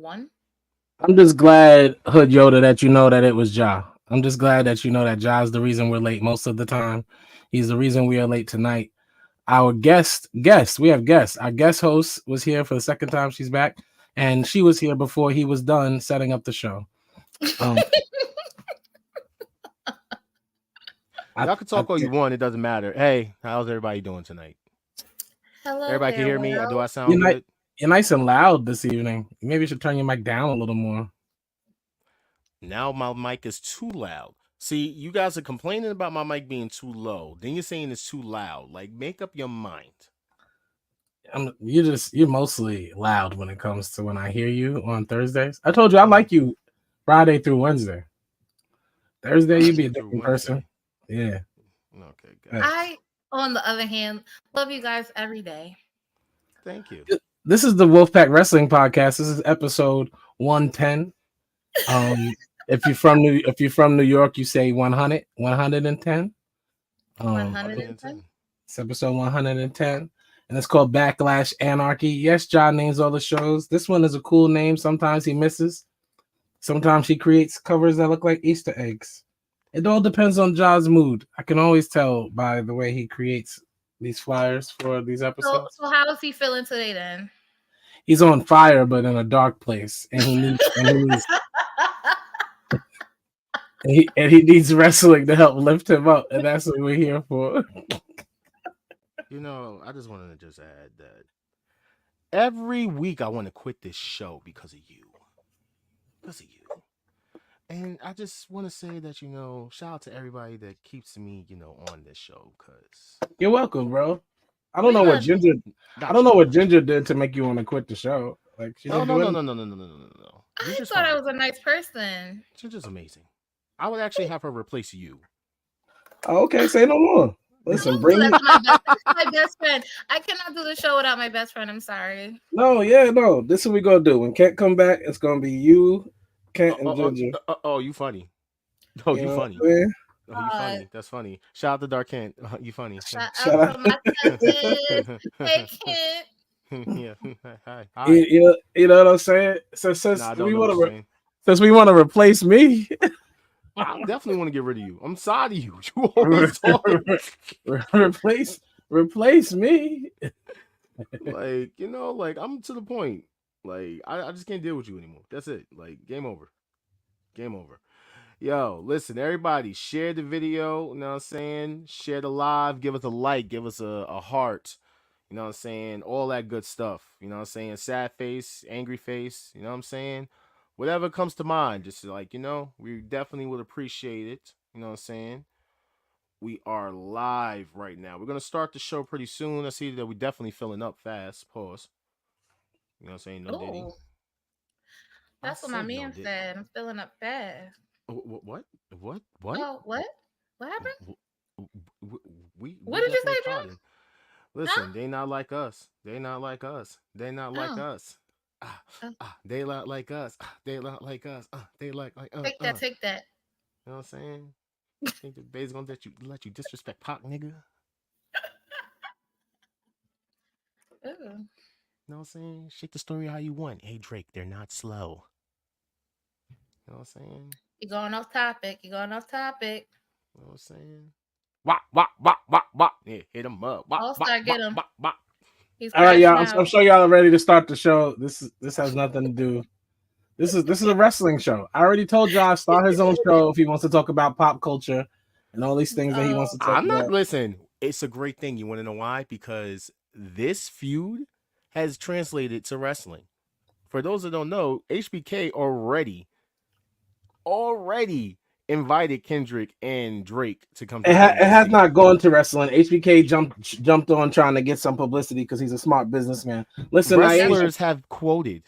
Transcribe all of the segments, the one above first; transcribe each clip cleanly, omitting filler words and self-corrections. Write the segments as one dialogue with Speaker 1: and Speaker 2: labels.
Speaker 1: One.
Speaker 2: I'm just glad, Hood Yoda, that you know that it was Ja. I'm just glad that you know that Ja's the reason we're late most of the time. He's the reason we are late tonight. Our we have guests. Our guest host was here for the second time. She's back, and she was here before he was done setting up the show. Um,
Speaker 3: Y'all can talk all you want. It doesn't matter. Hey, how's everybody doing tonight?
Speaker 1: Hello
Speaker 3: Everybody can
Speaker 1: there,
Speaker 3: hear me? Do I
Speaker 1: world.
Speaker 3: sound good?
Speaker 2: you're nice and loud this evening. Maybe you should turn your mic down a little more.
Speaker 3: Now my mic is too loud. See, you guys are complaining about my mic being too low. Then you're saying it's too loud. Like, make up your mind.
Speaker 2: You're mostly loud when it comes to when I hear you on Thursdays. I told you I like you Friday through Wednesday. Thursday you be a different person. Yeah.
Speaker 3: Okay,
Speaker 1: good. I, on the other hand, love you guys every day.
Speaker 3: Thank you.
Speaker 2: This is the Wolfpack Wrestling Podcast. This is episode 110. If you're from New York, you say 100, 110.
Speaker 1: 110.
Speaker 2: It's episode 110. And it's called Backlash, Anarchy. Yes, John names all the shows. This one is a cool name. Sometimes he misses. Sometimes he creates covers that look like Easter eggs. It all depends on John's mood. I can always tell by the way he creates these flyers for these episodes.
Speaker 1: So how is he feeling today then?
Speaker 2: He's on fire, but in a dark place. And he needs wrestling to help lift him up. And that's what we're here for.
Speaker 3: You know, I just wanted to just add that every week I want to quit this show because of you. Because of you. And I just want to say that, you know, shout out to everybody that keeps me, you know, on this show. Cause
Speaker 2: you're welcome, bro. I don't know what Ginger did to make you want to quit the show. Like,
Speaker 3: no.
Speaker 1: I thought I was a nice person.
Speaker 3: Ginger's amazing. I would actually have her replace you.
Speaker 2: Oh, okay, say no more. Listen, bring
Speaker 1: me. My best friend. I cannot do the show without my best friend. I'm sorry.
Speaker 2: No. This is what we're gonna do. When Kent come back, it's gonna be you, Kent, and Ginger.
Speaker 3: You funny. Oh, you funny. Oh, you funny. That's funny. Shout out to Dark Kent. You funny.
Speaker 1: Shout out to my cousin. Hey, Kent.
Speaker 3: Yeah. Hi.
Speaker 2: You know what I'm saying? So since we want to replace me.
Speaker 3: I definitely want to get rid of you. I'm sorry of you. You always
Speaker 2: replace me.
Speaker 3: Like, you know, like I'm to the point. Like I just can't deal with you anymore. That's it. Like game over. Game over. Yo, listen, everybody, share the video. You know what I'm saying? Share the live. Give us a like. Give us a heart. You know what I'm saying? All that good stuff. You know what I'm saying? Sad face, angry face. You know what I'm saying? Whatever comes to mind, just like, you know, we definitely would appreciate it. You know what I'm saying? We are live right now. We're going to start the show pretty soon. I see that we're definitely filling up fast. Pause. You know what I'm saying? No Diddy.
Speaker 1: That's what my man said. I'm filling up fast.
Speaker 3: What?
Speaker 1: Oh, what? What happened?
Speaker 3: What
Speaker 1: did you say, John?
Speaker 3: Listen, They not like us. They not like us. They not like us. They not like us. They not like us. They like us.
Speaker 1: Take that.
Speaker 3: You know what I'm saying? Think the baby's gonna let you disrespect Pac, nigga?
Speaker 1: Ooh.
Speaker 3: You know what I'm saying? Shake the story how you want. Hey Drake, they're not slow. You know what I'm saying?
Speaker 1: You're going off topic. You know what
Speaker 3: I'm saying? Wop. Yeah, hit him up.
Speaker 1: I'll start get him.
Speaker 2: All right, y'all. I'm sure y'all are ready to start the show. This has nothing to do. This is a wrestling show. I already told Josh start his own show if he wants to talk about pop culture and all these things that he wants to talk about.
Speaker 3: Listen, it's a great thing. You want to know why? Because this feud has translated to wrestling. For those that don't know, HBK already invited Kendrick and Drake to come.
Speaker 2: It has not gone to wrestling. HBK jumped on trying to get some publicity because he's a smart businessman. Listen,
Speaker 3: wrestlers have quoted.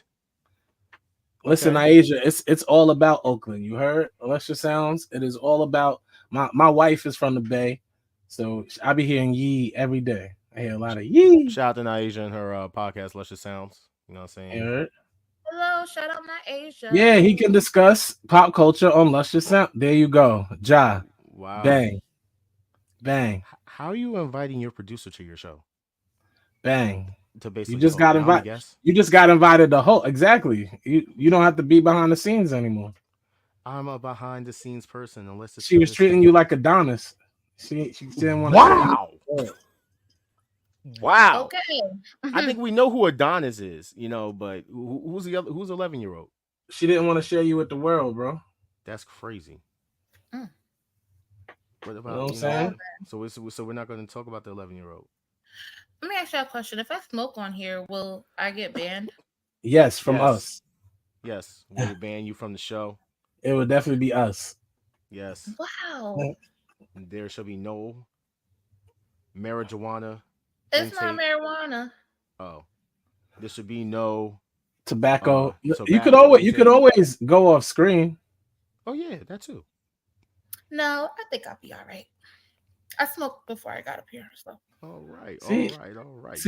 Speaker 2: Listen, Asia, it's all about Oakland. You heard Alessia Sounds. It is all about my wife is from the Bay, so I be hearing yee every day. I hear a lot of yee.
Speaker 3: Shout out to Asia and her podcast, Alessia Sounds. You know what I'm saying?
Speaker 1: Hello, shout out my Asia.
Speaker 2: Yeah, he can discuss pop culture on Luscious Sound. There you go. Ja.
Speaker 3: Wow.
Speaker 2: Bang.
Speaker 3: How are you inviting your producer to your show?
Speaker 2: Bang.
Speaker 3: to basically
Speaker 2: You just
Speaker 3: talk
Speaker 2: got
Speaker 3: down, I
Speaker 2: invited.
Speaker 3: guess.
Speaker 2: You just got invited to host. Exactly. You don't have to be behind the scenes anymore.
Speaker 3: I'm a behind the scenes person unless it's
Speaker 2: She was treating you like Adonis. She didn't want to.
Speaker 3: Wow. Wow.
Speaker 1: Okay.
Speaker 3: I think we know who Adonis is, but who's the other? Who's 11-year-old?
Speaker 2: She didn't want to share you with the world, bro.
Speaker 3: That's crazy.
Speaker 1: Mm.
Speaker 3: What about
Speaker 2: You know what I'm saying?
Speaker 3: So we're not going to talk about the 11-year-old.
Speaker 1: Let me ask you a question. If I smoke on here, will I get banned?
Speaker 2: Yes, from us.
Speaker 3: Yes. Will it ban you from the show?
Speaker 2: It would definitely be us.
Speaker 3: Yes.
Speaker 1: Wow.
Speaker 3: There shall be no marijuana.
Speaker 1: It's not marijuana.
Speaker 3: Oh. There should be no
Speaker 2: tobacco. You
Speaker 3: tobacco
Speaker 2: could always go off screen.
Speaker 3: Oh yeah, that too.
Speaker 1: No, I think I'll be all right. I smoked before I got up here, so.
Speaker 3: All right.
Speaker 2: See,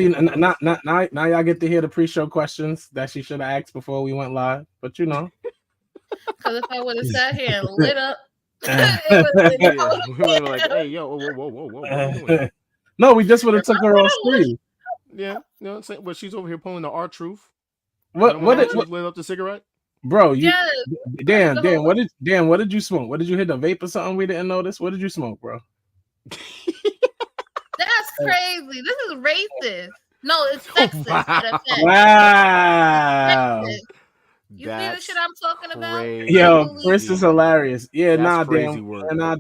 Speaker 2: now y'all get to hear the pre-show questions that she should have asked before we went live. But
Speaker 1: because if I would have sat here and lit up,
Speaker 3: we would have like, hey, yo, whoa, what are you doing?
Speaker 2: No, we just would have took her off screen.
Speaker 3: Yeah, you know what I'm saying? But she's over here pulling the R-Truth.
Speaker 2: What
Speaker 3: lit up the cigarette?
Speaker 2: Bro, Dan, what did you smoke? What did you hit, a vape or something we didn't notice? What did you smoke, bro?
Speaker 1: That's crazy. This is racist. No, it's sexist.
Speaker 2: Wow.
Speaker 1: You see the shit I'm talking about?
Speaker 2: Yo, Chris is hilarious. Yeah,
Speaker 3: That's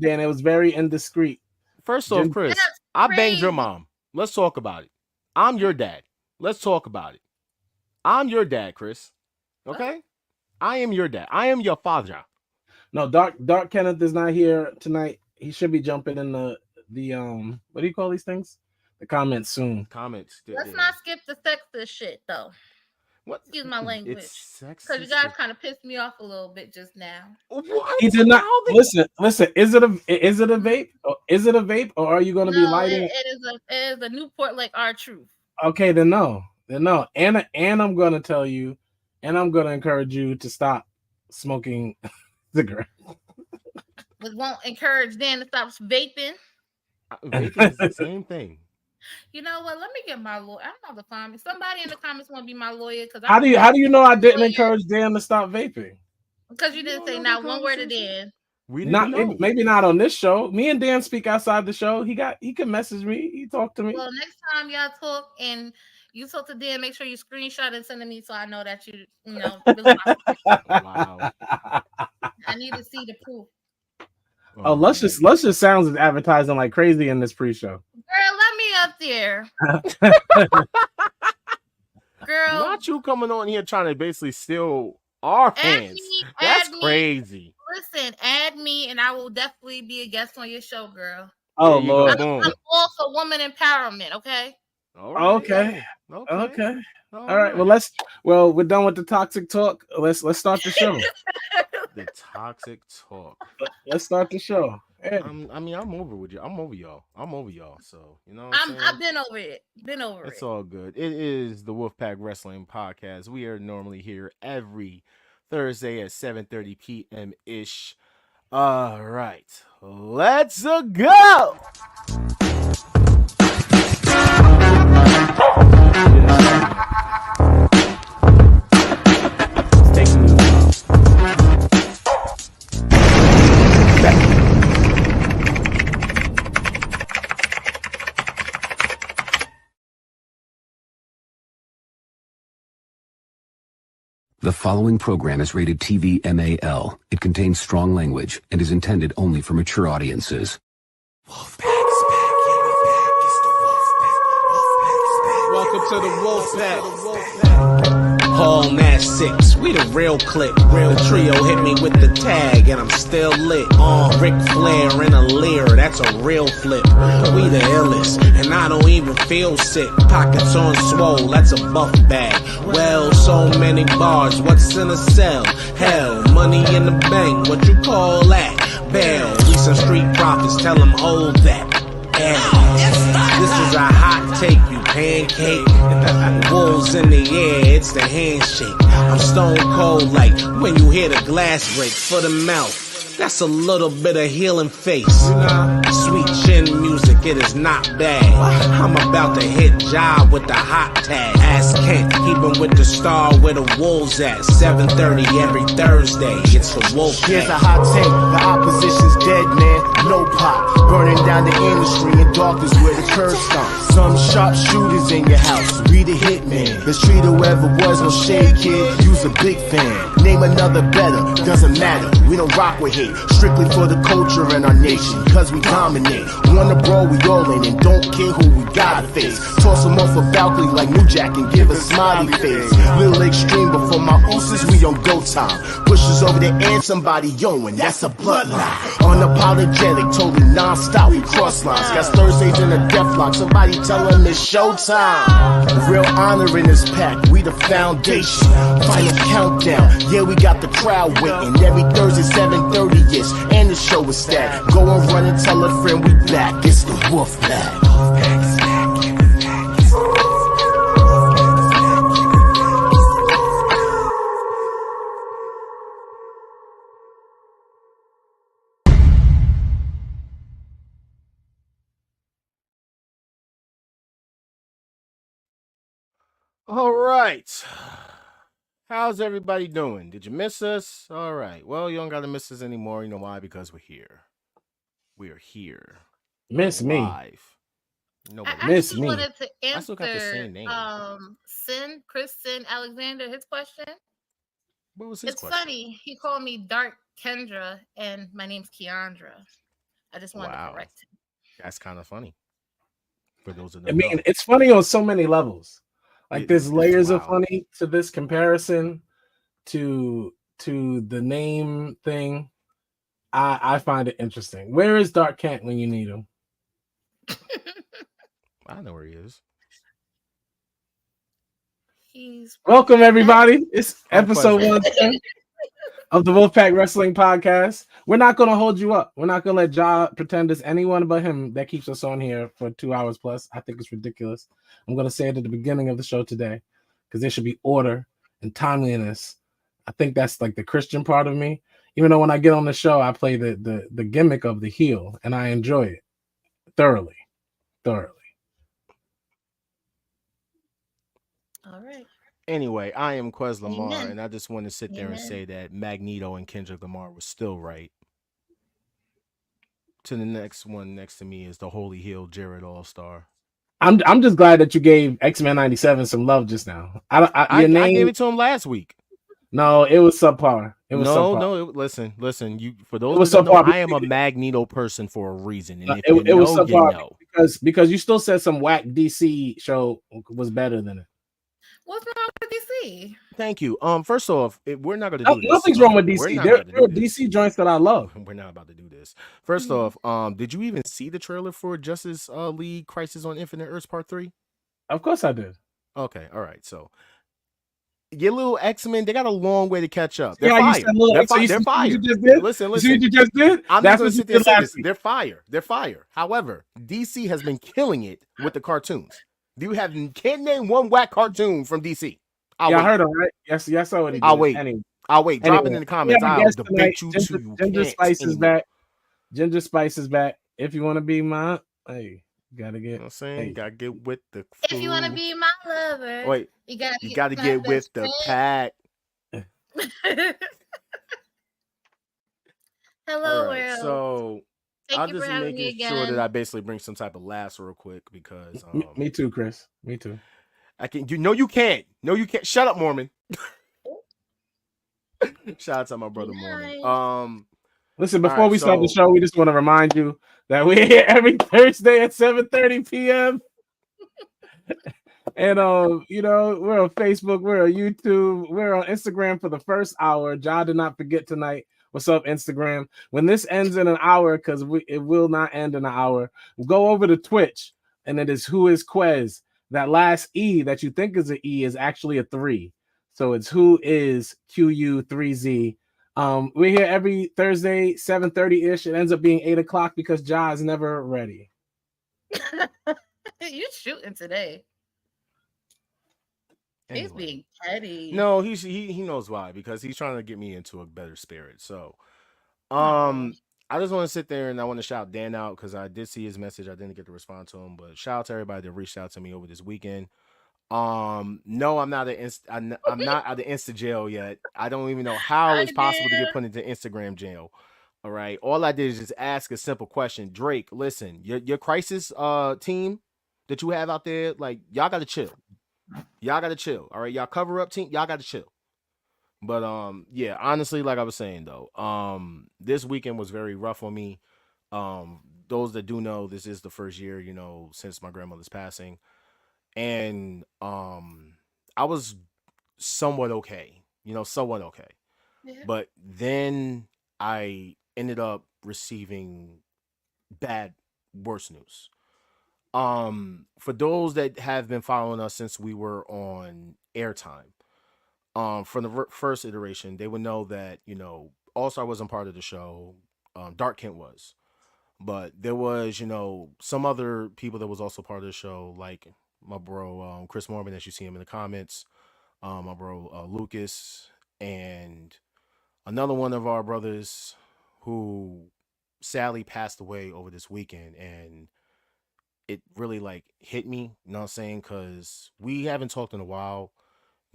Speaker 2: Dan. It was very indiscreet.
Speaker 3: First off, Chris, I banged your mom. Let's talk about it. I'm your dad. Let's talk about it. I'm your dad, Chris. Okay? I am your dad. I am your father.
Speaker 2: No, Dark Kenneth is not here tonight. He should be jumping in the what do you call these things? The comments soon.
Speaker 1: Let's not skip the sexist shit though.
Speaker 3: What?
Speaker 1: Excuse my language.
Speaker 3: It's sexist.
Speaker 1: Because you guys kind of pissed me off a little bit just now.
Speaker 3: What?
Speaker 2: He did not listen. Is it a vape? Is it a vape, or are you going to be lighting?
Speaker 1: It is a Newport like R-Truth.
Speaker 2: Okay, then no. And I'm going to tell you, and I'm going to encourage you to stop smoking cigarettes.
Speaker 1: But won't encourage Dan to stop vaping.
Speaker 3: Vaping is the same thing.
Speaker 1: You know what? Let me get my lawyer. I don't know to find me. Somebody in the comments want to be my lawyer.
Speaker 2: How do you know I didn't encourage Dan to stop vaping?
Speaker 1: Because you didn't say not one word to Dan.
Speaker 3: We didn't know.
Speaker 2: Maybe not on this show. Me and Dan speak outside the show. He can message me. He talked to me.
Speaker 1: Well, next time y'all talk and you talk to Dan, make sure you screenshot and send it to me so I know that you know.
Speaker 3: Wow.
Speaker 1: I need to see the proof.
Speaker 2: Oh, let's just sounds advertising like crazy in this pre-show.
Speaker 1: Girl, let me up there. Girl,
Speaker 3: not you coming on here trying to basically steal our hands. That's crazy.
Speaker 1: Listen, add me, and I will definitely be a guest on your show, girl.
Speaker 2: Oh Lord,
Speaker 1: I'm all for woman empowerment. Okay.
Speaker 3: All right.
Speaker 2: Okay. All right. Well, we're done with the toxic talk. Let's start the show.
Speaker 3: The toxic talk.
Speaker 2: Let's start the show. Hey.
Speaker 3: I'm over with you. I'm over y'all. So
Speaker 1: I've been over it.
Speaker 3: It's all good. It is the Wolfpack Wrestling Podcast. We are normally here every Thursday at 7:30 p.m. ish. All right, let's go.
Speaker 4: The following program is rated TV MAL. It contains strong language and is intended only for mature audiences.
Speaker 5: Wolfpack is back.
Speaker 6: Welcome to the Wolfpack. Hall Nash 6, we the real click. The trio hit me with the tag and I'm still lit. Ric Flair in a leer, that's a real flip. We the illest, and I don't even feel sick. Pockets on swole, that's a buff bag. Well, so many bars, what's in a cell? Hell, money in the bank, what you call that? Bail, we some street prophets, tell them hold that. This is a hot take, you pancake. Wolves in the air, it's the handshake. I'm stone cold like when you hear the glass break for the mouth. That's a little bit of healing face. Sweet chin music, it is not bad. I'm about to hit job with the hot tag. Ask Kent, keep him with the star where the wolves at. 7:30 every Thursday, it's the Wolfpack.
Speaker 7: Here's a hot take, the opposition's dead, man. No pop, burning down the industry in darkness where the curb stops. Some sharpshooters in your house, be the hitman. Mistreat whoever was no shade kid, use a big fan. Name another better, doesn't matter. We don't rock with hate, strictly for the culture and our nation, cause we dominate. Wanna brawl, we all in, and don't care who we gotta face. Toss them off a balcony like New Jack and give a smiley face. Little extreme, but for my ooses, we on go time. Pushes over the end, somebody yoing, that's a bloodline. Unapologetic, totally non-stop, we cross lines. Got Thursdays in a death lock, somebody tell them it's showtime. Real honor in this pack, we the foundation. Final countdown, yeah, we got the crowd waiting. Every Thursday 7:30-ish, and the show is stacked. Go and run and tell a friend we back. It's the Wolfpack.
Speaker 3: All right. How's everybody doing? Did you miss us? All right. Well, you don't got to miss us anymore. You know why? Because we're here. We are here.
Speaker 2: Miss me.
Speaker 3: Live. Nobody.
Speaker 1: I
Speaker 2: Miss
Speaker 1: actually
Speaker 2: me.
Speaker 1: wanted to
Speaker 3: I still got the same
Speaker 1: answer
Speaker 3: name.
Speaker 1: Kristen Alexander his question.
Speaker 3: What was his
Speaker 1: It's
Speaker 3: question?
Speaker 1: funny. He called me Dark Kendra, and my name's Keandra. I just wanted
Speaker 3: Wow.
Speaker 1: to correct him.
Speaker 3: That's kind of funny. For those of
Speaker 2: I
Speaker 3: them,
Speaker 2: mean, it's funny on so many levels. Like there's layers of
Speaker 3: wow.
Speaker 2: funny to this comparison to the name thing. I find it interesting. Where is Dark Kent when you need him?
Speaker 3: I know where he is.
Speaker 1: He's
Speaker 2: Welcome everybody. It's episode
Speaker 3: pleasure.
Speaker 2: 110 of the Wolfpack Wrestling Podcast. We're not gonna hold you up. We're not gonna let Ja pretend it's anyone but him that keeps us on here for 2 hours plus. I think it's ridiculous. I'm gonna say it at the beginning of the show today because there should be order and timeliness. I think that's like the Christian part of me. Even though when I get on the show, I play the gimmick of the heel, and I enjoy it thoroughly.
Speaker 1: all right.
Speaker 3: Anyway, I am Quez Lamar,
Speaker 1: Amen.
Speaker 3: and I just want to sit there and
Speaker 1: Amen.
Speaker 3: say that Magneto and Kendrick Lamar were still right. To the next one next to me is the Holy Heel Jared All-Star.
Speaker 2: I'm just glad that you gave X-Men 97 some love just now.
Speaker 3: I gave it to him last week.
Speaker 2: No, it was subpar. It was subpar.
Speaker 3: No. Listen. You for those who don't know, I am a Magneto person for a reason, and if
Speaker 2: it was subpar,
Speaker 3: you know.
Speaker 2: because you still said some whack DC show was better than it.
Speaker 1: What's wrong with DC?
Speaker 3: Thank you. First off, we're not going to do this.
Speaker 2: Nothing's wrong with DC.
Speaker 3: We're not
Speaker 2: There
Speaker 3: about to do
Speaker 2: are
Speaker 3: this.
Speaker 2: DC joints that I love.
Speaker 3: We're not about to do this. First off, did you even see the trailer for Justice League Crisis on Infinite Earths Part 3?
Speaker 2: Of course I did.
Speaker 3: Okay, all right. So your little X-Men, they got a long way to catch up. They're
Speaker 2: Yeah,
Speaker 3: fire.
Speaker 2: you said little
Speaker 3: They're,
Speaker 2: X, so you
Speaker 3: they're
Speaker 2: see what
Speaker 3: fire.
Speaker 2: you just did?
Speaker 3: Listen.
Speaker 2: You see what you just did?
Speaker 3: I'm
Speaker 2: That's
Speaker 3: not going
Speaker 2: what
Speaker 3: to
Speaker 2: you
Speaker 3: sit there and
Speaker 2: did
Speaker 3: say
Speaker 2: last
Speaker 3: this.
Speaker 2: week.
Speaker 3: They're fire. However, DC has been killing it with the cartoons. Can't name one whack cartoon from DC.
Speaker 2: I heard him, right? Yes, I saw what he did.
Speaker 3: I'll wait.
Speaker 2: Anyway.
Speaker 3: Drop it in the comments. I'll debate you too.
Speaker 2: Ginger Spice is back. Ginger Spice is back. If you want to be my, hey, gotta get.
Speaker 3: You know what I'm saying?
Speaker 2: Hey.
Speaker 3: Gotta get with the
Speaker 1: If you want to be my lover,
Speaker 3: wait,
Speaker 1: you gotta
Speaker 3: gotta get with the pack.
Speaker 1: Hello,
Speaker 3: All right,
Speaker 1: world.
Speaker 3: so
Speaker 1: Thank
Speaker 3: I'm
Speaker 1: you for
Speaker 3: just
Speaker 1: having me
Speaker 3: making
Speaker 1: again.
Speaker 3: sure that I basically bring some type of laughs real quick because
Speaker 2: Me too, Chris. Me too.
Speaker 3: I can. You can't. No, you can't. Shut up, Mormon. Shout out to my brother Mormon.
Speaker 2: Listen, before we start the show, we just want to remind you that we're here every Thursday at 7:30 p.m. And we're on Facebook, we're on YouTube, we're on Instagram for the first hour. Ja did not forget tonight. What's up, Instagram? When this ends in an hour, because it will not end in an hour, we'll go over to Twitch, and it is Who Is Quez. That last E that you think is an E is actually a 3. So it's Who Is QU3Z. We're here every Thursday, 7:30-ish. It ends up being 8 o'clock because Ja is never ready.
Speaker 1: You shooting today.
Speaker 3: Anyway.
Speaker 1: He's being petty.
Speaker 3: No, he knows why, because he's trying to get me into a better spirit. So, I just want to sit there and I want to shout Dan out because I did see his message. I didn't get to respond to him, but shout out to everybody that reached out to me over this weekend. No, I'm not I'm not out of Insta jail yet. I don't even know how it's possible to get put into Instagram jail. All right. All I did is just ask a simple question. Drake, listen, your crisis team that you have out there, like y'all gotta chill. Y'all gotta chill. All right. Y'all cover up team, y'all gotta chill. But yeah, honestly, like I was saying though, this weekend was very rough on me. Those that do know, this is the first year, since my grandmother's passing. And I was somewhat okay, somewhat okay.
Speaker 1: Yeah.
Speaker 3: But then I ended up receiving worse news. For those that have been following us since we were on airtime, from the first iteration, they would know that, All Star wasn't part of the show. Dark Kent was. But there was, some other people that was also part of the show, like my bro Chris Mormon, as you see him in the comments, my bro Lucas, and another one of our brothers who sadly passed away over this weekend. And it really like hit me, you know what I'm saying? Because we haven't talked in a while,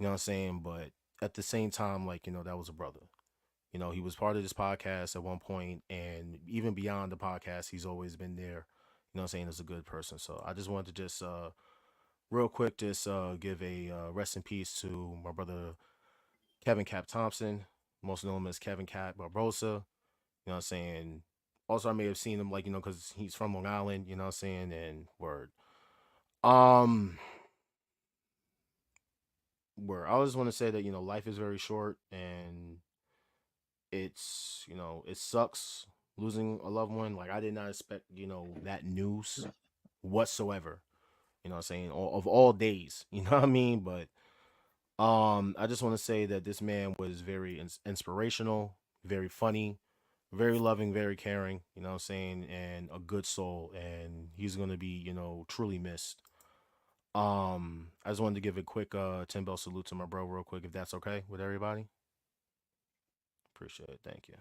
Speaker 3: you know what I'm saying? But at the same time, like, that was a brother. He was part of this podcast at one point, and even beyond the podcast, he's always been there, you know what I'm saying, as a good person. So I just wanted to just real quick just give a rest in peace to my brother Kevin Cap Thompson, most known as Kevin Cap Barbosa. You know what I'm saying? Also, I may have seen him, like, because he's from Long Island, you know what I'm saying? And word. Word. I just want to say that, life is very short, and it's, it sucks losing a loved one. Like, I did not expect, that news whatsoever. You know what I'm saying? Of all days, you know what I mean? But I just want to say that this man was very inspirational, very funny, very loving, very caring, you know what I'm saying, and a good soul, and he's going to be, truly missed. I just wanted to give a quick 10 bell salute to my bro real quick, if that's okay with everybody. Appreciate it. Thank you.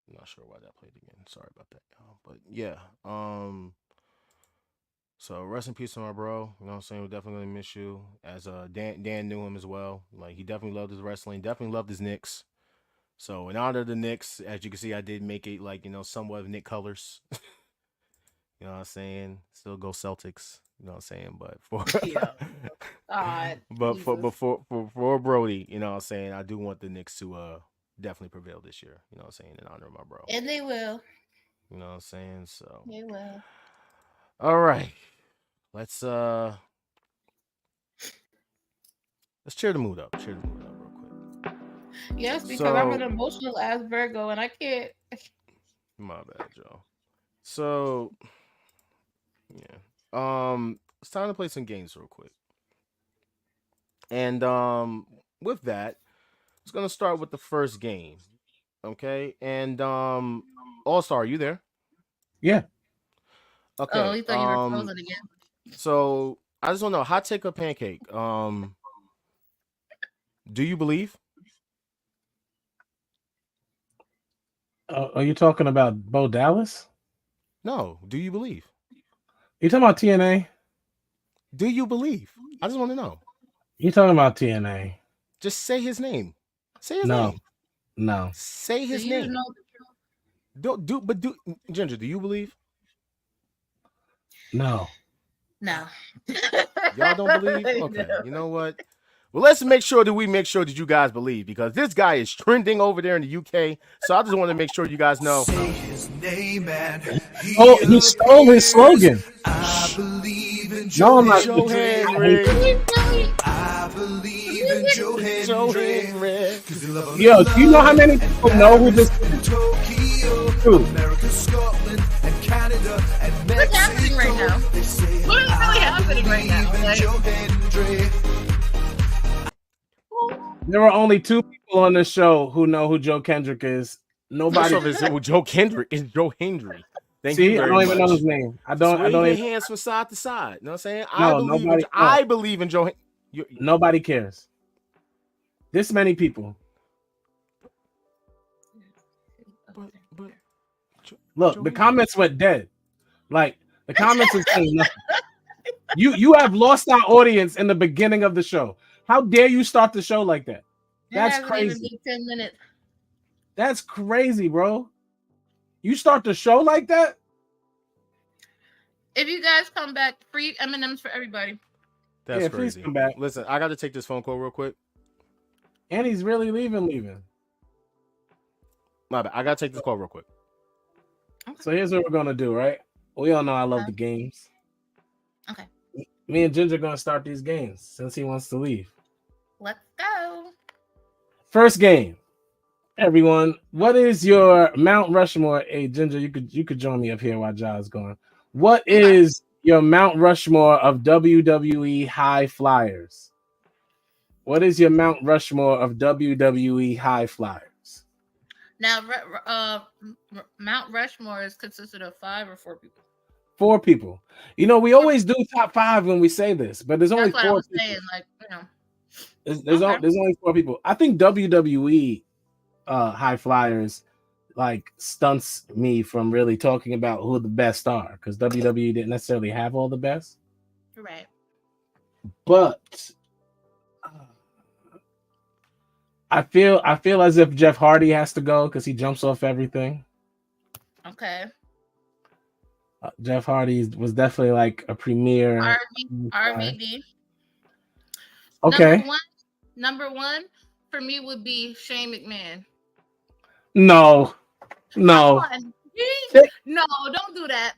Speaker 3: I'm not sure why that played again. Sorry about that, y'all. But yeah, so rest in peace to my bro. You know what I'm saying? We're definitely gonna miss you. As Dan knew him as well. Like, he definitely loved his wrestling, definitely loved his Knicks. So in honor of the Knicks, as you can see, I did make it like, somewhat of Knick colors. You know what I'm saying? Still go Celtics. You know what I'm saying? But for
Speaker 1: God,
Speaker 3: but
Speaker 1: Jesus.
Speaker 3: for Brody, you know what I'm saying, I do want the Knicks to definitely prevail this year. You know what I'm saying? In honor of my bro.
Speaker 1: And they will.
Speaker 3: You know what I'm saying? So
Speaker 1: They will.
Speaker 3: all right. Let's cheer the mood up. Cheer the mood up real quick.
Speaker 1: Yes, because I'm an
Speaker 3: So-
Speaker 1: emotional ass Virgo and I can't.
Speaker 3: My bad, Joe. So yeah. It's time to play some games real quick. And with that, it's gonna start with the first game. Okay. And All Star, are you there?
Speaker 2: Yeah.
Speaker 3: Okay.
Speaker 1: Oh, he thought you were frozen again.
Speaker 3: So I just want to know, hot take or pancake? Do you believe?
Speaker 2: Are you talking about Bo Dallas?
Speaker 3: No. Do you believe?
Speaker 2: You talking about TNA?
Speaker 3: Do you believe? I just want to know.
Speaker 2: You talking about TNA?
Speaker 3: Just say his name. Say his
Speaker 2: No.
Speaker 3: name.
Speaker 2: No.
Speaker 3: Say his
Speaker 1: Do you
Speaker 3: name.
Speaker 1: know
Speaker 3: Do Ginger, do you believe?
Speaker 2: No.
Speaker 1: No.
Speaker 3: Y'all don't believe? Okay.
Speaker 1: No.
Speaker 3: You know what? Well, let's make sure that you guys believe, because this guy is trending over there in the UK. So I just want to make sure you guys know.
Speaker 5: Say his name and
Speaker 2: Oh, he stole his slogan.
Speaker 5: I believe in
Speaker 2: No, I'm not.
Speaker 3: Joe Henry.
Speaker 5: I believe in Joe Henry.
Speaker 2: Yo, do you know how many people know who this is?
Speaker 5: Tokyo, America, Scotland, and Canada, and
Speaker 1: What's happening right now? What is really happening right now? Like,
Speaker 5: Joe Henry.
Speaker 2: There are only 2 people on this show who know who Joe Kendrick is. Nobody.
Speaker 3: First off, Joe Kendrick is Joe Henry. Thank
Speaker 2: See,
Speaker 3: you
Speaker 2: I
Speaker 3: very
Speaker 2: don't even know
Speaker 3: much.
Speaker 2: his name. I don't
Speaker 3: Swing your
Speaker 2: even.
Speaker 3: hands from side to side. You know what I'm saying?
Speaker 2: No,
Speaker 3: I believe in Joe.
Speaker 2: Nobody cares. This many people.
Speaker 3: But
Speaker 2: Look, the comments went dead. Like the comments are saying nothing. You have lost our audience in the beginning of the show. How dare you start the show like that? That's crazy.
Speaker 1: 10 minutes.
Speaker 2: That's crazy, bro. You start the show like that?
Speaker 1: If you guys come back, free M&Ms for everybody.
Speaker 3: that's
Speaker 2: Yeah, please
Speaker 3: crazy.
Speaker 2: come back.
Speaker 3: Listen, I got to take this phone call real quick.
Speaker 2: And he's really leaving.
Speaker 3: My bad. I got to take this call real quick.
Speaker 2: So here's what we're gonna do, right? We all know I love the games.
Speaker 1: Okay.
Speaker 2: Me and Ginger are gonna start these games since he wants to leave.
Speaker 1: Let's go.
Speaker 2: First game, everyone. What is your Mount Rushmore? Hey, Ginger, you could join me up here while Ja's going. What is your Mount Rushmore of WWE high flyers? What is your Mount Rushmore of WWE high flyers?
Speaker 1: Now, Mount Rushmore is consisted of 5 or 4 people.
Speaker 2: 4 people. You know, we always do top 5 when we say this, but there's only
Speaker 1: That's
Speaker 2: 4
Speaker 1: what I was
Speaker 2: people.
Speaker 1: saying. Like, you know.
Speaker 2: There's only 4 people. I think WWE high flyers like stunts me from really talking about who the best are, because WWE didn't necessarily have all the best.
Speaker 1: Right.
Speaker 2: But I feel as if Jeff Hardy has to go because he jumps off everything.
Speaker 1: Okay.
Speaker 2: Jeff Hardy was definitely like a premier.
Speaker 1: RVD.
Speaker 2: Okay.
Speaker 1: Number one for me would be Shane McMahon.
Speaker 2: No.
Speaker 1: No, don't do that.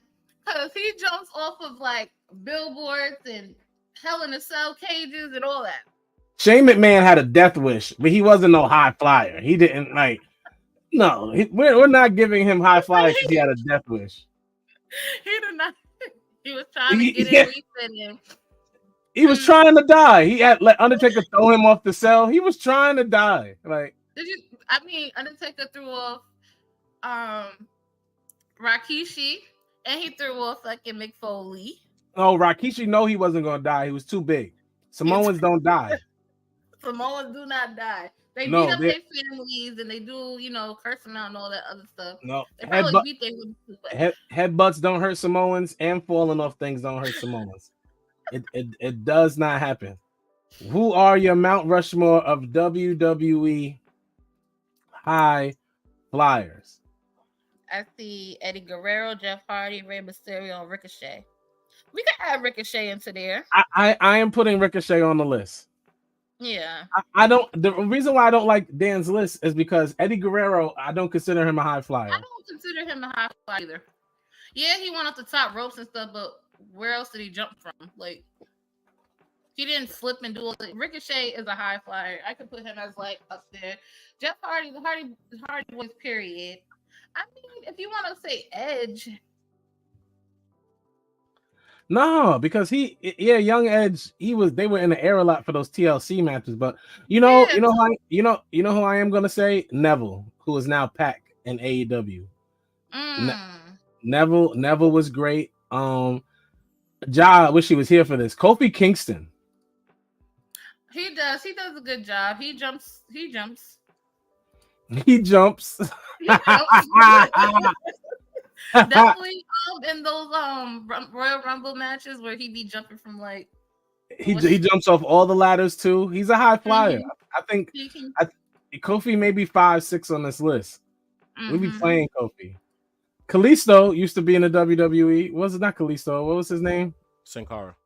Speaker 1: Because he jumps off of like billboards and Hell in a Cell cages and all that.
Speaker 2: Shane McMahon had a death wish, but he wasn't no high flyer. He didn't like. No, we're not giving him high flyers because he had a death wish.
Speaker 1: He did not. He was trying to get in. We fit in.
Speaker 2: He was trying to die. He had let Undertaker throw him off the cell. He was trying to die. Like,
Speaker 1: Undertaker threw off Rikishi, and he threw off fucking Mick Foley.
Speaker 2: Oh, Rikishi, no, he wasn't gonna die. He was too big. Samoans don't die.
Speaker 1: Samoans do not die. They beat up their families and they do, curse them out and all that other stuff.
Speaker 2: No,
Speaker 1: they probably beat their women too.
Speaker 2: Headbutts don't hurt Samoans, and falling off things don't hurt Samoans. It does not happen. Who are your Mount Rushmore of WWE high flyers?
Speaker 1: I see Eddie Guerrero, Jeff Hardy, Rey Mysterio, and Ricochet. We can add Ricochet into there.
Speaker 2: I am putting Ricochet on the list.
Speaker 1: Yeah.
Speaker 2: I don't. The reason why I don't like Dan's list is because Eddie Guerrero, I don't consider him a high flyer.
Speaker 1: I don't consider him a high flyer either. Yeah, he went up the top ropes and stuff, but where else did he jump from? Like, he didn't flip and do all that. Ricochet is a high flyer. I could put him as like up there. Jeff Hardy, the Hardy Boys, period. I mean, if you want to say Edge.
Speaker 2: No, because Young Edge, they were in the air a lot for those TLC matches. But you know who I am gonna say? Neville, who is now Pac in AEW. Neville was great. I wish he was here for this. Kofi Kingston.
Speaker 1: He does a good job. He jumps.
Speaker 2: He jumps.
Speaker 1: Definitely in those Royal Rumble matches where he be jumping from like
Speaker 2: he jumps off all the ladders too. He's a high flyer.
Speaker 1: Mm-hmm.
Speaker 2: I think Kofi may be 5-6 on this list.
Speaker 1: Mm-hmm.
Speaker 2: We be playing Kofi. Kalisto used to be in the WWE. Was it not Kalisto? What was his name?
Speaker 3: Sin Cara.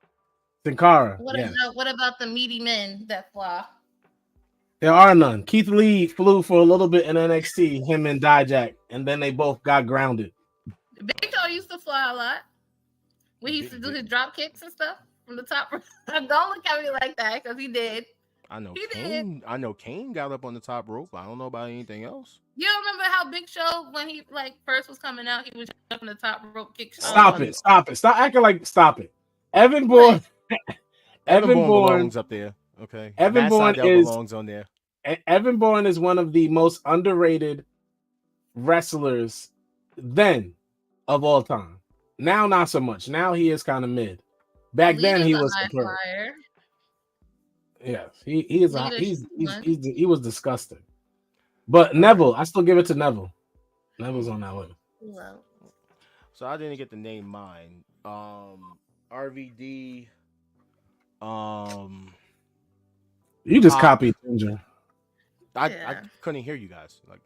Speaker 2: Sin Cara. Yeah.
Speaker 1: What about the meaty men that fly?
Speaker 2: There are none. Keith Lee flew for a little bit in NXT, him and Dijak, and then they both got grounded.
Speaker 1: Big Show used to fly a lot. We used to do his drop kicks and stuff from the top. Don't look at me like that, because he did.
Speaker 3: I know
Speaker 1: He
Speaker 3: Kane. I know Kane got up on the top rope. I don't know about anything else.
Speaker 1: You don't remember how Big Show, when he first was coming out, he was jumping the top rope kick?
Speaker 2: Stop it! Stop acting like stop it. Evan Bourne.
Speaker 3: Evan Bourne belongs up there. Okay.
Speaker 2: Evan
Speaker 3: Matt
Speaker 2: Bourne
Speaker 3: Sydal belongs on there.
Speaker 2: Evan Bourne is one of the most underrated wrestlers then of all time. Now, not so much. Now he is kind of mid. Back then, he was superb. Yes, he was disgusting. But Neville, I still give it to Neville. Neville's on that one.
Speaker 3: So I didn't get to name mine. RVD.
Speaker 2: You just copied Ginger.
Speaker 3: I couldn't hear you guys. Like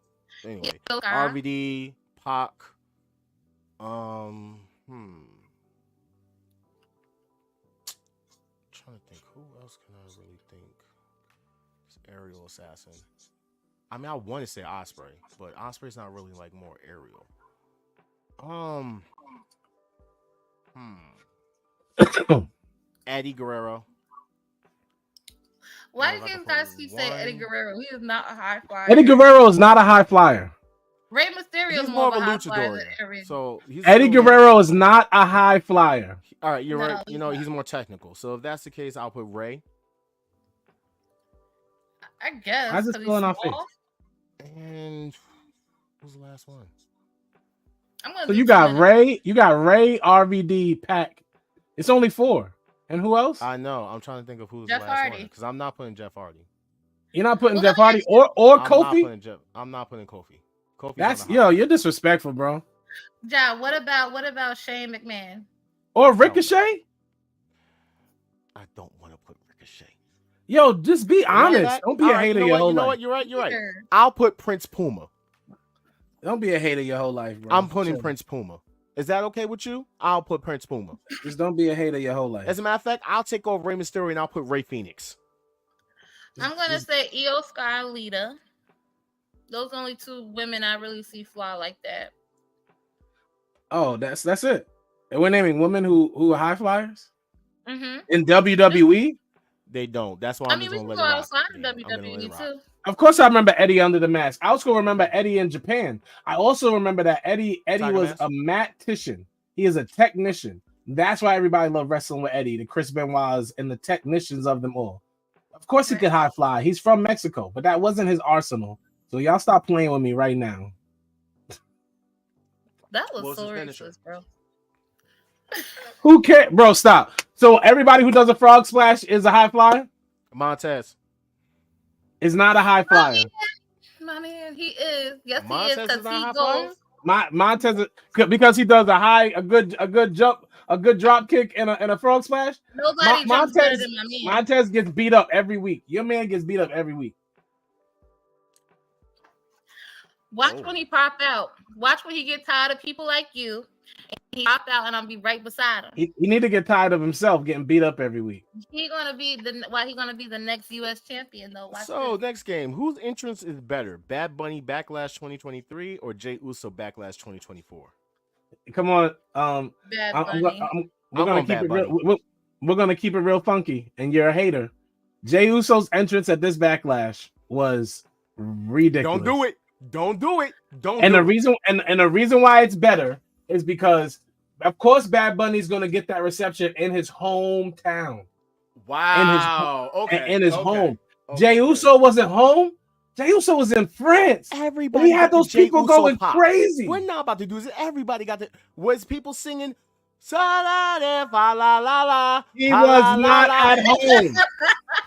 Speaker 3: anyway, RVD, Pac. Trying to think, who else can I really think? This aerial assassin. I mean, I want to say Osprey, but Osprey's not really like more aerial. Eddie Guerrero.
Speaker 1: Why do you guys keep saying Eddie Guerrero? He is not a high flyer.
Speaker 2: Eddie Guerrero is not a high flyer.
Speaker 1: Rey Mysterio is more of a high flyer than Eddie.
Speaker 3: So
Speaker 2: Eddie Guerrero is not a high flyer.
Speaker 3: All right, you're right. You know, he's more technical. So if that's the case, I'll put Rey.
Speaker 1: I guess.
Speaker 2: I just going off it.
Speaker 3: And who's the last one?
Speaker 2: So you got Ray, RVD, Pac. It's only 4. And who else?
Speaker 3: I know. I'm trying to think of who's
Speaker 1: Jeff
Speaker 3: the last
Speaker 1: Hardy.
Speaker 3: one. Because I'm not putting Jeff Hardy.
Speaker 2: You're not putting Jeff Hardy or Kofi?
Speaker 3: I'm not putting Kofi.
Speaker 2: That's you're disrespectful, bro.
Speaker 1: Ja, what about Shane McMahon?
Speaker 2: Or Ricochet?
Speaker 3: I don't want to put Ricochet.
Speaker 2: Yo, just be honest. Don't be a hater your whole life.
Speaker 3: You're right. I'll put Prince Puma.
Speaker 2: Don't be a hater your whole life, bro.
Speaker 3: I'm putting Prince Puma. Is that okay with you? I'll put Prince Puma.
Speaker 2: Just don't be a hater your whole life.
Speaker 3: As a matter of fact, I'll take over Rey Mysterio and I'll put Rey Phoenix.
Speaker 1: I'm gonna say Io Sky, Lita. Those are only 2 women I really see fly like that.
Speaker 2: Oh, that's it. And we're naming women who are high flyers in WWE.
Speaker 3: They don't. That's why I'm just gonna let it rock.
Speaker 1: outside of WWE too.
Speaker 2: Of course, I remember Eddie under the mask. I also remember Eddie in Japan. I also remember that Eddie was a matician. He is a technician. That's why everybody loved wrestling with Eddie, the Chris Benoit's and the technicians of them all. Of course, he could high fly. He's from Mexico, but that wasn't his arsenal. So y'all stop playing with me right now.
Speaker 1: That was so racist, bro.
Speaker 2: Who cares, bro? Stop. So everybody who does a frog splash is a high flyer.
Speaker 3: Montez
Speaker 2: is not a high flyer.
Speaker 1: My man, he is. Yes,
Speaker 3: Montez
Speaker 1: he is. Because he
Speaker 3: goes.
Speaker 2: Montez, because he does a good jump, a good drop kick, and a frog splash.
Speaker 1: Nobody jumps better than my man.
Speaker 2: Montez gets beat up every week. Your man gets beat up every week.
Speaker 1: Watch when he pop out. Watch when he get tired of people like you. And he pop out, and I'll be right beside him.
Speaker 2: He need to get tired of himself getting beat up every week.
Speaker 1: He's gonna be the next U.S. champion though.
Speaker 3: Next game, whose entrance is better, Bad Bunny Backlash 2023 or Jey Uso Backlash 2024?
Speaker 2: Come on, we're gonna keep it real funky, and you're a hater. Jey Uso's entrance at this Backlash was ridiculous.
Speaker 3: Don't do it.
Speaker 2: The reason why it's better is because, of course, Bad Bunny's going to get that reception in his hometown.
Speaker 3: Wow.
Speaker 2: In his home. Okay. Jey Uso wasn't home. Jey Uso was in France.
Speaker 3: Everybody
Speaker 2: had those people going crazy.
Speaker 3: We're not about to do this. Everybody got the. Was people singing? He
Speaker 2: was not at home.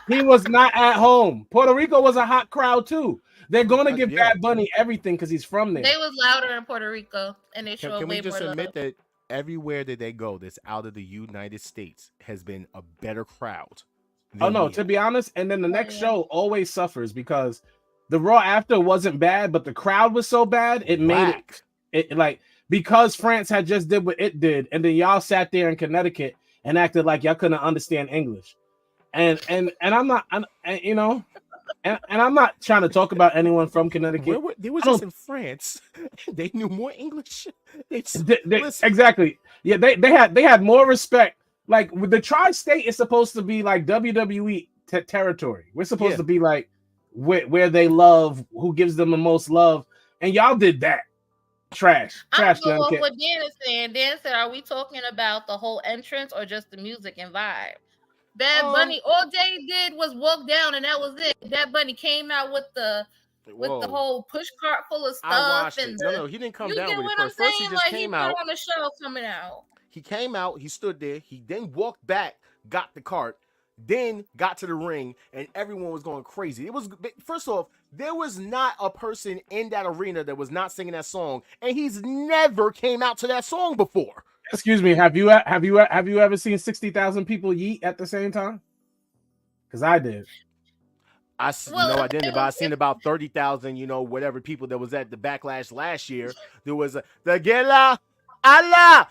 Speaker 2: He was not at home. Puerto Rico was a hot crowd too. They're going to give Bad Bunny everything because he's from there.
Speaker 1: They was louder in Puerto Rico, and they showed way more love.
Speaker 3: Can we just admit that everywhere that they go that's out of the United States has been a better crowd?
Speaker 2: Oh, no, to be honest. And then the next show always suffers because the Raw after wasn't bad, but the crowd was so bad, it made it like, because France had just did what it did, and then y'all sat there in Connecticut and acted like y'all couldn't understand English. And I'm not, you know, and I'm not trying to talk about anyone from Connecticut.
Speaker 3: They were just in France. They knew more English.
Speaker 2: Exactly. Yeah, they had more respect. Like with the tri-state is supposed to be like WWE territory. We're supposed to be like where they love, who gives them the most love, and y'all did that. Trash.
Speaker 1: I don't know what Dan is saying. Dan said, "Are we talking about the whole entrance or just the music and vibe?" Bad Bunny, all Jay did was walk down, and that was it. Bad Bunny came out with the whole push cart full of stuff.
Speaker 3: I watched it. No, he didn't come down with it first. First, he just came out
Speaker 1: on the show coming out.
Speaker 3: He came out. He stood there. He then walked back, got the cart, then got to the ring, and everyone was going crazy. It was, first off, there was not a person in that arena that was not singing that song, and he's never came out to that song before.
Speaker 2: Excuse me, have you ever seen 60,000 people yeet at the same time? Because I did.
Speaker 3: I didn't, but I seen about 30,000, you know, whatever people that was at the Backlash last year. There was the Gela Allah.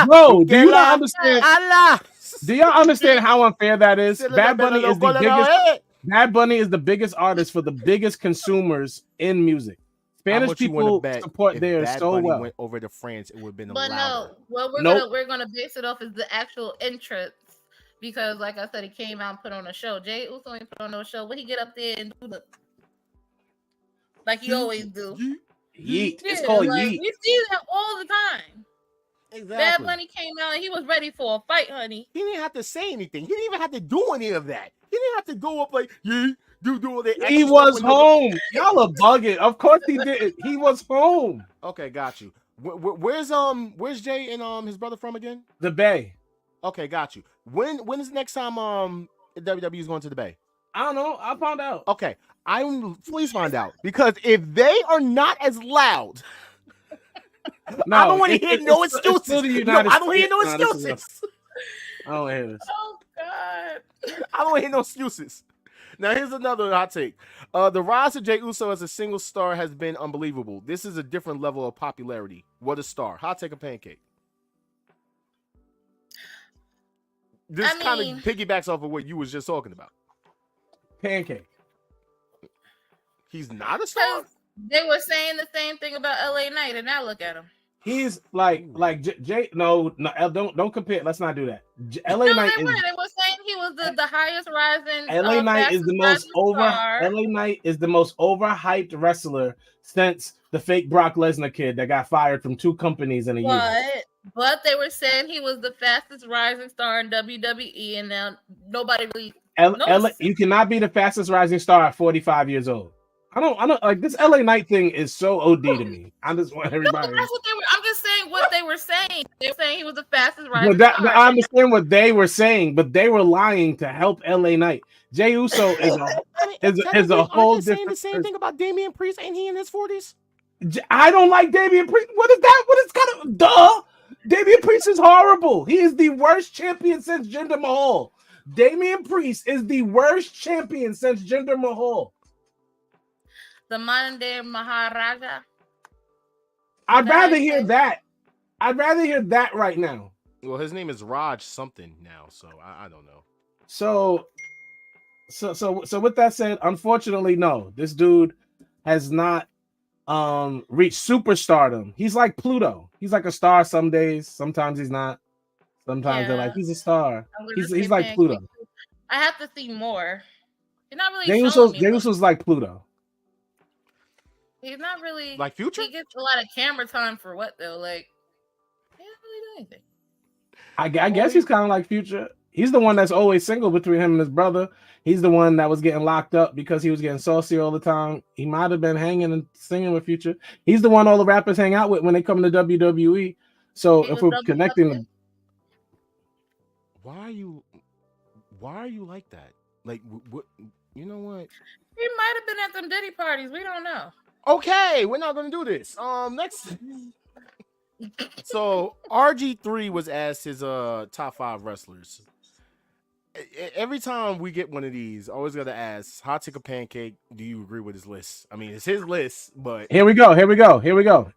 Speaker 2: Bro, do you not understand? Allah. Do y'all understand how unfair that is? Bad Bunny is the biggest. Bad Bunny is the biggest artist for the biggest consumers in music. Spanish people support theirs so
Speaker 3: Bunny
Speaker 2: well.
Speaker 3: Went over to France, it would have been
Speaker 1: but
Speaker 3: louder.
Speaker 1: No, what we're gonna base it off is the actual entrance, because like I said, he came out and put on a show. Jay Uso ain't put on no show. When he get up there and do the like he always do.
Speaker 2: Yeet. It's called yeet.
Speaker 1: We see that all the time.
Speaker 3: Exactly.
Speaker 1: Bad Bunny came out and he was ready for a fight, honey.
Speaker 3: He didn't have to say anything. He didn't even have to do any of that. He didn't have to go up like yeet. Do all that.
Speaker 2: He was home. Y'all are bugging. Of course he did. He was home.
Speaker 3: Okay, got you. Where's Jay and his brother from again?
Speaker 2: The Bay.
Speaker 3: Okay, got you. When is the next time WWE is going to the Bay?
Speaker 2: I don't know. I'll find out.
Speaker 3: Okay, please find out, because if they are not as loud, no, I don't want to hear no excuses. I don't hear no excuses.
Speaker 2: I don't hear this.
Speaker 1: Oh God.
Speaker 3: I don't hear no excuses. Now, here's another hot take. The rise of Jey Uso as a single star has been unbelievable. This is a different level of popularity. What a star. Hot take or pancake? This kind of piggybacks off of what you was just talking about.
Speaker 2: Pancake.
Speaker 3: He's not a star?
Speaker 1: They were saying the same thing about LA Knight, and now look at him.
Speaker 2: He's like Jay. No, don't compare. Let's not do that. LA Knight.
Speaker 1: They were saying he was the highest rising.
Speaker 2: LA Knight is the most LA Knight is the most overhyped wrestler since the fake Brock Lesnar kid that got fired from 2 companies in a year.
Speaker 1: But they were saying he was the fastest rising star in WWE, and now nobody really.
Speaker 2: You cannot be the fastest rising star at 45 years old. I don't like this LA Knight thing is so OD to me. I just want everybody.
Speaker 1: No, that's what they were. I'm just saying what they were saying. They were saying he was the fastest rising star.
Speaker 2: I understand what they were saying, but they were lying to help LA Knight. Jey Uso is a whole different.
Speaker 3: Saying the same thing about Damian Priest. Ain't he in his 40s?
Speaker 2: I don't like Damian Priest. What is that? What is kind of duh? Damian Priest is horrible. He is the worst champion since Jinder Mahal. Damian Priest is the worst champion since Jinder Mahal.
Speaker 1: The modern day Maharaja.
Speaker 2: I'd rather hear that. I'd rather hear that right now.
Speaker 3: Well, his name is Raj something now, so I don't know.
Speaker 2: So with that said, unfortunately, no, this dude has not reached superstardom. He's like Pluto. He's like a star some days. Sometimes he's not. Sometimes they're like he's a star. He's like Pluto.
Speaker 1: I have to see more. He's not really.
Speaker 2: Jey Uso's like Pluto.
Speaker 1: He's not really
Speaker 3: like Future.
Speaker 1: He gets a lot of camera time for what though? Like, he doesn't really do anything.
Speaker 2: I guess he's kind of like Future. He's the one that's always single between him and his brother. He's the one that was getting locked up because he was getting saucy all the time. He might have been hanging and singing with Future. He's the one all the rappers hang out with when they come to WWE. So if we're connecting them,
Speaker 3: why are you like that? Like, what? You know what?
Speaker 1: He might have been at some Diddy parties. We don't know.
Speaker 3: Okay, we're not gonna do this. Next. So RG3 was asked his top 5 wrestlers. Every time we get one of these, I always gotta ask, hot take or pancake, do you agree with his list? I mean, it's his list, but
Speaker 2: here we go.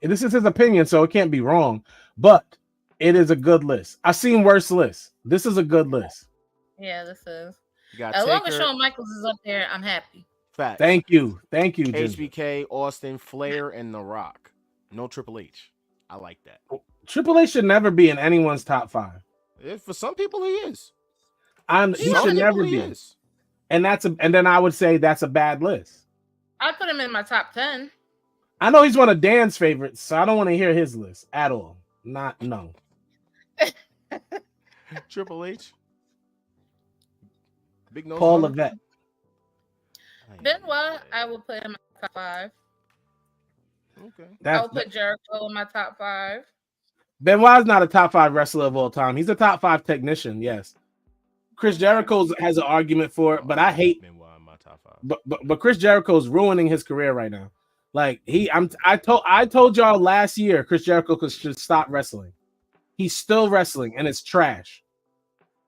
Speaker 2: This is his opinion, so it can't be wrong. But it is a good list. I've seen worse lists. This is a good list.
Speaker 1: Yeah, this is.
Speaker 3: You got
Speaker 1: As long as
Speaker 3: Taker,
Speaker 1: Shawn Michaels is up there, I'm happy.
Speaker 3: facts.
Speaker 2: Thank you, Ginger.
Speaker 3: HBK, Austin, Flair, and The Rock. No Triple H. I like that.
Speaker 2: Triple H should never be in anyone's top 5.
Speaker 3: For some people, he is.
Speaker 2: He should never be.
Speaker 3: Is.
Speaker 2: And then I would say that's a bad list.
Speaker 1: I put him in my top 10.
Speaker 2: I know he's one of Dan's favorites, so I don't want to hear his list at all. No.
Speaker 3: Triple H. Big nose.
Speaker 2: Paul Levesque.
Speaker 1: Benoit, I will put in my top 5.
Speaker 3: Okay.
Speaker 1: I will put Jericho in my top 5.
Speaker 2: Benoit's not a top 5 wrestler of all time. He's a top 5 technician, yes. Chris Jericho has an argument for it, but I hate
Speaker 3: Benoit in my top 5.
Speaker 2: But Chris Jericho's ruining his career right now. Like I told y'all last year Chris Jericho should stop wrestling. He's still wrestling and it's trash.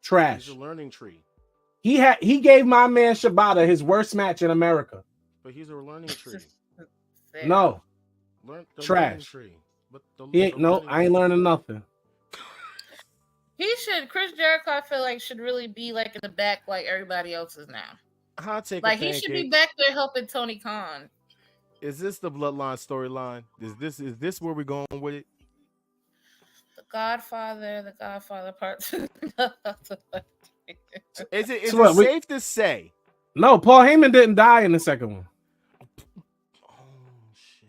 Speaker 2: Trash.
Speaker 3: He's a learning tree.
Speaker 2: He gave my man Shibata his worst match in America.
Speaker 3: But he's a learning tree.
Speaker 2: No.
Speaker 3: Trash. Tree. But
Speaker 2: I ain't learning nothing.
Speaker 1: Chris Jericho, I feel like, should really be like in the back like everybody else is now.
Speaker 3: Like
Speaker 1: he should be back there helping Tony Khan.
Speaker 3: Is this the Bloodline storyline? Is this where we're going with it?
Speaker 1: The Godfather Part 2.
Speaker 3: Is it safe to say?
Speaker 2: No, Paul Heyman didn't die in the second one.
Speaker 3: Oh shit!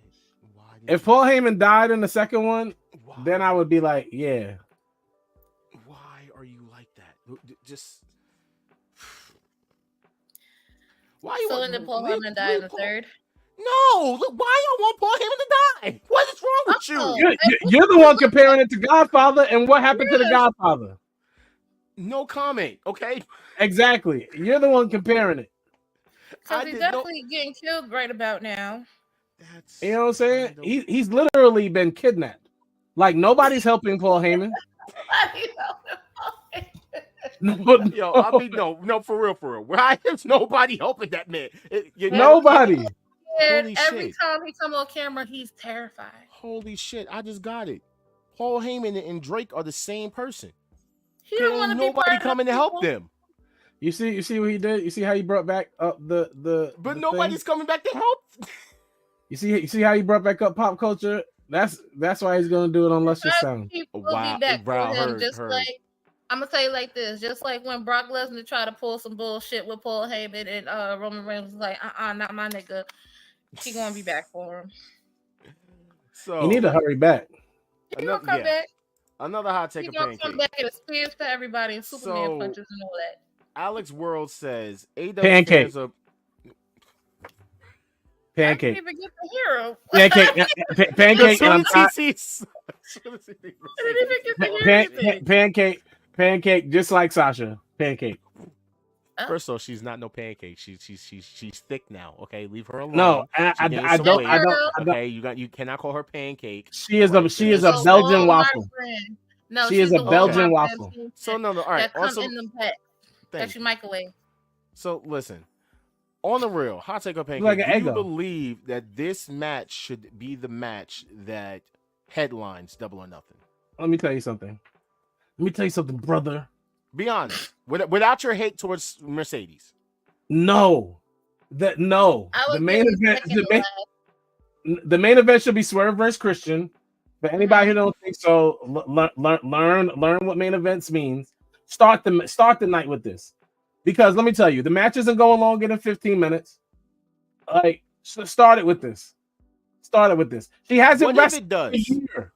Speaker 2: If Paul Heyman died in the second one, then I would be like, yeah.
Speaker 3: Why are you like that? Just why you?
Speaker 1: So when did Paul Heyman die in the third?
Speaker 3: No, look, why y'all want Paul Heyman to die? What is wrong with you?
Speaker 2: You're the one comparing it to Godfather, and what happened to the Godfather?
Speaker 3: No comment, okay?
Speaker 2: Exactly. You're the one comparing it.
Speaker 1: Because he's definitely getting killed right about now.
Speaker 2: You know what I'm saying? He's literally been kidnapped. Like, nobody's helping Paul Heyman.
Speaker 3: Yo, I mean, no, for real. Why is nobody helping that man?
Speaker 2: Nobody.
Speaker 1: Every time he come on camera, he's terrified.
Speaker 3: Holy shit! I just got it. Paul Heyman and Drake are the same person.
Speaker 1: He don't want to be
Speaker 3: nobody coming to help them.
Speaker 2: You see what he did? You see how he brought back up the
Speaker 3: But nobody's coming back to help.
Speaker 2: You see how he brought back up pop culture? That's why he's gonna do it on Luscious Sound.
Speaker 3: Wow,
Speaker 1: I'm gonna tell you like this, just like when Brock Lesnar tried to pull some bullshit with Paul Heyman and Roman Reigns was like, not my nigga. He gonna be back for him.
Speaker 2: So you need to hurry back.
Speaker 1: He gonna come back.
Speaker 3: Another hot take.
Speaker 1: He gonna come back and spears to everybody and Superman punches and all that.
Speaker 3: Alex World says AW
Speaker 2: Pancake.
Speaker 3: fans are
Speaker 2: Pancake.
Speaker 1: I didn't even get the hero.
Speaker 2: Pancake. Pancake. Just like Sasha. Pancake.
Speaker 3: First of all, she's not no pancake. She's thick now. Okay, leave her alone.
Speaker 2: No, I don't.
Speaker 3: Okay, you cannot call her pancake.
Speaker 2: She is a Belgian waffle.
Speaker 1: No,
Speaker 2: she is a Belgian waffle.
Speaker 3: So no. All right.
Speaker 1: That comes in the pack that you microwave.
Speaker 3: So listen, on the real, hot take or pancake.
Speaker 2: Like
Speaker 3: do you believe that this match should be the match that headlines Double or Nothing?
Speaker 2: Let me tell you something. Brother.
Speaker 3: Be honest. Without your hate towards Mercedes.
Speaker 2: No. The main event. The main event should be Swerve versus Christian. For anybody who don't think so, learn what main events means. Start the night with this, because let me tell you, the match isn't going longer than 15 minutes. Like, start it with this. She hasn't wrestled a year.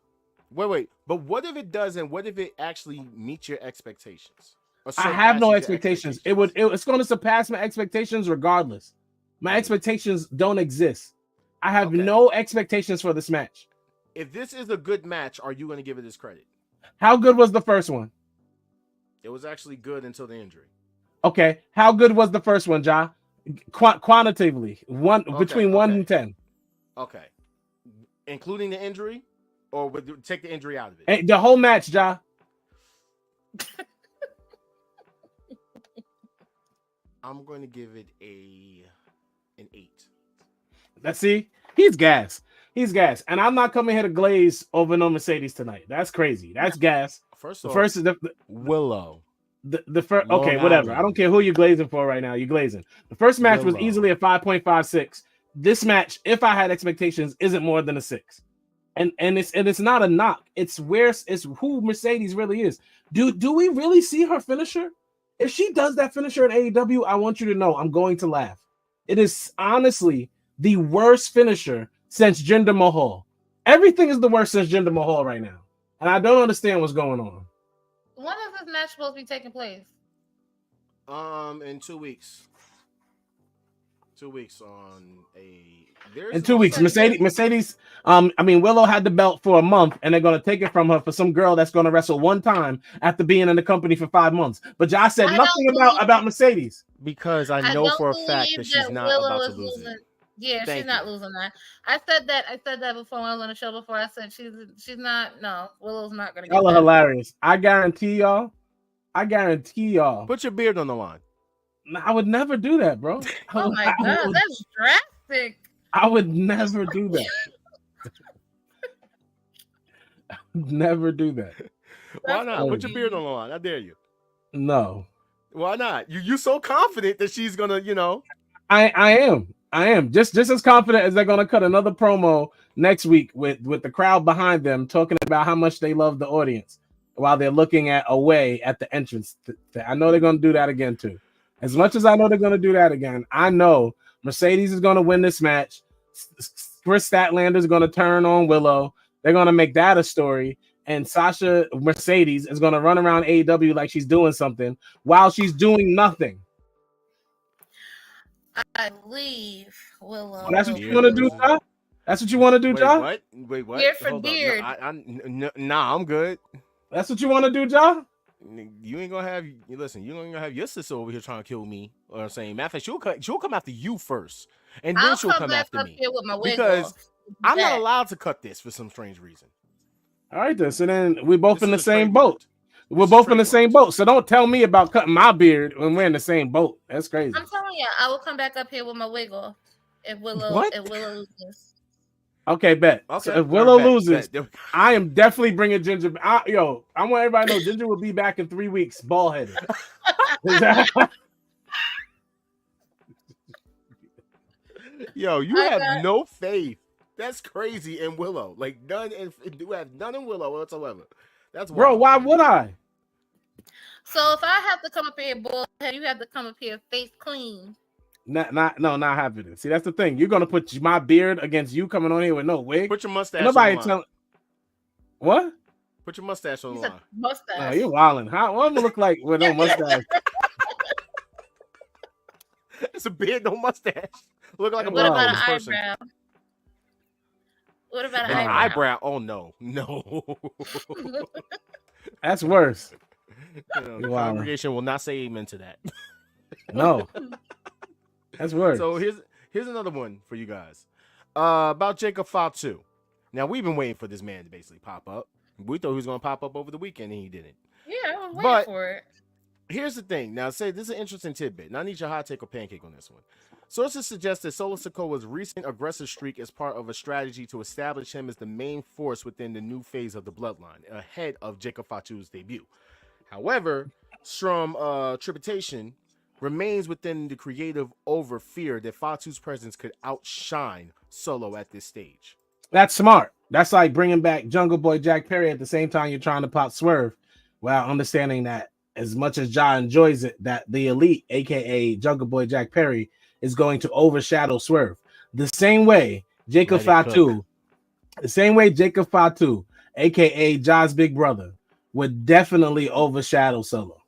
Speaker 3: Wait. But what if it doesn't? What if it actually meets your expectations?
Speaker 2: I have no expectations. It's going to surpass my expectations regardless. My expectations don't exist. I have no expectations for this match.
Speaker 3: If this is a good match, are you going to give it this credit?
Speaker 2: How good was the first one?
Speaker 3: It was actually good until the injury.
Speaker 2: Okay. How good was the first one, Ja? Quantitatively, between 1 and 10.
Speaker 3: Okay. Including the injury? Or take the injury out of it?
Speaker 2: Hey, the whole match, Ja.
Speaker 3: I'm going to give it an 8.
Speaker 2: Let's see. He's gas. He's gas, and I'm not coming here to glaze over no Mercedes tonight. That's crazy. That's gas.
Speaker 3: First
Speaker 2: The
Speaker 3: off,
Speaker 2: first is
Speaker 3: Willow.
Speaker 2: the first.
Speaker 3: Long
Speaker 2: Okay, whatever. I
Speaker 3: Island.
Speaker 2: don't care who you're glazing for right now. You're glazing. The first match was
Speaker 3: Willow.
Speaker 2: easily a 5.56. This match, if I had expectations, isn't more than a 6. And it's not a knock. It's who Mercedes really is. Do we really see her finisher? If she does that finisher in AEW, I want you to know I'm going to laugh. It is honestly the worst finisher since Jinder Mahal. Everything is the worst since Jinder Mahal right now. And I don't understand what's going on.
Speaker 1: When is this match supposed to be taking place?
Speaker 3: In 2 weeks. 2 weeks on a.
Speaker 2: In 2 weeks, Mercedes. Willow had the belt for a month, and they're gonna take it from her for some girl that's gonna wrestle one time after being in the company for 5 months. But Josh said nothing about Mercedes
Speaker 3: because I know for a fact that she's not about to lose it.
Speaker 1: Yeah, she's not losing that. I said that before when I was on the show before. I said she's not. No, Willow's not gonna get
Speaker 2: y'all are
Speaker 1: that.
Speaker 2: hilarious. I guarantee y'all.
Speaker 3: Put your beard on the line.
Speaker 2: I would never do that, bro.
Speaker 1: Oh my god, that's drastic.
Speaker 2: I would never do that. Never do that.
Speaker 3: Why not? Put your beard on the line. I dare you.
Speaker 2: No.
Speaker 3: Why not? You so confident that she's gonna,
Speaker 2: I am just as confident as they're gonna cut another promo next week with the crowd behind them talking about how much they love the audience while they're looking away at the entrance. I know they're gonna do that again too. As much as I know they're gonna do that again, I know Mercedes is gonna win this match. Chris Statlander is gonna turn on Willow. They're gonna make that a story. And Sasha Mercedes is gonna run around AEW like she's doing something while she's doing nothing.
Speaker 1: I leave Willow.
Speaker 2: Oh, that's what you want to do, John? That's what you want to do, John?
Speaker 3: Wait, what?
Speaker 1: Beard for beard.
Speaker 3: Nah, I'm good.
Speaker 2: That's what you want to do, John?
Speaker 3: You ain't gonna have. Listen, you ain't gonna have your sister over here trying to kill me. Or I'm saying, matter of fact, she'll come after you first, and then she'll come after me because I'm not allowed to cut this for some strange reason.
Speaker 2: All right, then. So then we're both in the same boat. We're both in the same boat. So don't tell me about cutting my beard when we're in the same boat. That's crazy.
Speaker 1: I'm telling you, I will come back up here with my wig off if Willow loses.
Speaker 2: Okay, bet.
Speaker 3: Okay,
Speaker 2: so if Willow loses, I am definitely bringing Ginger. I want everybody to know Ginger will be back in 3 weeks, bald headed.
Speaker 3: Yo, you have no faith. That's crazy in Willow. Like none, you have none in Willow whatsoever. That's
Speaker 2: bro.
Speaker 3: wild.
Speaker 2: Why would I?
Speaker 1: So if I have to come up here bald head, you have to come up here face clean.
Speaker 2: Not happening. See, that's the thing. You're gonna put my beard against you coming on here with no wig.
Speaker 3: Put your mustache.
Speaker 2: Nobody
Speaker 3: on the line.
Speaker 2: What?
Speaker 3: Put your mustache on the line.
Speaker 1: Mustache.
Speaker 2: No, you're wilding. How? What do I look like with no mustache?
Speaker 3: It's a beard, no mustache. Look like a
Speaker 1: what about an
Speaker 3: person.
Speaker 1: eyebrow? What about an
Speaker 3: eyebrow? Oh no.
Speaker 2: That's worse.
Speaker 3: The congregation will not say amen to that.
Speaker 2: No. That's worse.
Speaker 3: So here's another one for you guys. About Jacob Fatu. Now we've been waiting for this man to basically pop up. We thought he was gonna pop up over the weekend and he didn't.
Speaker 1: Yeah, I was waiting for it.
Speaker 3: Here's the thing. Now this is an interesting tidbit. And I need your hot take or pancake on this one. Sources suggest that Solo Sikoa's recent aggressive streak is part of a strategy to establish him as the main force within the new phase of the Bloodline, ahead of Jacob Fatu's debut. However, Strom trepidation remains within the creative over fear that Fatu's presence could outshine Solo at this stage.
Speaker 2: That's smart. That's like bringing back Jungle Boy Jack Perry at the same time you're trying to pop Swerve, while understanding that as much as Ja enjoys it, that the Elite, aka Jungle Boy Jack Perry, is going to overshadow Swerve. The same way Jacob Fatu, aka Ja's big brother, would definitely overshadow Solo.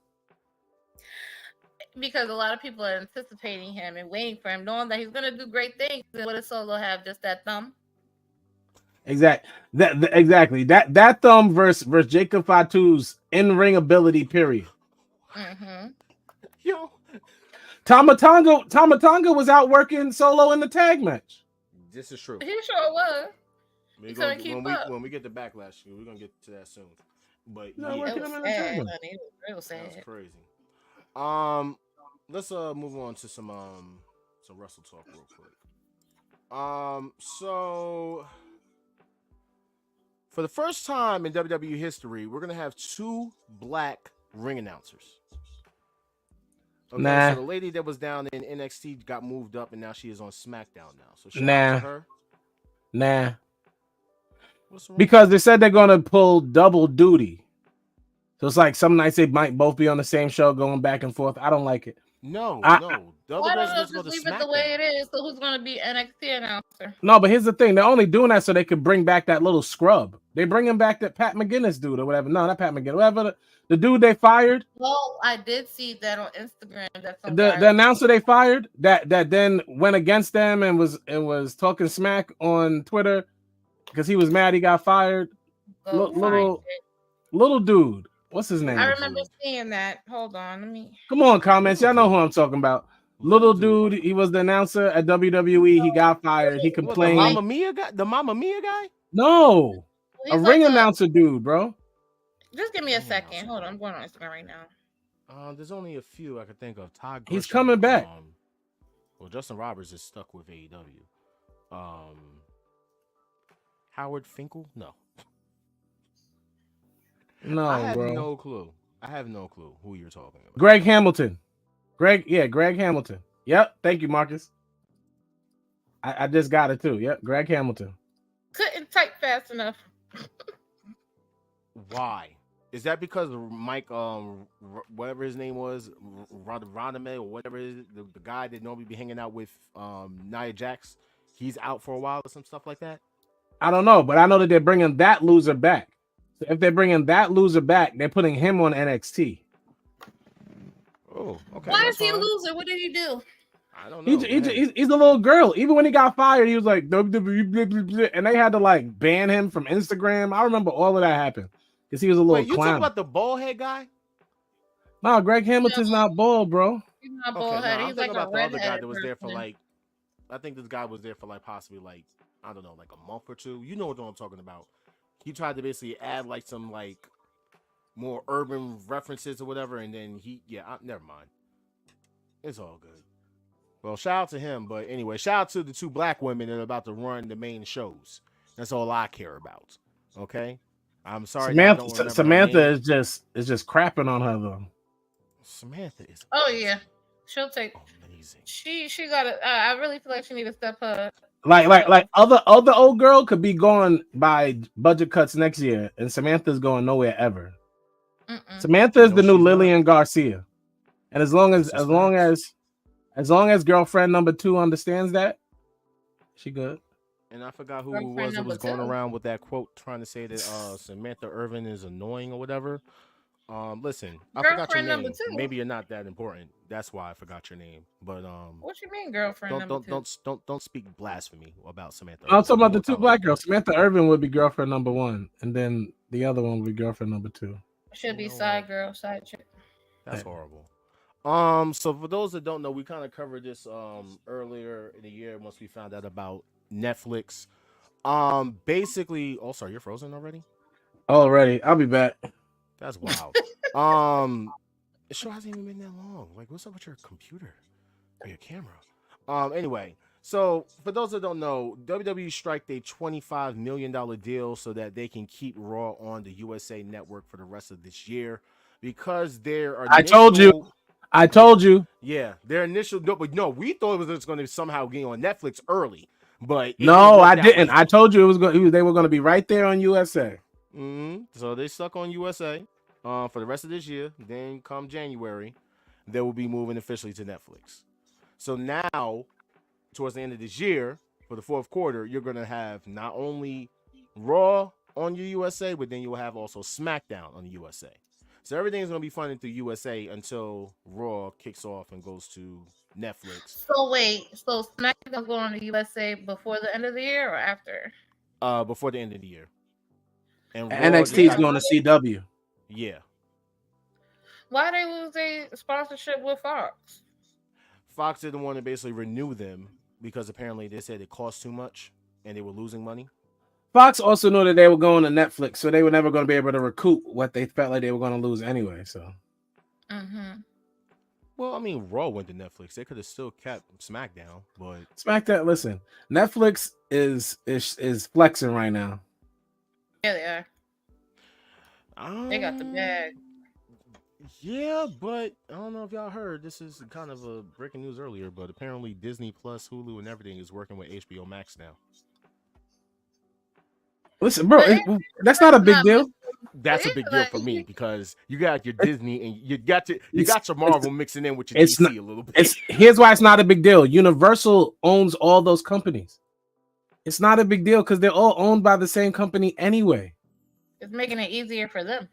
Speaker 1: Because a lot of people are anticipating him and waiting for him, knowing that he's going to do great things. And what does Solo have? Just that thumb?
Speaker 2: Exactly. That thumb versus Jacob Fatu's in-ring ability, period.
Speaker 1: Mm-hmm.
Speaker 3: Yo.
Speaker 2: Tama Tonga was out working Solo in the tag match.
Speaker 3: This is true.
Speaker 1: He sure was.
Speaker 3: When we get to Backlash, we're going to get to that soon. But
Speaker 1: it was sad.
Speaker 3: That's crazy. Let's move on to some Wrestle Talk real quick. So For the first time in WWE history, we're gonna have 2 black ring announcers. Okay,
Speaker 2: Nah.
Speaker 3: so the lady that was down in NXT got moved up, and now she is on SmackDown now. So shout out
Speaker 2: Nah.
Speaker 3: to her.
Speaker 2: Nah.
Speaker 3: What's wrong?
Speaker 2: Because they said they're gonna pull double duty. So it's like some nights they might both be on the same show going back and forth. I don't like it.
Speaker 3: No.
Speaker 1: Why
Speaker 3: The other
Speaker 1: don't
Speaker 3: girl's
Speaker 1: they
Speaker 3: supposed to
Speaker 1: just
Speaker 3: go to
Speaker 1: leave it the way
Speaker 3: SmackDown.
Speaker 1: it is? So who's gonna be NXT announcer?
Speaker 2: No, but here's the thing. They're only doing that so they could bring back that little scrub. They bring him back that Pat McGuinness dude or whatever. No, not Pat McGuinness. Whatever the dude they fired.
Speaker 1: Well, I did see that on Instagram. That some
Speaker 2: The announcer they fired that then went against them and was talking smack on Twitter because he was mad he got fired. Little dude. What's his name?
Speaker 1: I remember seeing that. Hold on, let me.
Speaker 2: Come on, comments. Y'all know who I'm talking about. Little dude. He was the announcer at WWE. He got fired. He complained.
Speaker 3: What, the Mamma Mia guy?
Speaker 2: No,
Speaker 1: He's
Speaker 2: a
Speaker 1: like
Speaker 2: ring announcer dude, bro.
Speaker 1: Just give me a second. Hold on, I'm going on Instagram right now.
Speaker 3: There's only a few I could think of. Todd
Speaker 2: He's
Speaker 3: Grisham,
Speaker 2: coming back.
Speaker 3: Well, Justin Roberts is stuck with AEW. Howard Finkel? No.
Speaker 2: No,
Speaker 3: I have
Speaker 2: bro.
Speaker 3: no clue. I have no clue who you're talking about.
Speaker 2: Greg Hamilton. Greg Hamilton. Yep. Thank you, Marcus. I just got it too. Yep. Greg Hamilton.
Speaker 1: Couldn't type fast enough.
Speaker 3: Why? Is that because Mike, whatever his name was, Rodame or whatever it is, the guy that normally be hanging out with Nia Jax, he's out for a while or some stuff like that?
Speaker 2: I don't know, but I know that they're bringing that loser back. So if they're bringing that loser back, they're putting him on NXT.
Speaker 3: Oh, okay.
Speaker 1: Why is he a loser? What did he do?
Speaker 3: I don't know.
Speaker 2: He's a little girl. Even when he got fired, he was like, WWE, and they had to like ban him from Instagram. I remember all of that happened because he was a little
Speaker 3: Wait, you
Speaker 2: clown.
Speaker 3: talking about the bald head guy?
Speaker 2: No, Greg Hamilton's not bald, bro.
Speaker 1: He's not bald head. He's like a
Speaker 3: about the other guy
Speaker 1: redhead
Speaker 3: that was there for
Speaker 1: person.
Speaker 3: like. I think this guy was there for like possibly like I don't know, like a month or two. You know what I'm talking about? He tried to basically add like some like more urban references or whatever, and then never mind. It's all good. Well, shout out to him, but anyway, shout out to the 2 black women that are about to run the main shows. That's all I care about. Okay, I'm sorry.
Speaker 2: Samantha is just crapping on her though.
Speaker 3: Samantha is.
Speaker 1: Oh yeah, she'll take.
Speaker 3: Amazing.
Speaker 1: She got it. I really feel like she need to step up.
Speaker 2: Like other old girl could be going by budget cuts next year, and Samantha's going nowhere ever. Samantha is the new Lillian Garcia, and as long as girlfriend number 2 understands that, she good.
Speaker 3: And I forgot who it was that was going around with that quote trying to say that Samantha Irvin is annoying or whatever. Listen, I forgot your name. Maybe you're not that important. That's why I forgot your name. But
Speaker 1: what you mean, girlfriend?
Speaker 3: Don't speak blasphemy about Samantha.
Speaker 2: I'm talking about the 2 black girls. Samantha Irvin would be girlfriend number 1, and then the other one would be girlfriend number 2.
Speaker 1: Should be side girl, side chick.
Speaker 3: That's horrible. So for those that don't know, we kind of covered this earlier in the year once we found out about Netflix. Basically, oh sorry, you're frozen already?
Speaker 2: Already, I'll be back.
Speaker 3: That's wild. The show hasn't even been that long. Like, what's up with your computer or your camera? Anyway, so for those that don't know, WWE striked a $25 million deal so that they can keep Raw on the USA Network for the rest of this year because there are.
Speaker 2: I told you.
Speaker 3: Yeah, their initial. But no, we thought it was going to somehow get on Netflix early, but
Speaker 2: no, I didn't. I told you it was going. They were going to be right there on USA.
Speaker 3: So they stuck on USA for the rest of this year. Then come January, they will be moving officially to Netflix. So now, towards the end of this year, for the fourth quarter, you're going to have not only Raw on your USA, but then you'll have also SmackDown on the USA. So everything's going to be funded through USA until Raw kicks off and goes to Netflix.
Speaker 1: So wait, so SmackDown going on the USA before the end of the year or after?
Speaker 3: Before the end of the year. And
Speaker 2: NXT is going to CW.
Speaker 3: Yeah.
Speaker 1: Why they lose their sponsorship with Fox?
Speaker 3: Fox didn't want to basically renew them because apparently they said it cost too much and they were losing money.
Speaker 2: Fox also knew that they were going to Netflix, so they were never going to be able to recoup what they felt like they were going to lose anyway. So,
Speaker 3: well, I mean, Raw went to Netflix. They could have still kept SmackDown, but
Speaker 2: SmackDown. Listen, Netflix is flexing right now.
Speaker 1: Yeah, they are. They got the bag.
Speaker 3: Yeah, but I don't know if y'all heard. This is kind of a breaking news earlier, but apparently Disney Plus, Hulu, and everything is working with HBO Max now.
Speaker 2: Listen, bro, that's not a big deal.
Speaker 3: That's a big deal for me because you got your Disney and you got your Marvel mixing in with your DC a little bit.
Speaker 2: Here's why it's not a big deal. Universal owns all those companies. It's not a big deal because they're all owned by the same company anyway.
Speaker 1: It's making it easier for them.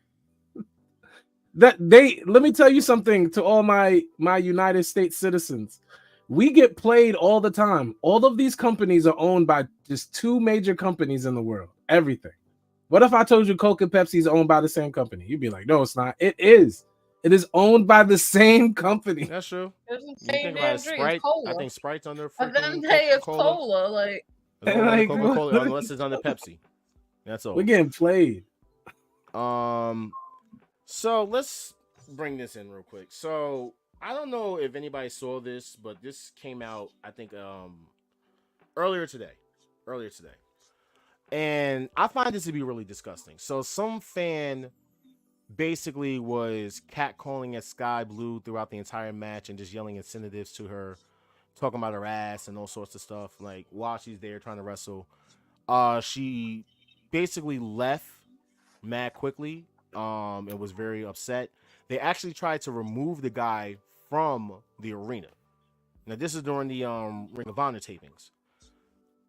Speaker 2: Let me tell you something to all my United States citizens. We get played all the time. All of these companies are owned by just two major companies in the world. Everything. What if I told you Coke and Pepsi is owned by the same company? You'd be like, no, it's not. It is. It is owned by the same company.
Speaker 3: That's true.
Speaker 1: It's the
Speaker 3: You
Speaker 1: same
Speaker 3: think
Speaker 1: damn
Speaker 3: about
Speaker 1: drink.
Speaker 3: Sprite?
Speaker 1: It's cola.
Speaker 3: I think Sprite's under
Speaker 1: But then
Speaker 3: freaking
Speaker 1: they is
Speaker 3: Coca-Cola.
Speaker 1: cola. Like,
Speaker 2: Like,
Speaker 3: Coca-Cola, unless it's under Pepsi. That's all.
Speaker 2: We're getting played.
Speaker 3: So let's bring this in real quick. So I don't know if anybody saw this, but this came out, I think, earlier today. And I find this to be really disgusting. So some fan basically was catcalling at Sky Blue throughout the entire match and just yelling incentives to her, talking about her ass and all sorts of stuff, like while she's there trying to wrestle. She basically left mad quickly and was very upset. They actually tried to remove the guy from the arena. Now this is during the Ring of Honor tapings.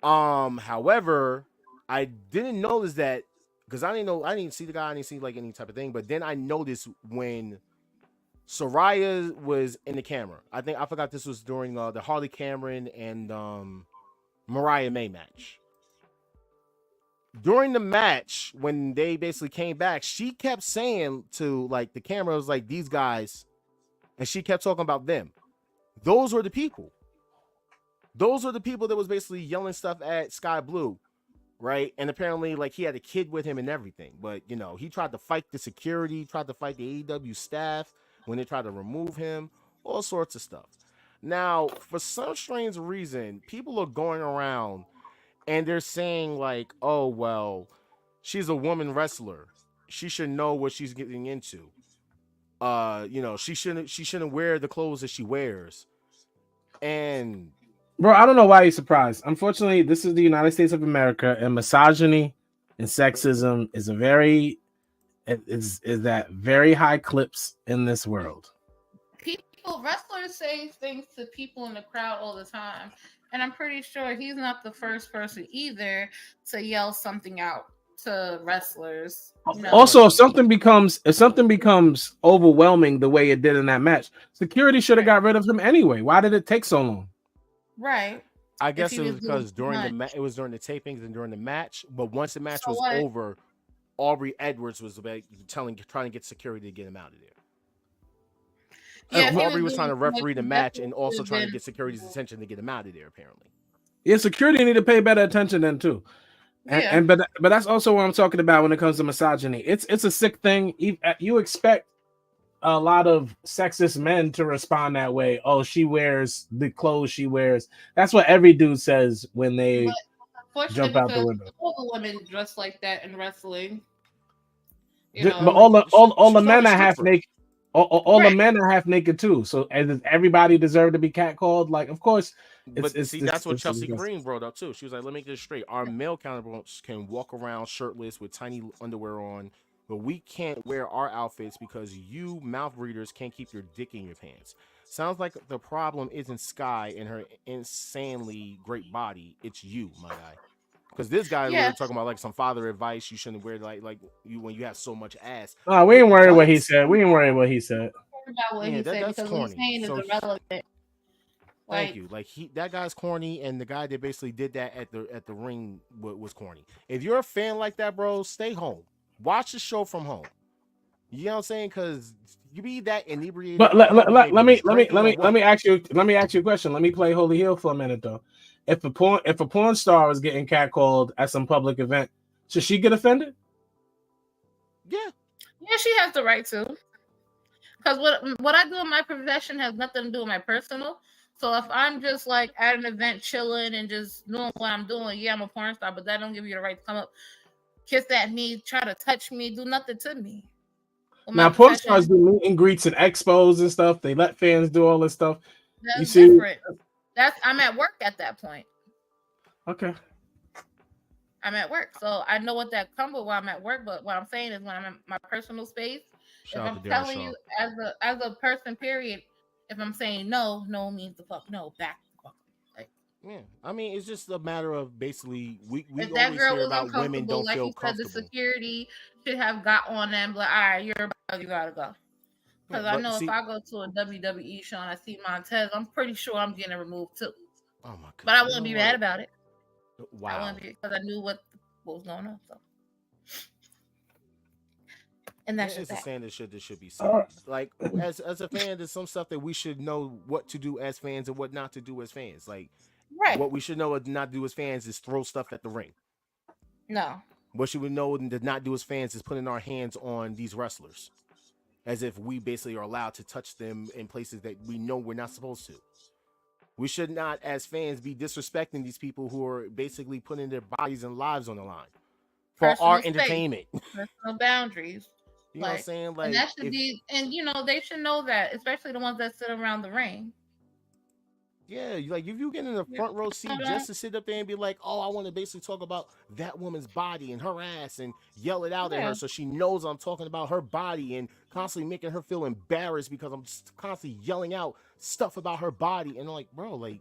Speaker 3: However, I didn't notice that because I didn't see the guy, I didn't see like any type of thing, but then I noticed when Soraya was in the camera. I forgot this was during the Harley Cameron and Mariah May match. During the match, when they basically came back, she kept saying to like the camera was like these guys, and she kept talking about them. Those were the people. Those were the people that was basically yelling stuff at Sky Blue, right? And apparently, like he had a kid with him and everything. But you know, he tried to fight the security, tried to fight the AEW staff when they tried to remove him, all sorts of stuff. Now, for some strange reason, people are going around and they're saying like, oh, well, she's a woman wrestler. She should know what she's getting into. You know, she shouldn't wear the clothes that she wears. And
Speaker 2: bro, I don't know why you're surprised. Unfortunately, this is the United States of America, and misogyny and sexism is that very high clips in this world.
Speaker 1: Wrestlers say things to people in the crowd all the time. And I'm pretty sure he's not the first person either to yell something out to wrestlers. No.
Speaker 2: Also, if something becomes overwhelming the way it did in that match, security should have got rid of him anyway. Why did it take so long?
Speaker 1: Right.
Speaker 3: I guess it was because during the tapings and during the match. But once the match was over, Aubrey Edwards was trying to get security to get him out of there. Yeah, Aubrey was trying to referee the match and also trying to get security's attention to get him out of there, apparently.
Speaker 2: Yeah, security need to pay better attention then too. But that's also what I'm talking about when it comes to misogyny. It's a sick thing. You expect a lot of sexist men to respond that way. Oh, she wears the clothes she wears. That's what every dude says when they jump out the window.
Speaker 1: All the women dress like that in wrestling.
Speaker 2: But all the men are half naked. All the men are half naked too. So does everybody deserve to be catcalled? Like, of course.
Speaker 3: That's what Chelsea Green brought up too. She was like, "Let me get it straight. Our male counterparts can walk around shirtless with tiny underwear on, but we can't wear our outfits because you mouth breathers can't keep your dick in your pants." Sounds like the problem isn't Sky and her insanely great body. It's you, my guy. Because this guy was talking about like some father advice. You shouldn't wear like you when you have so much ass.
Speaker 2: Oh, we ain't worried what he said. We ain't worried what he said.
Speaker 3: That's corny.
Speaker 1: What he's saying is irrelevant.
Speaker 3: Thank you. Like that guy's corny, and the guy that basically did that at the ring was corny. If you're a fan like that, bro, stay home. Watch the show from home. You know what I'm saying? Because you be that inebriated.
Speaker 2: But let me ask you a question. Let me play Holy Hill for a minute though. If a porn star is getting catcalled at some public event, should she get offended?
Speaker 1: Yeah, she has the right to. Because what I do in my profession has nothing to do with my personal. So if I'm just like at an event chilling and just doing what I'm doing, yeah, I'm a porn star, but that don't give you the right to come up kiss at me, try to touch me, do nothing to me. With
Speaker 2: Now,
Speaker 1: my
Speaker 2: porn
Speaker 1: profession,
Speaker 2: stars do meet and greets and expos and stuff. They let fans do all this stuff. You
Speaker 1: that's
Speaker 2: see?
Speaker 1: different. I'm at work at that point.
Speaker 2: Okay.
Speaker 1: I'm at work, so I know what that comes with while I'm at work. But what I'm saying is, when I'm in my personal space,
Speaker 3: Shout
Speaker 1: if
Speaker 3: out
Speaker 1: I'm
Speaker 3: to Darren
Speaker 1: telling
Speaker 3: Shaw.
Speaker 1: you as a person, period, if I'm saying no, no means the fuck no, back the fuck. Like,
Speaker 3: Yeah, I mean, it's just a matter of basically we
Speaker 1: if that
Speaker 3: always
Speaker 1: girl
Speaker 3: hear
Speaker 1: was
Speaker 3: about women
Speaker 1: uncomfortable,
Speaker 3: don't
Speaker 1: like
Speaker 3: feel
Speaker 1: you said, the
Speaker 3: comfortable.
Speaker 1: security should have got on them. Like, all right, you're about, you gotta go. Because
Speaker 3: Yeah,
Speaker 1: I
Speaker 3: but
Speaker 1: know
Speaker 3: see-
Speaker 1: if I go to a WWE show and I see Montez, I'm pretty sure I'm getting removed too.
Speaker 3: Oh my god!
Speaker 1: But I
Speaker 3: You
Speaker 1: wouldn't
Speaker 3: know
Speaker 1: be
Speaker 3: what?
Speaker 1: mad about it. I
Speaker 3: Wow.
Speaker 1: wouldn't be, because I knew what was going on. So, and that's
Speaker 3: It's
Speaker 1: just
Speaker 3: a
Speaker 1: that.
Speaker 3: saying that should be said. Like as a fan, there's some stuff that we should know what to do as fans and what not to do as fans. Like
Speaker 1: Right?
Speaker 3: what we should know what not to do as fans is throw stuff at the ring.
Speaker 1: No.
Speaker 3: What should we know and to not do as fans is putting our hands on these wrestlers, as if we basically are allowed to touch them in places that we know we're not supposed to. We should not, as fans, be disrespecting these people who are basically putting their bodies and lives on the line for
Speaker 1: Personal
Speaker 3: our
Speaker 1: space.
Speaker 3: entertainment.
Speaker 1: Personal boundaries.
Speaker 3: You know what I'm saying? Like,
Speaker 1: and that should
Speaker 3: if-
Speaker 1: be, and you know, they should know that, especially the ones that sit around the ring.
Speaker 3: yeah, like if you get in the front row seat just to sit up there and be like, oh, I want to basically talk about that woman's body and her ass and yell it out at
Speaker 1: Yeah.
Speaker 3: her so she knows I'm talking about her body and constantly making her feel embarrassed because I'm just constantly yelling out stuff about her body. And I'm like, bro, like,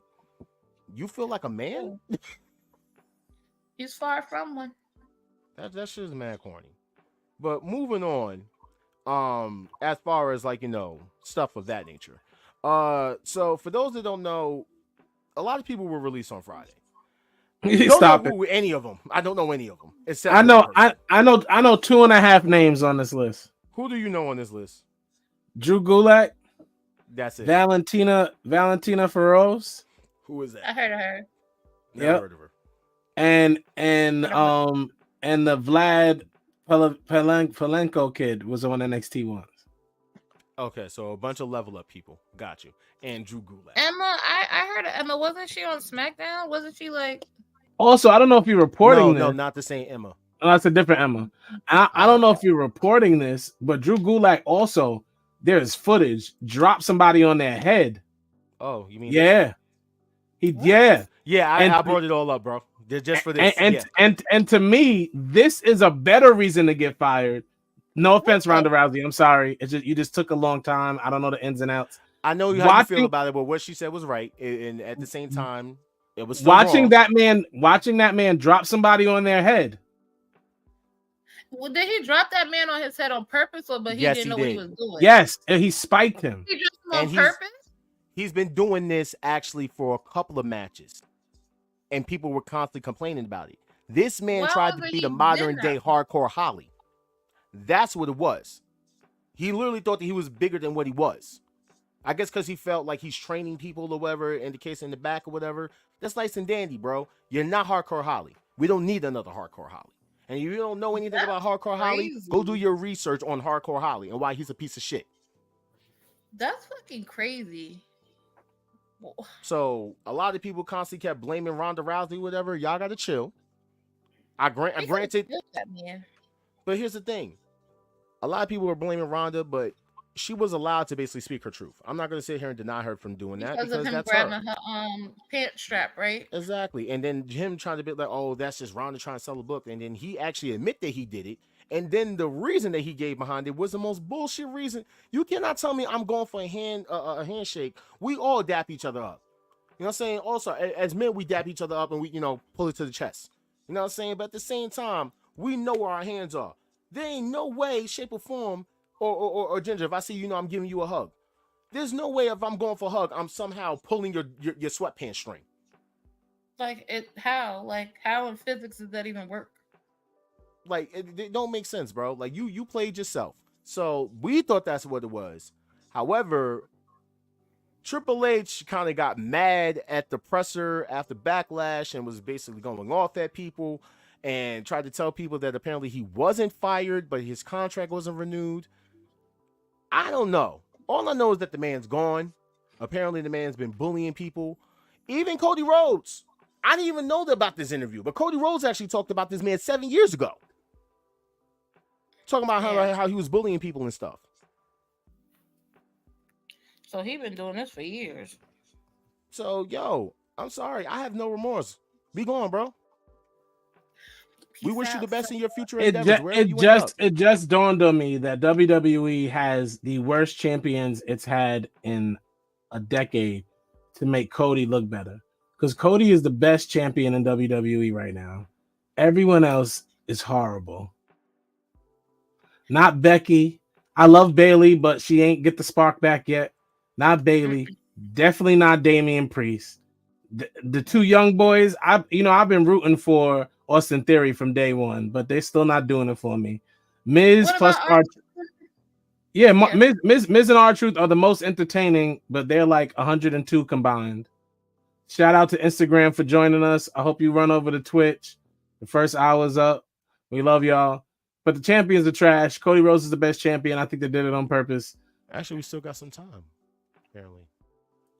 Speaker 3: you feel like a man?
Speaker 1: He's far from one.
Speaker 3: That shit is mad corny. But moving on, as far as like, you know, stuff of that nature. So for those that don't know, a lot of people were released on Friday. Don't
Speaker 2: Stop
Speaker 3: know
Speaker 2: it.
Speaker 3: who any of them. I don't know any of them. Except
Speaker 2: I
Speaker 3: one
Speaker 2: know.
Speaker 3: person.
Speaker 2: I know 2.5 names on this list.
Speaker 3: Who do you know on this list?
Speaker 2: Drew Gulak,
Speaker 3: That's it.
Speaker 2: Valentina Feroz,
Speaker 3: Who is
Speaker 1: I
Speaker 3: that?
Speaker 1: heard of her.
Speaker 3: Never
Speaker 2: Yep.
Speaker 3: heard of her.
Speaker 2: and the Vlad Pelenko kid was on NXT once.
Speaker 3: Okay, so a bunch of level up people. Got you. And Drew Gulak.
Speaker 1: Emma, I heard of Emma. Wasn't she on SmackDown? Wasn't she like?
Speaker 2: Also, I don't know if you're reporting
Speaker 3: No,
Speaker 2: this.
Speaker 3: not the same Emma.
Speaker 2: Oh, that's a different Emma. I don't know if you're reporting this, but Drew Gulak also, there's footage, dropped somebody on their head.
Speaker 3: Oh, you mean?
Speaker 2: Yeah.
Speaker 3: Yeah,
Speaker 2: And-
Speaker 3: I brought it all up, bro. Just for this.
Speaker 2: And to me, this is a better reason to get fired. No offense, Ronda Rousey. I'm sorry. It's just you just took a long time. I don't know the ins and outs.
Speaker 3: I know how you feel about it, but what she said was right. And at the same time, it was still wrong.
Speaker 2: watching that man drop somebody on their head.
Speaker 1: Well, did he drop that man on his head on purpose, or but he
Speaker 3: Yes,
Speaker 1: didn't
Speaker 3: he
Speaker 1: know what he
Speaker 3: did.
Speaker 1: was doing?
Speaker 2: Yes, and he spiked him.
Speaker 1: He dropped him on
Speaker 3: And he's-
Speaker 1: purpose.
Speaker 3: He's been doing this actually for a couple of matches, and people were constantly complaining about it. This man
Speaker 1: Why
Speaker 3: tried to
Speaker 1: wasn't
Speaker 3: be
Speaker 1: he
Speaker 3: the modern
Speaker 1: then
Speaker 3: day
Speaker 1: that?
Speaker 3: hardcore Holly. That's what it was. He literally thought that he was bigger than what he was. I guess because he felt like he's training people or whatever, in the case in the back or whatever. That's nice and dandy, bro. You're not hardcore Holly. We don't need another hardcore Holly. And if you don't know anything about hardcore Holly,
Speaker 1: crazy.
Speaker 3: go do your research on hardcore Holly and why he's a piece of shit.
Speaker 1: That's fucking crazy.
Speaker 3: So a lot of people constantly kept blaming Ronda Rousey, whatever. Y'all gotta chill. Granted,
Speaker 1: That man.
Speaker 3: but here's the thing: a lot of people were blaming Ronda, but she was allowed to basically speak her truth. I'm not gonna sit here and deny her from doing that
Speaker 1: Because of him
Speaker 3: that's
Speaker 1: grabbing
Speaker 3: her.
Speaker 1: her pant strap, right?
Speaker 3: Exactly, and then him trying to be like, "Oh, that's just Ronda trying to sell a book," and then he actually admit that he did it. And then the reason that he gave behind it was the most bullshit reason. You cannot tell me I'm going for a handshake. We all dap each other up. You know what I'm saying? Also, as men, we dap each other up and we, pull it to the chest. You know what I'm saying? But at the same time, we know where our hands are. There ain't no way, shape, or form, or Ginger, if I see you, I'm giving you a hug. There's no way if I'm going for a hug, I'm somehow pulling your sweatpants string.
Speaker 1: How in physics does that even work?
Speaker 3: Like, it don't make sense, bro. Like, you played yourself. So we thought that's what it was. However, Triple H kind of got mad at the presser after Backlash and was basically going off at people and tried to tell people that apparently he wasn't fired, but his contract wasn't renewed. I don't know. All I know is that the man's gone. Apparently the man's been bullying people. Even Cody Rhodes. I didn't even know about this interview, but Cody Rhodes actually talked about this man 7 years ago. talking about how he was bullying people and stuff.
Speaker 1: So he been doing this for years.
Speaker 3: So yo, I'm sorry, I have no remorse. Be gone, bro. We wish you the best in your future endeavors.
Speaker 2: It just dawned on me that WWE has the worst champions it's had in a decade to make Cody look better. Because Cody is the best champion in WWE right now. Everyone else is horrible. Not Becky. I love Bayley, but she ain't get the spark back yet. Not Bayley. Definitely not Damian Priest. The two young boys, I've been rooting for Austin Theory from day one, but they're still not doing it for me. Miz plus R-Truth. Yeah, Miz and R-Truth are the most entertaining, but they're like 102 combined. Shout out to Instagram for joining us. I hope you run over to Twitch. The first hour's up. We love y'all. But the champions are trash. Cody Rhodes is the best champion. I think they did it on purpose. Actually, we still got some time, apparently.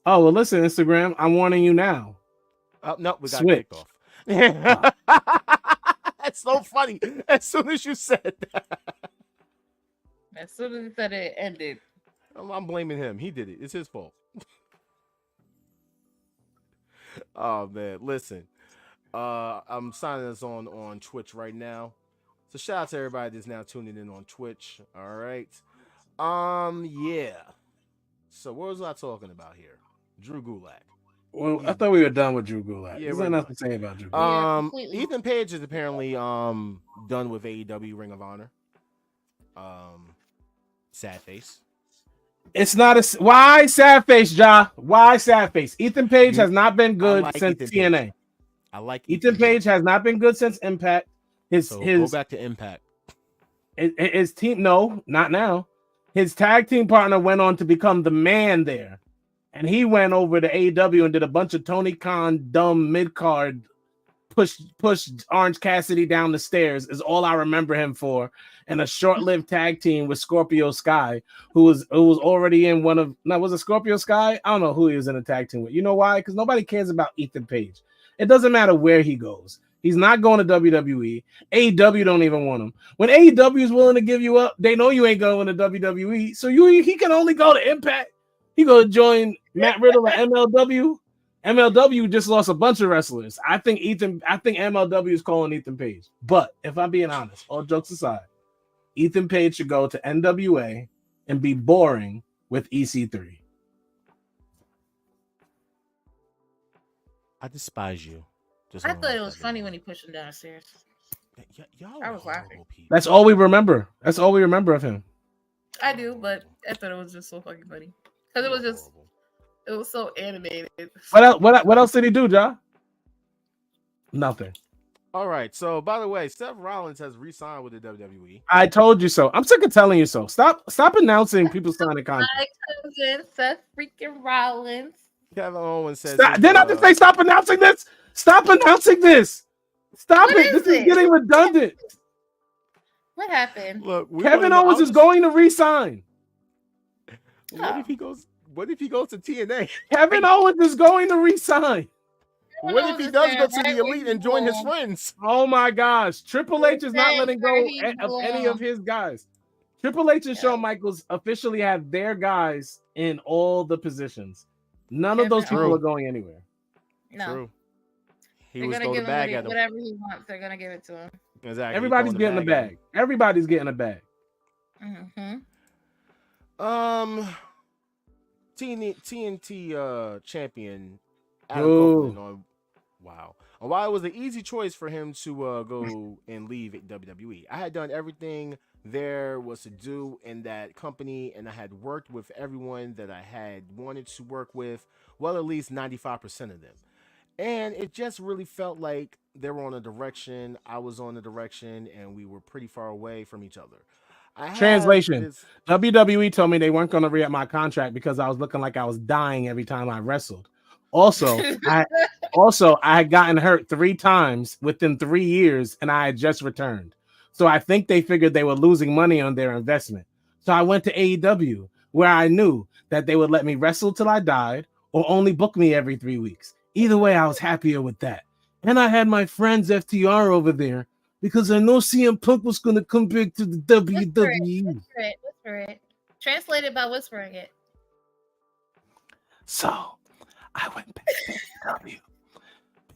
Speaker 2: Oh, well, listen, Instagram. I'm warning you now.
Speaker 3: No, we got kicked off. That's so funny. As soon as you said that.
Speaker 1: As soon as you said it ended.
Speaker 3: I'm blaming him. He did it. It's his fault. Oh, man. Listen. I'm signing us on Twitch right now. So shout out to everybody that's now tuning in on Twitch. All right. Yeah. So what was I talking about here? Drew Gulak.
Speaker 2: Well, I thought we were done with Drew Gulak.
Speaker 3: Yeah,
Speaker 2: There's nothing to say about Drew Gulak.
Speaker 3: Ethan Page is apparently done with AEW Ring of Honor. Sad face.
Speaker 2: It's not a why sad face, Ja. Why sad face? Ethan Page has not been good since TNA.
Speaker 3: I like
Speaker 2: Ethan Page has not been good since Impact.
Speaker 3: Go back to Impact.
Speaker 2: His team, no, not now. His tag team partner went on to become the man there, and he went over to AEW and did a bunch of Tony Khan dumb mid card push Orange Cassidy down the stairs. Is all I remember him for. And a short-lived tag team with Scorpio Sky, who was already in one of was it Scorpio Sky? I don't know who he was in a tag team with. You know why? Because nobody cares about Ethan Page. It doesn't matter where he goes. He's not going to WWE. AEW don't even want him. When AEW is willing to give you up, they know you ain't going to WWE. So he can only go to Impact. He go to join Matt Riddle at MLW. MLW just lost a bunch of wrestlers. I think MLW is calling Ethan Page. But if I'm being honest, all jokes aside, Ethan Page should go to NWA and be boring with EC3.
Speaker 3: I despise you.
Speaker 1: I thought it was funny when he pushed him downstairs. I was laughing.
Speaker 2: That's all we remember. That's all we remember of him.
Speaker 1: I do, but I thought it was just so fucking funny because it was so animated.
Speaker 2: What else did he do, Ja? Nothing.
Speaker 3: All right. So, by the way, Seth Rollins has re-signed with the WWE.
Speaker 2: I told you so. I'm sick of telling you so. Stop announcing people signing contracts.
Speaker 1: My cousin Seth freaking Rollins.
Speaker 3: Kevin Owens says.
Speaker 2: Didn't I just say stop announcing this? Stop announcing this. Stop it. This is getting redundant.
Speaker 1: What happened?
Speaker 3: Look,
Speaker 2: Kevin Owens is going to re-sign.
Speaker 3: What if he goes to TNA?
Speaker 2: Kevin Owens is going to re-sign.
Speaker 3: What if he does go to the Elite and join his friends?
Speaker 2: Oh my gosh. Triple H is not letting go of any of his guys. Triple H and Shawn Michaels officially have their guys in all the positions. None of those people are going anywhere.
Speaker 1: No.
Speaker 3: True.
Speaker 1: They're going to give him whatever he wants. They're going to give it to him.
Speaker 3: Exactly.
Speaker 2: Everybody's getting a bag. Everybody's getting a bag.
Speaker 1: Mm-hmm.
Speaker 3: TNT champion Adam Copeland on wow. And while it was an easy choice for him to go and leave at WWE, I had done everything there was to do in that company, and I had worked with everyone that I had wanted to work with, well, at least 95% of them. And it just really felt like they were on a direction, I was on a direction, and we were pretty far away from each other.
Speaker 2: Translation. WWE told me they weren't going to re-up my contract because I was looking like I was dying every time I wrestled. Also, I had gotten hurt 3 times within 3 years, and I had just returned. So I think they figured they were losing money on their investment. So I went to AEW, where I knew that they would let me wrestle till I died or only book me every 3 weeks. Either way, I was happier with that. And I had my friends FTR over there because I know CM Punk was gonna come back to the WWE.
Speaker 1: Whisper it. Translate it by whispering it.
Speaker 2: So I went back to WWE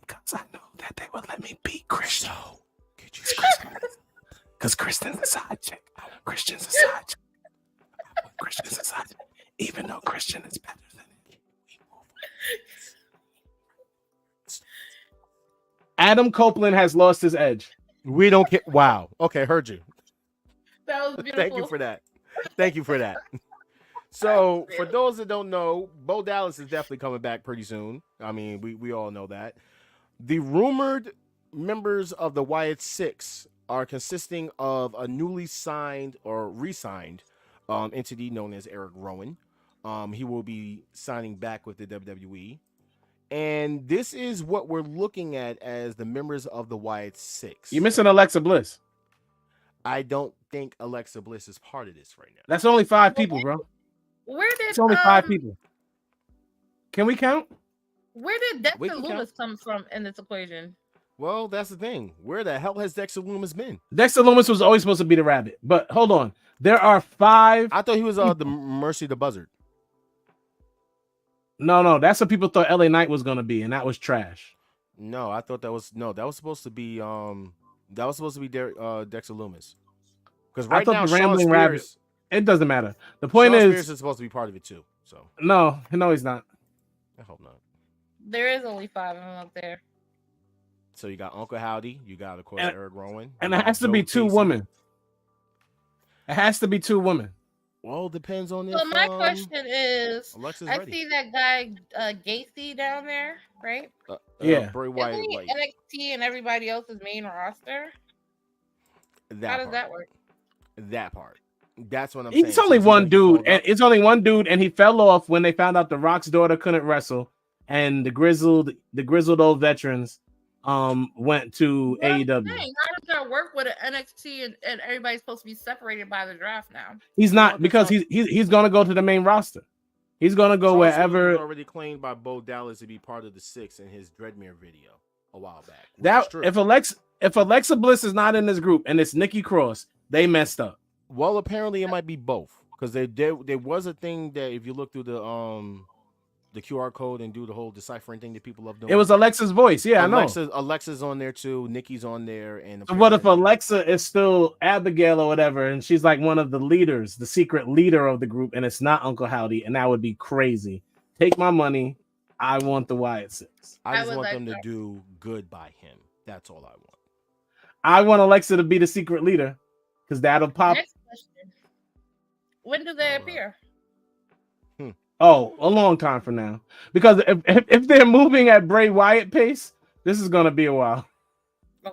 Speaker 2: because I knew that they would let me beat Christian. Because Christian's a side chick. Christian's a side chick. Christian's a side chick. Even though Christian is better than it. Adam Copeland has lost his edge.
Speaker 3: We don't get. Wow. Okay, heard you.
Speaker 1: That was beautiful.
Speaker 3: Thank you for that. Thank you for that. So, for those that don't know, Bo Dallas is definitely coming back pretty soon. I mean, we all know that. The rumored members of the Wyatt Six are consisting of a newly signed or re-signed entity known as Eric Rowan. He will be signing back with the WWE. And this is what we're looking at as the members of the Wyatt Six.
Speaker 2: You're missing Alexa Bliss.
Speaker 3: I don't think Alexa Bliss is part of this right now.
Speaker 2: That's only 5 people, bro.
Speaker 1: Where did
Speaker 2: It's only 5 people. Can we count?
Speaker 1: Where did Dexter
Speaker 3: can
Speaker 1: Loomis come from in this equation?
Speaker 3: Well, that's the thing. Where the hell has Dexter Loomis been?
Speaker 2: Dexter Loomis was always supposed to be the rabbit. But hold on. There are 5.
Speaker 3: I thought he was the Mercy the Buzzard.
Speaker 2: No, that's what people thought LA Knight was gonna be, and that was trash.
Speaker 3: No, I thought that was supposed to be Dexter Loomis. Because right now,
Speaker 2: the Rambling Rabbit. It doesn't matter. The point
Speaker 3: Sean
Speaker 2: is,
Speaker 3: Spears is supposed to be part of it too. So
Speaker 2: no, he's not.
Speaker 3: I hope not.
Speaker 1: There is only 5 of them up there.
Speaker 3: So you got Uncle Howdy, you got of course Eric Rowan,
Speaker 2: and it has to be 2 women. It has to be 2 women.
Speaker 3: Well, depends on.
Speaker 1: So my question is,
Speaker 3: Alexa's
Speaker 1: I
Speaker 3: ready.
Speaker 1: see that guy Gacy down there, right?
Speaker 2: Yeah.
Speaker 3: Bray Wyatt.
Speaker 1: Isn't he
Speaker 3: Like,
Speaker 1: NXT and everybody else's main roster? How does that work?
Speaker 3: That part. That's what I'm saying.
Speaker 2: It's only one dude, and it's only one dude, and he fell off when they found out the Rock's daughter couldn't wrestle, and the grizzled old veterans went to AEW.
Speaker 1: How does that work with an NXT and everybody's supposed to be separated by the draft now?
Speaker 2: He's not, because he's gonna go to the main roster. He's gonna go wherever.
Speaker 3: Was already claimed by Bo Dallas to be part of the 6 in his Dreadmere video a while back.
Speaker 2: That if Alexa Bliss is not in this group and it's Nikki Cross, they messed up.
Speaker 3: Well, apparently it might be both, because there was a thing that if you look through the QR code and do the whole deciphering thing that people love doing.
Speaker 2: It was Alexa's voice. Yeah, I know.
Speaker 3: Alexa's on there too. Nikki's on there. And
Speaker 2: so what if Alexa is still Abigail or whatever, and she's like one of the leaders, the secret leader of the group, and it's not Uncle Howdy, and that would be crazy. Take my money. I want the Wyatt Six.
Speaker 3: I just want them to do good by him. That's all I want.
Speaker 2: I want Alexa to be the secret leader, because that'll pop.
Speaker 1: Next question. When do they appear?
Speaker 2: Oh, a long time from now. Because if they're moving at Bray Wyatt pace, this is gonna be a while.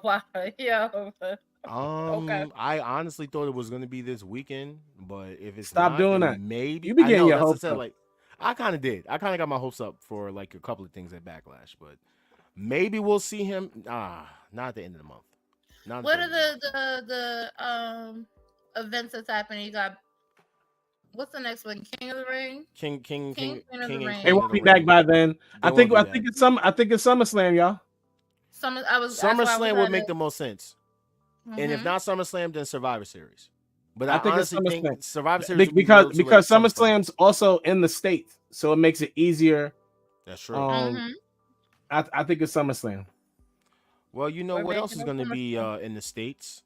Speaker 1: Wow, yeah.
Speaker 3: Okay. I honestly thought it was gonna be this weekend, but if it's
Speaker 2: stop
Speaker 3: not,
Speaker 2: doing that,
Speaker 3: maybe
Speaker 2: you be getting your hopes up.
Speaker 3: Like, I kind of did. I kind of got my hopes up for like a couple of things at Backlash, but maybe we'll see him. Not at the end of the month.
Speaker 1: What are the events that's happening? You got. What's the next one? King of the Ring.
Speaker 3: King of the Ring.
Speaker 2: They won't be back by then. I think it's SummerSlam, y'all.
Speaker 3: SummerSlam would make the most sense. Mm-hmm. And if not SummerSlam, then Survivor Series. But I honestly think Survivor Series
Speaker 2: because SummerSlam's also in the States, so it makes it easier.
Speaker 3: That's true.
Speaker 2: I think it's SummerSlam.
Speaker 3: Well, you know what else is going to be in the States?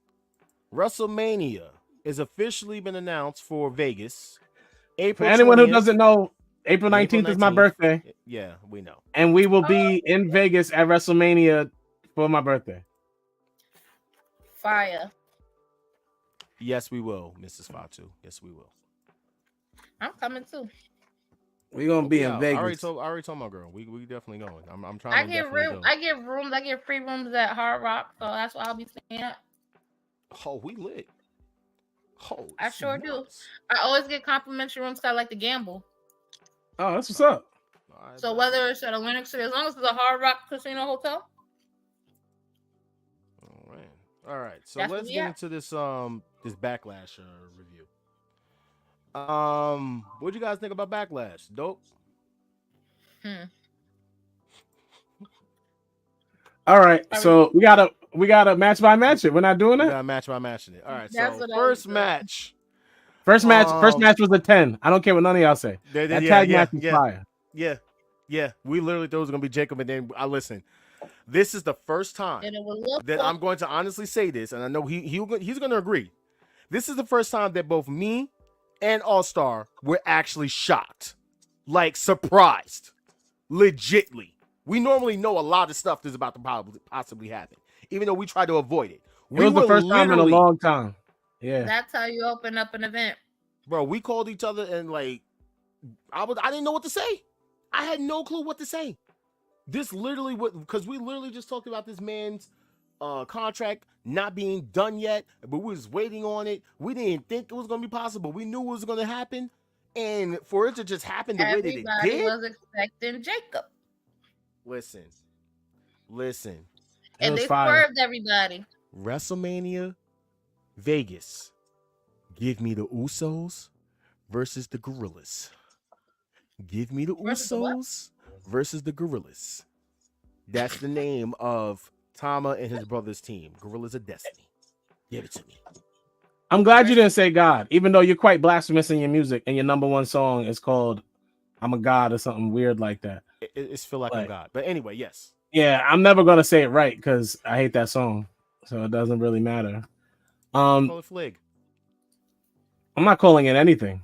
Speaker 3: WrestleMania is officially been announced for Vegas.
Speaker 2: For anyone who doesn't know, April 19th is my birthday.
Speaker 3: Yeah, we know.
Speaker 2: And we will be in Vegas at WrestleMania for my birthday.
Speaker 1: Fire.
Speaker 3: Yes, we will, Mrs. Fatu. Yes, we will.
Speaker 1: I'm coming too.
Speaker 2: We're gonna be in Vegas.
Speaker 3: I already told my girl. We definitely going. I'm trying.
Speaker 1: I get rooms. I get free rooms at Hard Rock, so that's what I'll be staying at.
Speaker 3: Oh, we lit. Oh,
Speaker 1: I sure do. I always get complimentary rooms because I like to gamble.
Speaker 2: Oh, that's what's up.
Speaker 1: So whether it's at Atlantic City, as long as it's a Hard Rock Casino hotel.
Speaker 3: All right. So let's get into this this Backlash review. What do you guys think about Backlash? Dope.
Speaker 2: All right. So we got we gotta match by match it. We're not doing
Speaker 3: We
Speaker 2: that.
Speaker 3: gotta match by matching it. All right,
Speaker 1: That's
Speaker 3: so
Speaker 1: what I
Speaker 3: first
Speaker 1: was
Speaker 3: match.
Speaker 2: First match was a 10. I don't care what none of y'all say. That tag match is fire.
Speaker 3: Yeah. We literally thought it was gonna be Jacob, and then I listen. This is the first time
Speaker 1: And it was look
Speaker 3: that I'm going to honestly say this, and I know he's going to agree. This is the first time that both me and All Star were actually shocked, like surprised, legitly. We normally know a lot of stuff that's about to possibly happen, even though we try to avoid it.
Speaker 2: It was the first time in a long time. Yeah,
Speaker 1: That's how you open up an event.
Speaker 3: Bro, we called each other and like I didn't know what to say. I had no clue what to say. This literally because we literally just talked about this man's contract not being done yet, but we was waiting on it. We didn't think it was gonna be possible. We knew it was gonna happen, and for it to just happen the way that it
Speaker 1: Everybody
Speaker 3: did.
Speaker 1: was expecting Jacob.
Speaker 3: Listen.
Speaker 1: And they swerved everybody.
Speaker 3: WrestleMania Vegas. Give me the Usos versus the Gorillas. Give me the Usos versus the Gorillas. That's the name of Tama and his brother's team. Gorillas of Destiny. Give it to me.
Speaker 2: I'm glad you didn't say God, even though you're quite blasphemous in your music and your number one song is called I'm a God or something weird like that.
Speaker 3: It's feel like I'm God. But anyway, yes.
Speaker 2: Yeah, I'm never gonna say it right because I hate that song. So it doesn't really matter.
Speaker 3: Call it Flig.
Speaker 2: I'm not calling it anything.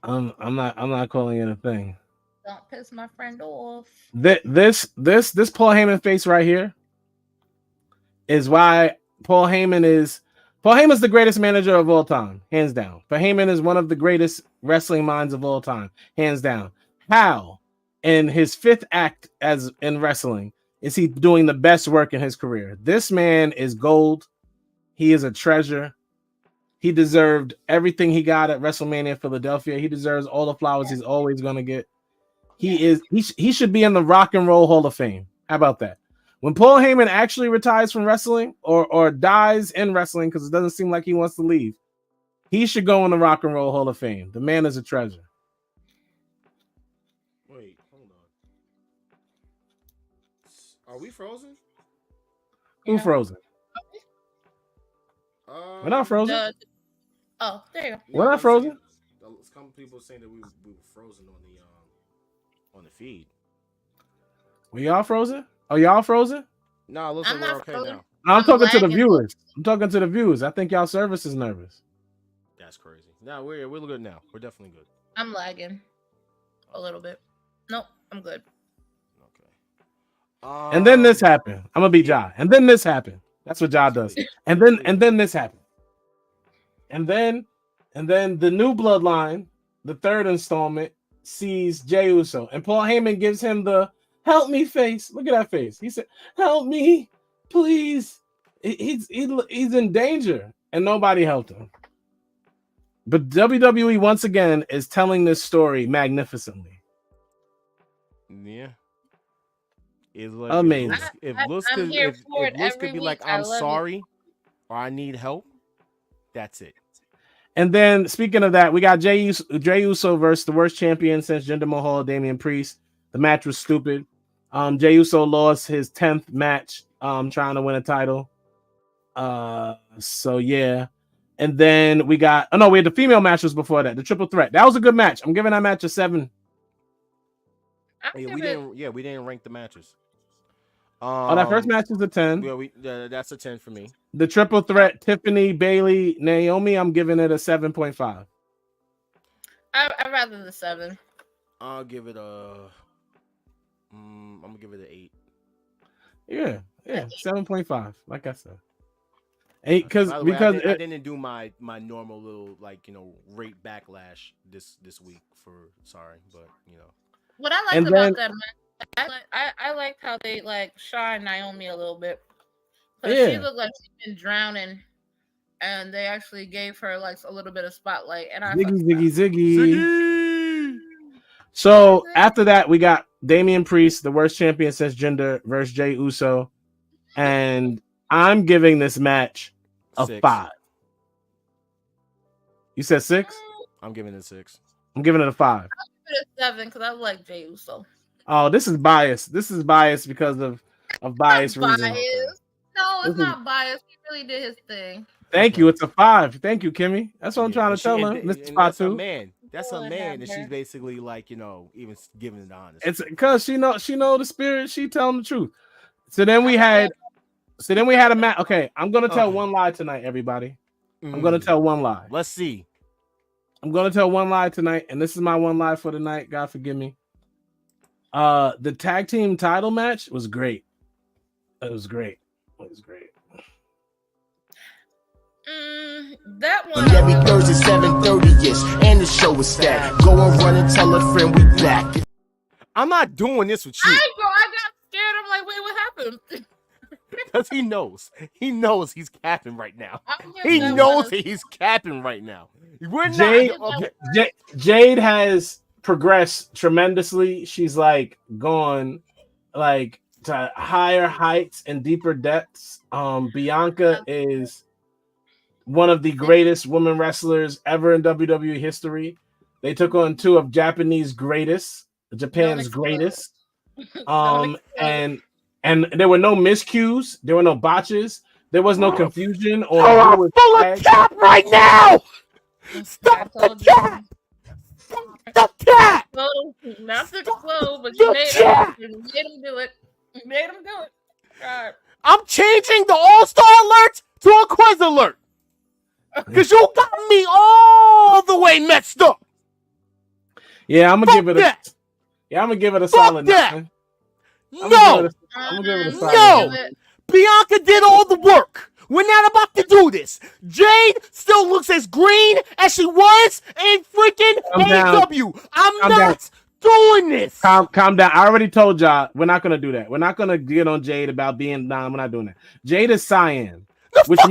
Speaker 2: I'm not calling it a thing.
Speaker 1: Don't piss my friend off.
Speaker 2: This Paul Heyman face right here is why Paul Heyman's the greatest manager of all time, hands down. But Heyman is one of the greatest wrestling minds of all time, hands down. How in his fifth act as in wrestling is he doing the best work in his career? This man is gold. He is a treasure. He deserved everything he got at WrestleMania Philadelphia. He deserves all the flowers he's always going to get. He should be in the Rock and Roll Hall of Fame. How about that? When Paul Heyman actually retires from wrestling or dies in wrestling, because it doesn't seem like he wants to leave, he should go in the Rock and Roll Hall of Fame. The man is a treasure.
Speaker 3: Wait, hold on. Are we frozen?
Speaker 2: Who frozen? We're not frozen.
Speaker 1: Oh, there you go.
Speaker 2: We're not frozen.
Speaker 3: Some people saying that we were frozen on the feed.
Speaker 2: We y'all frozen? Oh, y'all frozen?
Speaker 3: No, it looks like we're okay
Speaker 1: frozen.
Speaker 3: now.
Speaker 2: I'm talking to the viewers. I'm talking to the viewers. I think y'all service is nervous.
Speaker 3: That's crazy. No, we're good now. We're definitely good.
Speaker 1: I'm lagging a little bit. Nope, I'm good.
Speaker 3: Okay.
Speaker 2: And then this happened. I'm gonna be Ja. And then this happened. That's what Ja does. And then this happened. And then the new bloodline, the third installment, sees Jey Uso, and Paul Heyman gives him the help me face. Look at that face. He said, "Help me, please." He's in danger, and nobody helped him. But WWE once again is telling this story magnificently.
Speaker 3: Yeah. It's like
Speaker 2: amazing.
Speaker 3: If looks could be like, I'm sorry or I need help, that's it.
Speaker 2: And then speaking of that, we got Jey Uso versus the worst champion since Jinder Mahal, Damian Priest. The match was stupid. Jey Uso lost his 10th match trying to win a title. So yeah. And then we had the female matches before that, the triple threat. That was a good match. I'm giving that match a 7.
Speaker 3: We didn't rank the matches.
Speaker 2: That first match is a 10.
Speaker 3: Yeah, that's a 10 for me.
Speaker 2: The triple threat, Tiffany, Bailey, Naomi, I'm giving it a 7.5.
Speaker 1: I'd rather the 7.
Speaker 3: I'll give it I'm gonna give it an 8.
Speaker 2: Yeah, 7.5. Like I said, 8 because
Speaker 3: I didn't do my normal little rate backlash this week for sorry, but
Speaker 1: What I liked about that match, I liked how they shine Naomi a little bit. Because she looked like she'd been drowning, and they actually gave her a little bit of spotlight. And
Speaker 2: Ziggy. So after that, we got Damian Priest, the worst champion since Jinder, versus Jey Uso, and I'm giving this match a
Speaker 3: 6.
Speaker 2: 5. You said 6?
Speaker 3: I'm giving it a 6.
Speaker 2: I'm giving it a 5.
Speaker 1: I'll give it a 7 because I like Jey Uso.
Speaker 2: Oh, this is biased. This is biased because of of biased
Speaker 1: Not
Speaker 2: reason.
Speaker 1: biased. No, it's
Speaker 2: This is-
Speaker 1: not biased. He really did his thing.
Speaker 2: Thank you. It's a 5. Thank you, Kimmy. That's what I'm trying to tell
Speaker 3: and,
Speaker 2: him. This is
Speaker 3: and
Speaker 2: spot
Speaker 3: that's a
Speaker 2: 2.
Speaker 3: man. That's a
Speaker 1: Lord
Speaker 3: man that
Speaker 1: have
Speaker 3: she's basically like, even giving it honest.
Speaker 2: It's because she know the spirit. She telling the truth. So then we had a match. Okay, I'm gonna tell one lie tonight, everybody. I'm gonna tell one lie.
Speaker 3: Let's see.
Speaker 2: I'm gonna tell one lie tonight, and this is my one lie for the night. God forgive me. The tag team title match was great. It was great. It was great.
Speaker 1: That one.
Speaker 7: Every Thursday 7:30ish, and the show is stacked. Go and run and tell a friend we back.
Speaker 3: I'm not doing this with you.
Speaker 1: I got scared. I'm like, wait, what happened?
Speaker 3: Because he knows. He knows he's capping right now.
Speaker 1: I'll give
Speaker 3: He
Speaker 1: that
Speaker 3: knows
Speaker 1: one
Speaker 3: that he's capping right now. We're
Speaker 2: Jade,
Speaker 3: not.
Speaker 1: okay.
Speaker 2: Jade has progressed tremendously. She's like gone like to higher heights and deeper depths. Bianca is one of the greatest women wrestlers ever in WWE history. They took on 2 of Japan's greatest, Japan's greatest. And there were no miscues, there were no botches, there was no confusion or
Speaker 3: I'm full of cap right now. Stop the cap. Stop the cap.
Speaker 1: Not to explode, but you made him do it. You made him do it. God.
Speaker 3: I'm changing the All-Star alert to a quiz alert. Because you got me all the way messed up.
Speaker 2: Yeah, I'm gonna give it a solid 9.
Speaker 3: No.
Speaker 2: I'm gonna give it a solid
Speaker 3: No.
Speaker 2: 9.
Speaker 3: Bianca did all the work. We're not about to do this. Jade still looks as green as she was in freaking AEW. I'm not doing this.
Speaker 2: Calm down. I already told y'all we're not gonna do that. We're not gonna get on Jade about being down. We're not doing that. Jade is cyan, which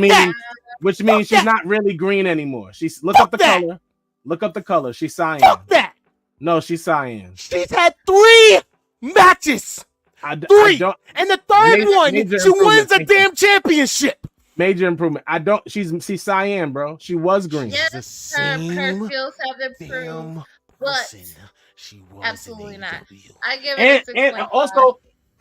Speaker 2: means she's not really green anymore. She's look up the color. Look up the color. She's cyan.
Speaker 3: Fuck that.
Speaker 2: No, she's cyan.
Speaker 3: She's had 3 matches. 3. And the third one, she wins a damn championship.
Speaker 2: Major improvement. She's cyan, bro. She was green.
Speaker 1: Yes, her skills have improved, but
Speaker 3: she was
Speaker 1: absolutely not. I give it a 6.5.
Speaker 2: And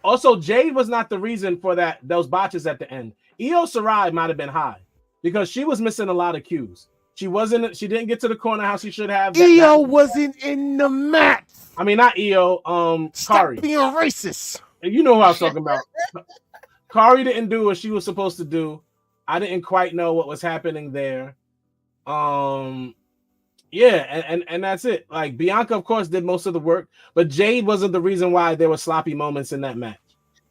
Speaker 2: also Jade was not the reason for those botches at the end. Io Shirai might have been high because she was missing a lot of cues. She didn't get to the corner how she should have.
Speaker 3: Io wasn't in the match.
Speaker 2: I mean, not Io.
Speaker 3: Stop
Speaker 2: Kari.
Speaker 3: being racist.
Speaker 2: You know who I was talking about. Kari didn't do what she was supposed to do. I didn't quite know what was happening there. Yeah, and that's it. Like Bianca, of course, did most of the work, but Jade wasn't the reason why there were sloppy moments in that match.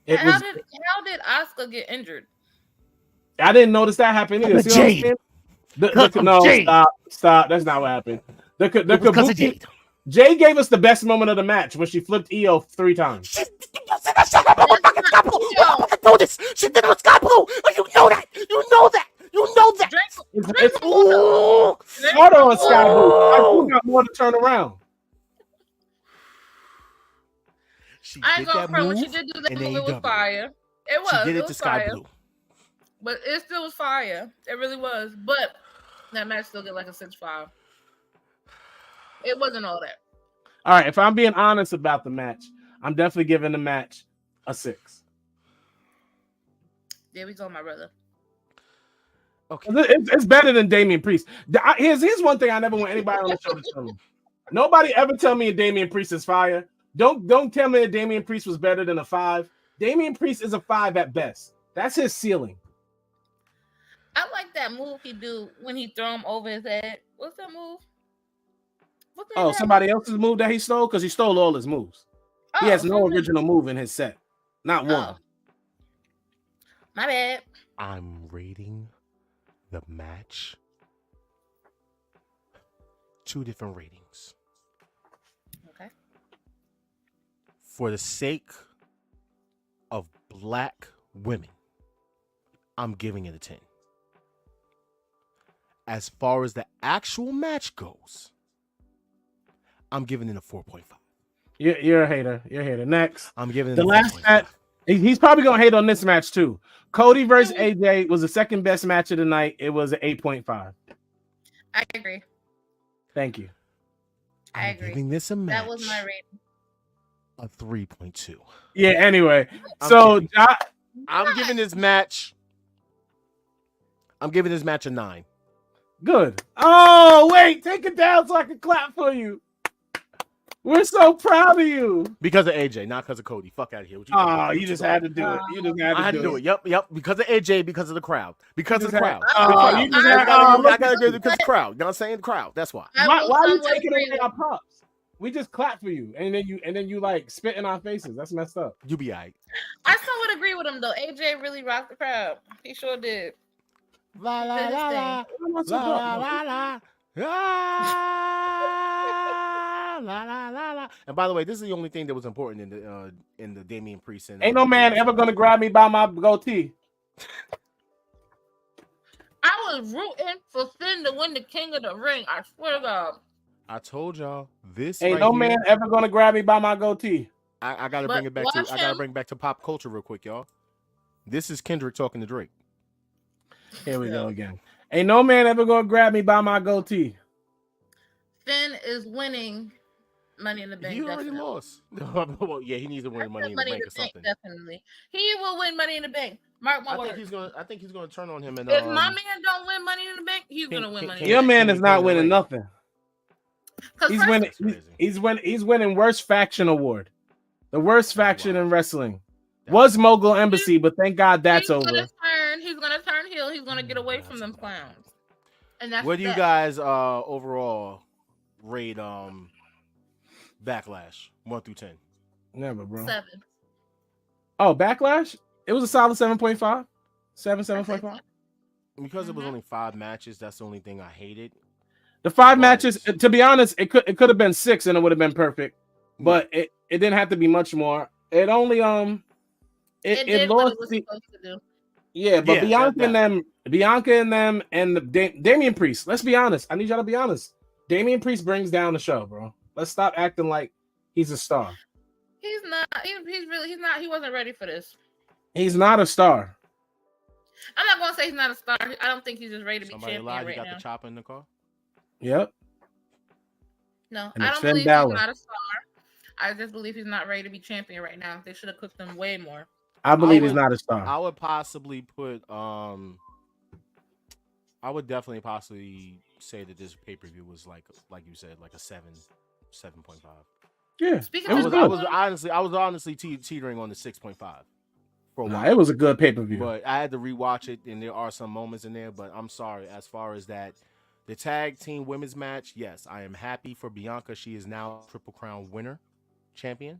Speaker 1: How did Asuka get injured?
Speaker 2: I didn't notice that happen either.
Speaker 3: Jade.
Speaker 2: Stop. That's not what happened. The Kabuki. Jade gave us the best moment of the match when she flipped Io 3 times.
Speaker 3: She did it with Sky Blue. You know that.
Speaker 2: It's harder on Sky Blue. I got more to turn around.
Speaker 1: I ain't gonna front when she did do that move. It was fire. It was.
Speaker 3: She did it to Sky
Speaker 1: fire.
Speaker 3: Blue.
Speaker 1: But it still was fire. It really was. But that match still get like a 6.5. It wasn't all that.
Speaker 2: All right, if I'm being honest about the match, I'm definitely giving the match a 6.
Speaker 1: There we go, my brother.
Speaker 3: Okay.
Speaker 2: It's better than Damian Priest. Here's one thing I never want anybody on the show to tell me. Nobody ever tell me a Damian Priest is fire. Don't tell me that Damian Priest was better than a 5. Damian Priest is a 5 at best. That's his ceiling.
Speaker 1: I like that move he do when he throw him over his head. What's that move?
Speaker 2: Somebody else's move that he stole? Because he stole all his moves. He has no original move in his set. Not one.
Speaker 1: My bad.
Speaker 3: I'm rating the match 2 different ratings.
Speaker 1: Okay.
Speaker 3: For the sake of black women, I'm giving it a 10. As far as the actual match goes, I'm giving it a 4.5.
Speaker 2: You're a hater. You're a hater. Next.
Speaker 3: I'm giving it
Speaker 2: the last match. He's probably gonna hate on this match too. Cody versus AJ was the second best match of the night. It was an 8.5.
Speaker 1: I agree.
Speaker 2: Thank you.
Speaker 1: I agree.
Speaker 3: Giving this a match.
Speaker 1: That was my rating.
Speaker 3: A 3.2.
Speaker 2: Yeah. Anyway, so
Speaker 3: I'm giving this match a 9.
Speaker 2: Good. Oh, wait, take it down so I can clap for you. We're so proud of you.
Speaker 3: Because of AJ, not because of Cody. Fuck out of here. What you
Speaker 2: Oh, you just had to do it. You just
Speaker 3: I had to do it. Yep. Because of AJ, because of the crowd. Because of the crowd.
Speaker 2: You just had
Speaker 3: I gotta agree because of the crowd. You know what I'm saying? The crowd. That's why.
Speaker 2: Why are you taking away our props? We just clap for you, and then you like spit in our faces. That's messed up.
Speaker 3: You be alright.
Speaker 1: I still would agree with him though. AJ really rocked the crowd. He sure did.
Speaker 3: La la la la la la la. And by the way, this is the only thing that was important in the Damian Priest. And
Speaker 2: ain't no man ever gonna grab me by my goatee.
Speaker 1: I was rooting for Finn to win the King of the Ring. I swear to God.
Speaker 3: I told y'all this.
Speaker 2: Ain't no man ever gonna grab me by my goatee.
Speaker 3: I gotta bring it back to. I gotta bring it back to pop culture real quick, y'all. This is Kendrick talking to Drake.
Speaker 2: Here we go again. Ain't no man ever gonna grab me by my goatee.
Speaker 1: Finn is winning Money in the Bank.
Speaker 3: He already lost. Well, yeah, he needs to win Money in the Bank or something.
Speaker 1: Definitely, he will win Money in the Bank. Mark my words.
Speaker 3: I think he's gonna turn on him. And
Speaker 1: if my man don't win Money in the Bank, he's gonna win Money.
Speaker 2: Your man is not winning nothing.
Speaker 1: He's
Speaker 2: winning. He's winning worst faction award. The worst faction in wrestling was Mogul Embassy, but thank God that's over.
Speaker 1: He's gonna turn heel. He's gonna get away from them clowns. And that's
Speaker 3: what do you guys overall rate Backlash 1 through 10?
Speaker 2: Never, bro.
Speaker 1: 7.
Speaker 2: Oh, Backlash? It was a solid 7.5. 7.5.
Speaker 3: Because it was only 5 matches, that's the only thing I hated.
Speaker 2: The 5 matches, to be honest, it could have been 6 and it would have been perfect. But it didn't have to be much more. It only it lost
Speaker 1: what it was supposed to do.
Speaker 2: Yeah, but Bianca and them and the Damian Priest. Let's be honest. I need y'all to be honest. Damian Priest brings down the show, bro. Let's stop acting like he's a star.
Speaker 1: He's not. He's not. He wasn't ready for this.
Speaker 2: He's not a star.
Speaker 1: I'm not gonna say he's not a star. I don't think he's just ready to be champion right now.
Speaker 3: You got the chopper in the car?
Speaker 2: Yep.
Speaker 1: No, I don't believe he's not a star. I just believe he's not ready to be champion right now. They should have cooked him way more.
Speaker 2: I believe he's not a star.
Speaker 3: I would possibly put I would definitely possibly say that this pay-per-view was like you said, like a 7.5.
Speaker 2: Yeah.
Speaker 3: I was honestly teetering on the 6.5 for a while.
Speaker 2: It was a good pay-per-view.
Speaker 3: But I had to rewatch it, and there are some moments in there, but I'm sorry, as far as that, the tag team women's match, yes, I am happy for Bianca. She is now Triple Crown winner, champion.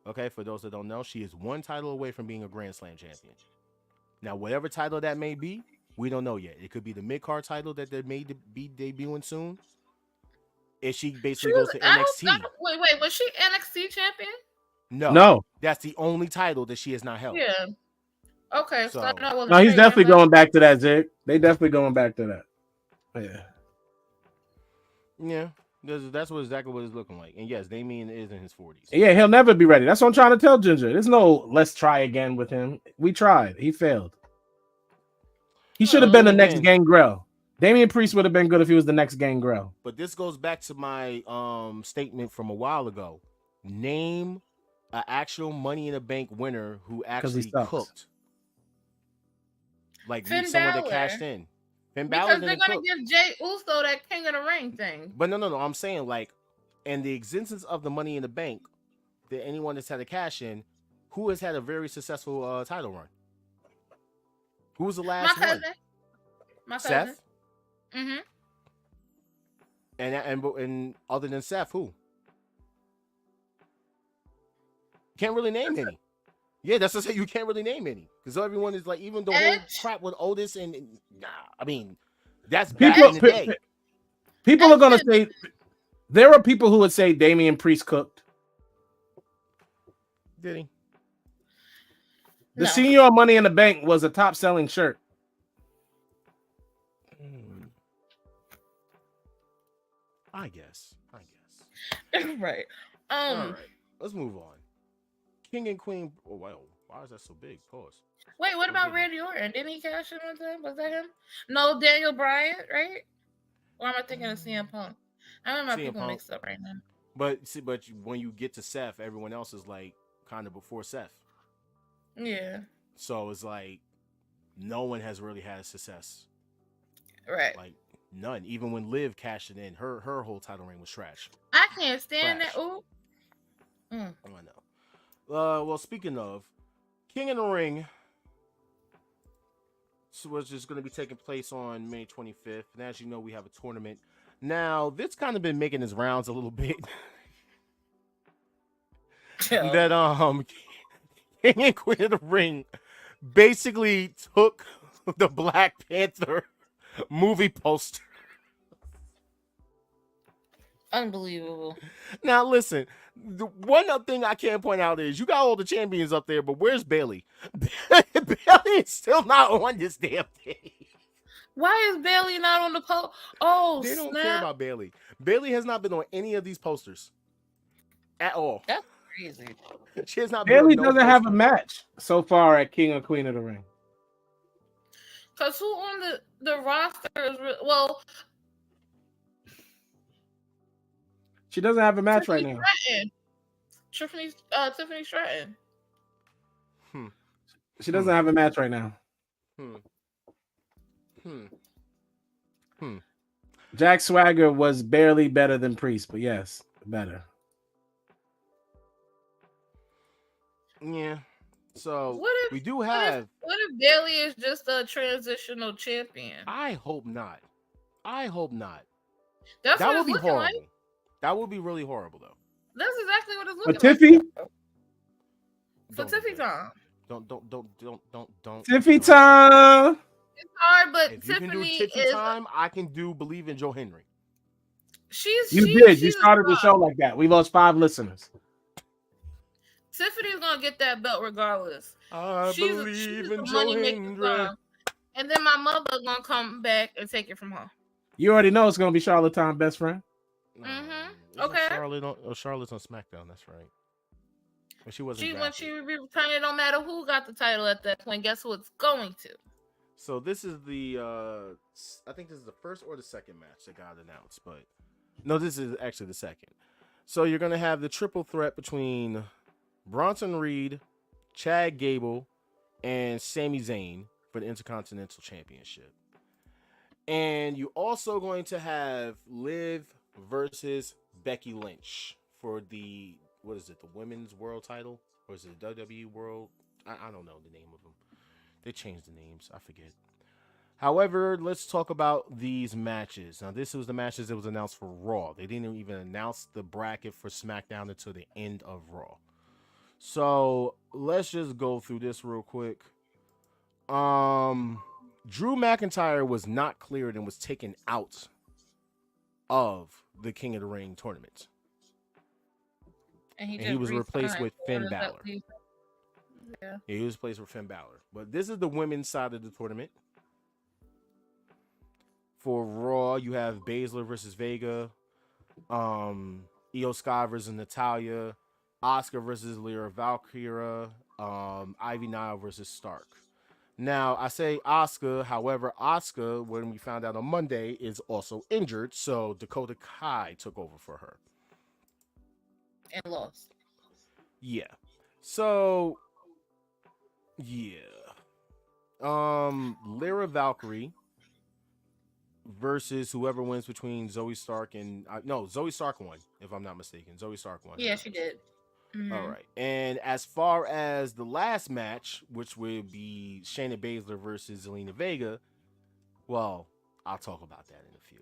Speaker 3: Okay, for those that don't know, she is 1 title away from being a Grand Slam champion. Now, whatever title that may be, we don't know yet. It could be the mid-card title that they may be debuting soon. If she basically goes to NXT.
Speaker 1: Wait, was she NXT champion?
Speaker 2: No.
Speaker 3: That's the only title that she has not held.
Speaker 1: Yeah. Okay, so
Speaker 2: no, he's definitely going back to that, Zig. They definitely going back to that.
Speaker 3: Yeah. That's exactly what it's looking like. And yes, Damian is in his 40s.
Speaker 2: Yeah, he'll never be ready. That's what I'm trying to tell Ginger. There's no let's try again with him. We tried. He failed. He should have been the next Gangrel. Damian Priest would have been good if he was the next Gangrel.
Speaker 3: But this goes back to my statement from a while ago. Name an actual Money in the Bank winner who actually cooked. Like someone that cashed in.
Speaker 1: Because they're gonna give Jay Uso that King of the Ring thing.
Speaker 3: But no. I'm saying, like, in the existence of the Money in the Bank, that anyone that's had a cash in, who has had a very successful title run? Who was the last one?
Speaker 1: My cousin.
Speaker 3: Seth. And other than Seth, who? Can't really name any. Yeah, that's to say you can't really name any because everyone is like, even the whole crap with Otis and I mean, that's back in the day.
Speaker 2: People are gonna say there are people who would say Damian Priest cooked.
Speaker 3: Did he?
Speaker 2: The Senior Money in the Bank was a top selling shirt.
Speaker 3: I guess.
Speaker 1: Right.
Speaker 3: All right. Let's move on. King and Queen. Oh wow, why is that so big? Pause.
Speaker 1: Wait, what about Randy Orton? Didn't he cash in one time? Was that him? No, Daniel Bryan, right? Or am I thinking of CM Punk? I remember my people mixed up right now.
Speaker 3: But when you get to Seth, everyone else is like kind of before Seth.
Speaker 1: Yeah.
Speaker 3: So it's like no one has really had success.
Speaker 1: Right.
Speaker 3: Like none. Even when Liv cashed it in, her whole title reign was trash.
Speaker 1: I can't stand
Speaker 3: Trash.
Speaker 1: that. Ooh.
Speaker 3: I know. Well, speaking of King of the Ring, which is going to be taking place on May 25th, and as you know, we have a tournament. Now, this kind of been making its rounds a little bit. That King and Queen of the Ring basically took the Black Panther movie poster.
Speaker 1: Unbelievable.
Speaker 3: Now listen, the one thing I can't point out is you got all the champions up there, but where's Bailey? Bailey is still not on this damn thing.
Speaker 1: Why is Bailey not on the post? Oh,
Speaker 3: They don't
Speaker 1: snap.
Speaker 3: care about Bailey. Bailey has not been on any of these posters at all.
Speaker 1: That's crazy.
Speaker 3: She has not been
Speaker 2: Bailey
Speaker 3: on no
Speaker 2: doesn't have a
Speaker 3: poster.
Speaker 2: match so far at King or Queen of the Ring.
Speaker 1: Cause who on the roster is well?
Speaker 2: She doesn't have a match right now.
Speaker 1: Tiffany Stratton.
Speaker 2: She doesn't have a match right now. Jack Swagger was barely better than Priest, but yes, better.
Speaker 3: Yeah. So
Speaker 1: What if
Speaker 3: we do have.
Speaker 1: What if Bailey is just a transitional champion?
Speaker 3: I hope not. I hope not.
Speaker 1: That's
Speaker 3: That
Speaker 1: what
Speaker 3: would
Speaker 1: it's
Speaker 3: be
Speaker 1: looking
Speaker 3: horrible.
Speaker 1: like.
Speaker 3: That would be really horrible, though.
Speaker 1: That's exactly what it's
Speaker 2: For
Speaker 1: looking
Speaker 2: Tiffy?
Speaker 1: like. For Tiffy time.
Speaker 3: Don't.
Speaker 2: Tiffy time.
Speaker 1: It's hard, but
Speaker 3: If you can do
Speaker 1: Tiffany
Speaker 3: Tiffy
Speaker 1: is.
Speaker 3: time, I can do Believe in Joe Henry.
Speaker 2: You did. You
Speaker 1: she's
Speaker 2: started the
Speaker 1: a
Speaker 2: show like that. We lost 5 listeners.
Speaker 1: Tiffany's gonna get that belt regardless.
Speaker 3: I
Speaker 1: she's
Speaker 3: believe
Speaker 1: a
Speaker 3: in Joe
Speaker 1: money-making
Speaker 3: Henry.
Speaker 1: star. And then my mother gonna come back and take it from her.
Speaker 2: You already know it's gonna be Charlotte Time best friend.
Speaker 1: Okay.
Speaker 3: Charlotte's on SmackDown. That's right. When she wasn't.
Speaker 1: When she returned, it don't matter who got the title at that point. Guess who it's going to?
Speaker 3: So this is the. I think this is the first or the second match that got announced, but no, this is actually the second. So you're gonna have the triple threat between Bronson Reed, Chad Gable, and Sami Zayn for the Intercontinental Championship. And you're also going to have Liv versus Becky Lynch for the, what is it, the Women's World title? Or is it the WWE World? I don't know the name of them. They changed the names. I forget. However, let's talk about these matches. Now, this was the matches that was announced for Raw. They didn't even announce the bracket for SmackDown until the end of Raw. So let's just go through this real quick. Drew McIntyre was not cleared and was taken out of the King of the Ring tournament.
Speaker 1: And
Speaker 3: he was replaced with Finn Balor.
Speaker 1: Yeah,
Speaker 3: he was replaced with Finn Balor. But this is the women's side of the tournament. For Raw, you have Baszler versus Vega, Io Sky versus Natalya, Asuka versus Lyra Valkyria, Ivy Nile versus Stark. Now, I say Asuka, however, Asuka, when we found out on Monday, is also injured, so Dakota Kai took over for her.
Speaker 1: And lost.
Speaker 3: Yeah. So, yeah. Lyra Valkyrie versus whoever wins between Zoe Stark and... no, Zoe Stark won, if I'm not mistaken. Zoe Stark won.
Speaker 1: Yeah, she did. Mm-hmm.
Speaker 3: All right. And as far as the last match, which would be Shayna Baszler versus Zelina Vega, well, I'll talk about that in a few.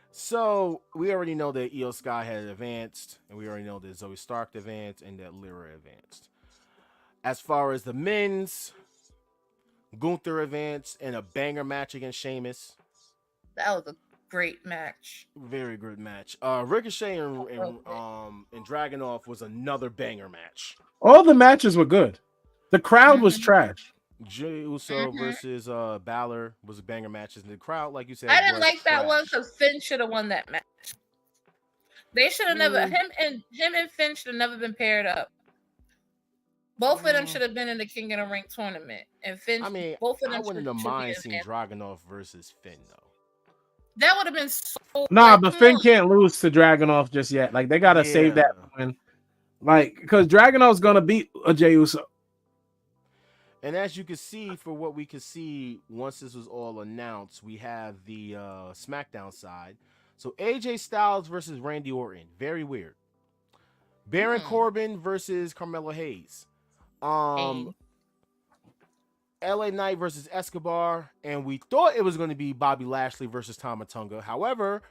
Speaker 3: So we already know that Io Sky had advanced, and we already know that Zoe Stark advanced, and that Lyra advanced. As far as the men's, Gunther advanced in a banger match against Sheamus.
Speaker 1: That was a great match.
Speaker 3: Very good match. Ricochet and Dragunov was another banger match.
Speaker 2: All the matches were good. The crowd was trash.
Speaker 3: Jey Uso versus Balor was a banger match. And the crowd, like you said,
Speaker 1: I didn't like that one because Finn should have won that match. They should have never him and Finn should have never been paired up. Both of them should have been in the King of the Ring tournament. And Finn, both of them.
Speaker 3: I wouldn't have mind seeing Dragunov versus Finn though.
Speaker 1: That would have been so.
Speaker 2: Nah, but Finn can't lose to Dragunov just yet. Like they gotta save that one. Like, because Dragunov's gonna beat a Jey Uso.
Speaker 3: And as you can see, for what we could see once this was all announced, we have the SmackDown side. So AJ Styles versus Randy Orton. Very weird. Baron Corbin versus Carmelo Hayes. LA Knight versus Escobar. And we thought it was going to be Bobby Lashley versus Tama Tonga. However,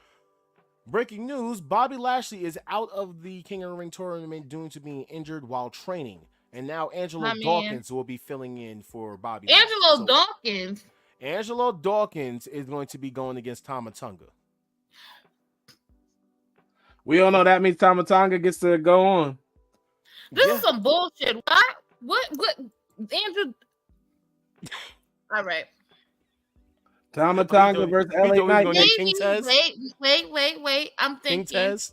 Speaker 3: breaking news, Bobby Lashley is out of the King of the Ring tournament due to being injured while training. And now Angelo Dawkins will be filling in for Bobby
Speaker 1: Angelo Dawkins?
Speaker 3: Angelo Dawkins is going to be going against Tama Tonga.
Speaker 2: We all know that means Tama Tonga gets to go on.
Speaker 1: This is some bullshit. What? Andrew. All right.
Speaker 2: Tama Tonga versus LA Knight.
Speaker 1: Wait. I'm thinking. This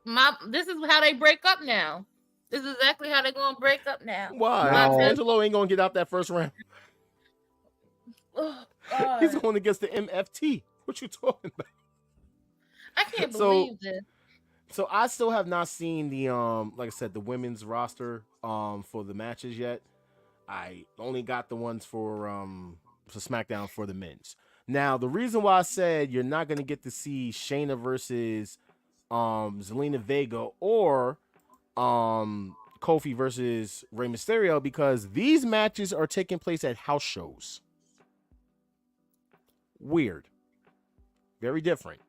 Speaker 1: is how they break up now. This is exactly how they're going to break up now.
Speaker 3: Why? No. Angelo ain't going to get out that first round. He's going against the MFT. What you talking about?
Speaker 1: I can't believe this.
Speaker 3: So I still have not seen the like I said, the women's roster for the matches yet. I only got the ones for SmackDown for the men's. Now, the reason why I said you're not going to get to see Shayna versus Zelina Vega or Kofi versus Rey Mysterio, because these matches are taking place at house shows. Weird. Very different,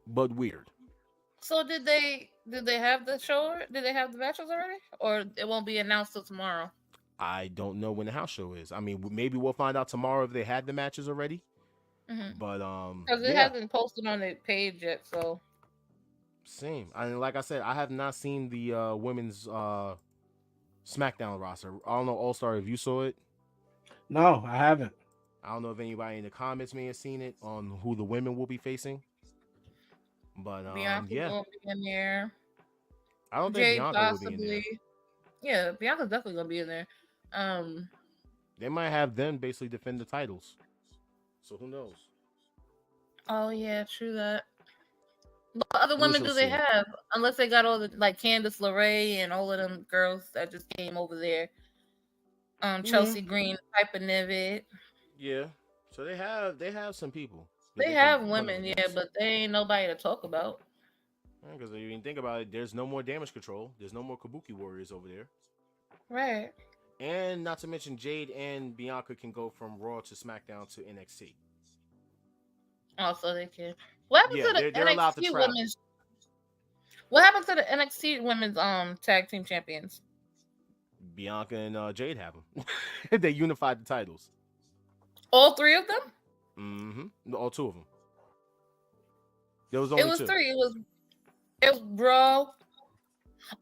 Speaker 3: but weird.
Speaker 1: So did they have the show? Did they have the matches already? Or it won't be announced till tomorrow?
Speaker 3: I don't know when the house show is. I mean, maybe we'll find out tomorrow if they had the matches already. But
Speaker 1: because it hasn't posted on the page yet, so
Speaker 3: same. I mean, like I said, I have not seen the women's SmackDown roster. I don't know, All Star, if you saw it.
Speaker 2: No, I haven't.
Speaker 3: I don't know if anybody in the comments may have seen it on who the women will be facing. But
Speaker 1: Bianca will be in there.
Speaker 3: I don't think Bianca will be in there.
Speaker 1: Yeah, Bianca's definitely gonna be in there.
Speaker 3: They might have them basically defend the titles. So who knows?
Speaker 1: Oh yeah, true that. What other women do they have? Unless they got all the like Candice LeRae and all of them girls that just came over there. Chelsea Green, Piper Niven.
Speaker 3: Yeah. So they have some people.
Speaker 1: They have women, yeah, but they ain't nobody to talk about.
Speaker 3: Because if you think about it, there's no more Damage Control. There's no more Kabuki Warriors over there.
Speaker 1: Right.
Speaker 3: And not to mention Jade and Bianca can go from Raw to SmackDown to NXT.
Speaker 1: Also, they can. What happened to the NXT women's? What happened to the NXT women's tag team champions?
Speaker 3: Bianca and Jade have them. They unified the titles.
Speaker 1: All three of them?
Speaker 3: Mm-hmm. All two of them. There was only two.
Speaker 1: Three. It was Raw.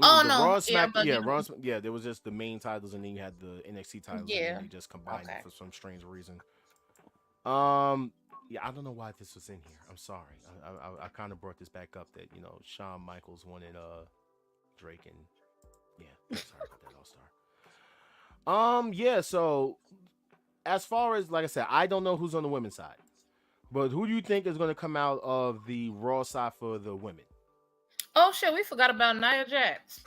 Speaker 1: Oh no!
Speaker 3: Raw, Raw. There was just the main titles, and then you had the NXT titles. Yeah, and they just combined it for some strange reason. Yeah, I don't know why this was in here. I'm sorry. I kind of brought this back up that Shawn Michaels wanted Drake and I'm sorry about that, All-Star. Yeah. So as far as like I said, I don't know who's on the women's side, but who do you think is going to come out of the Raw side for the women?
Speaker 1: Oh shit, we forgot about Nia Jax.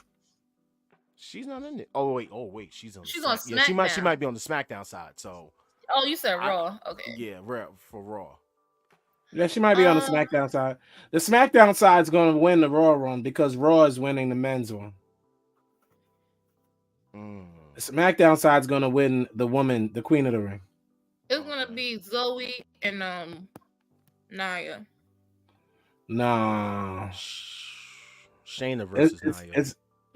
Speaker 3: She's not in it. Oh wait, she's on
Speaker 1: SmackDown.
Speaker 3: Yeah, she might be on the SmackDown side. So.
Speaker 1: Oh, you said Raw. Okay.
Speaker 3: Yeah, for Raw.
Speaker 2: Yeah, she might be on the SmackDown side. The SmackDown side is going to win the Raw run because Raw is winning the men's one. The SmackDown side is going to win the woman, the Queen of the Ring.
Speaker 1: It's going to be Zoe and Nia.
Speaker 2: Nah.
Speaker 3: Shayna versus Nia.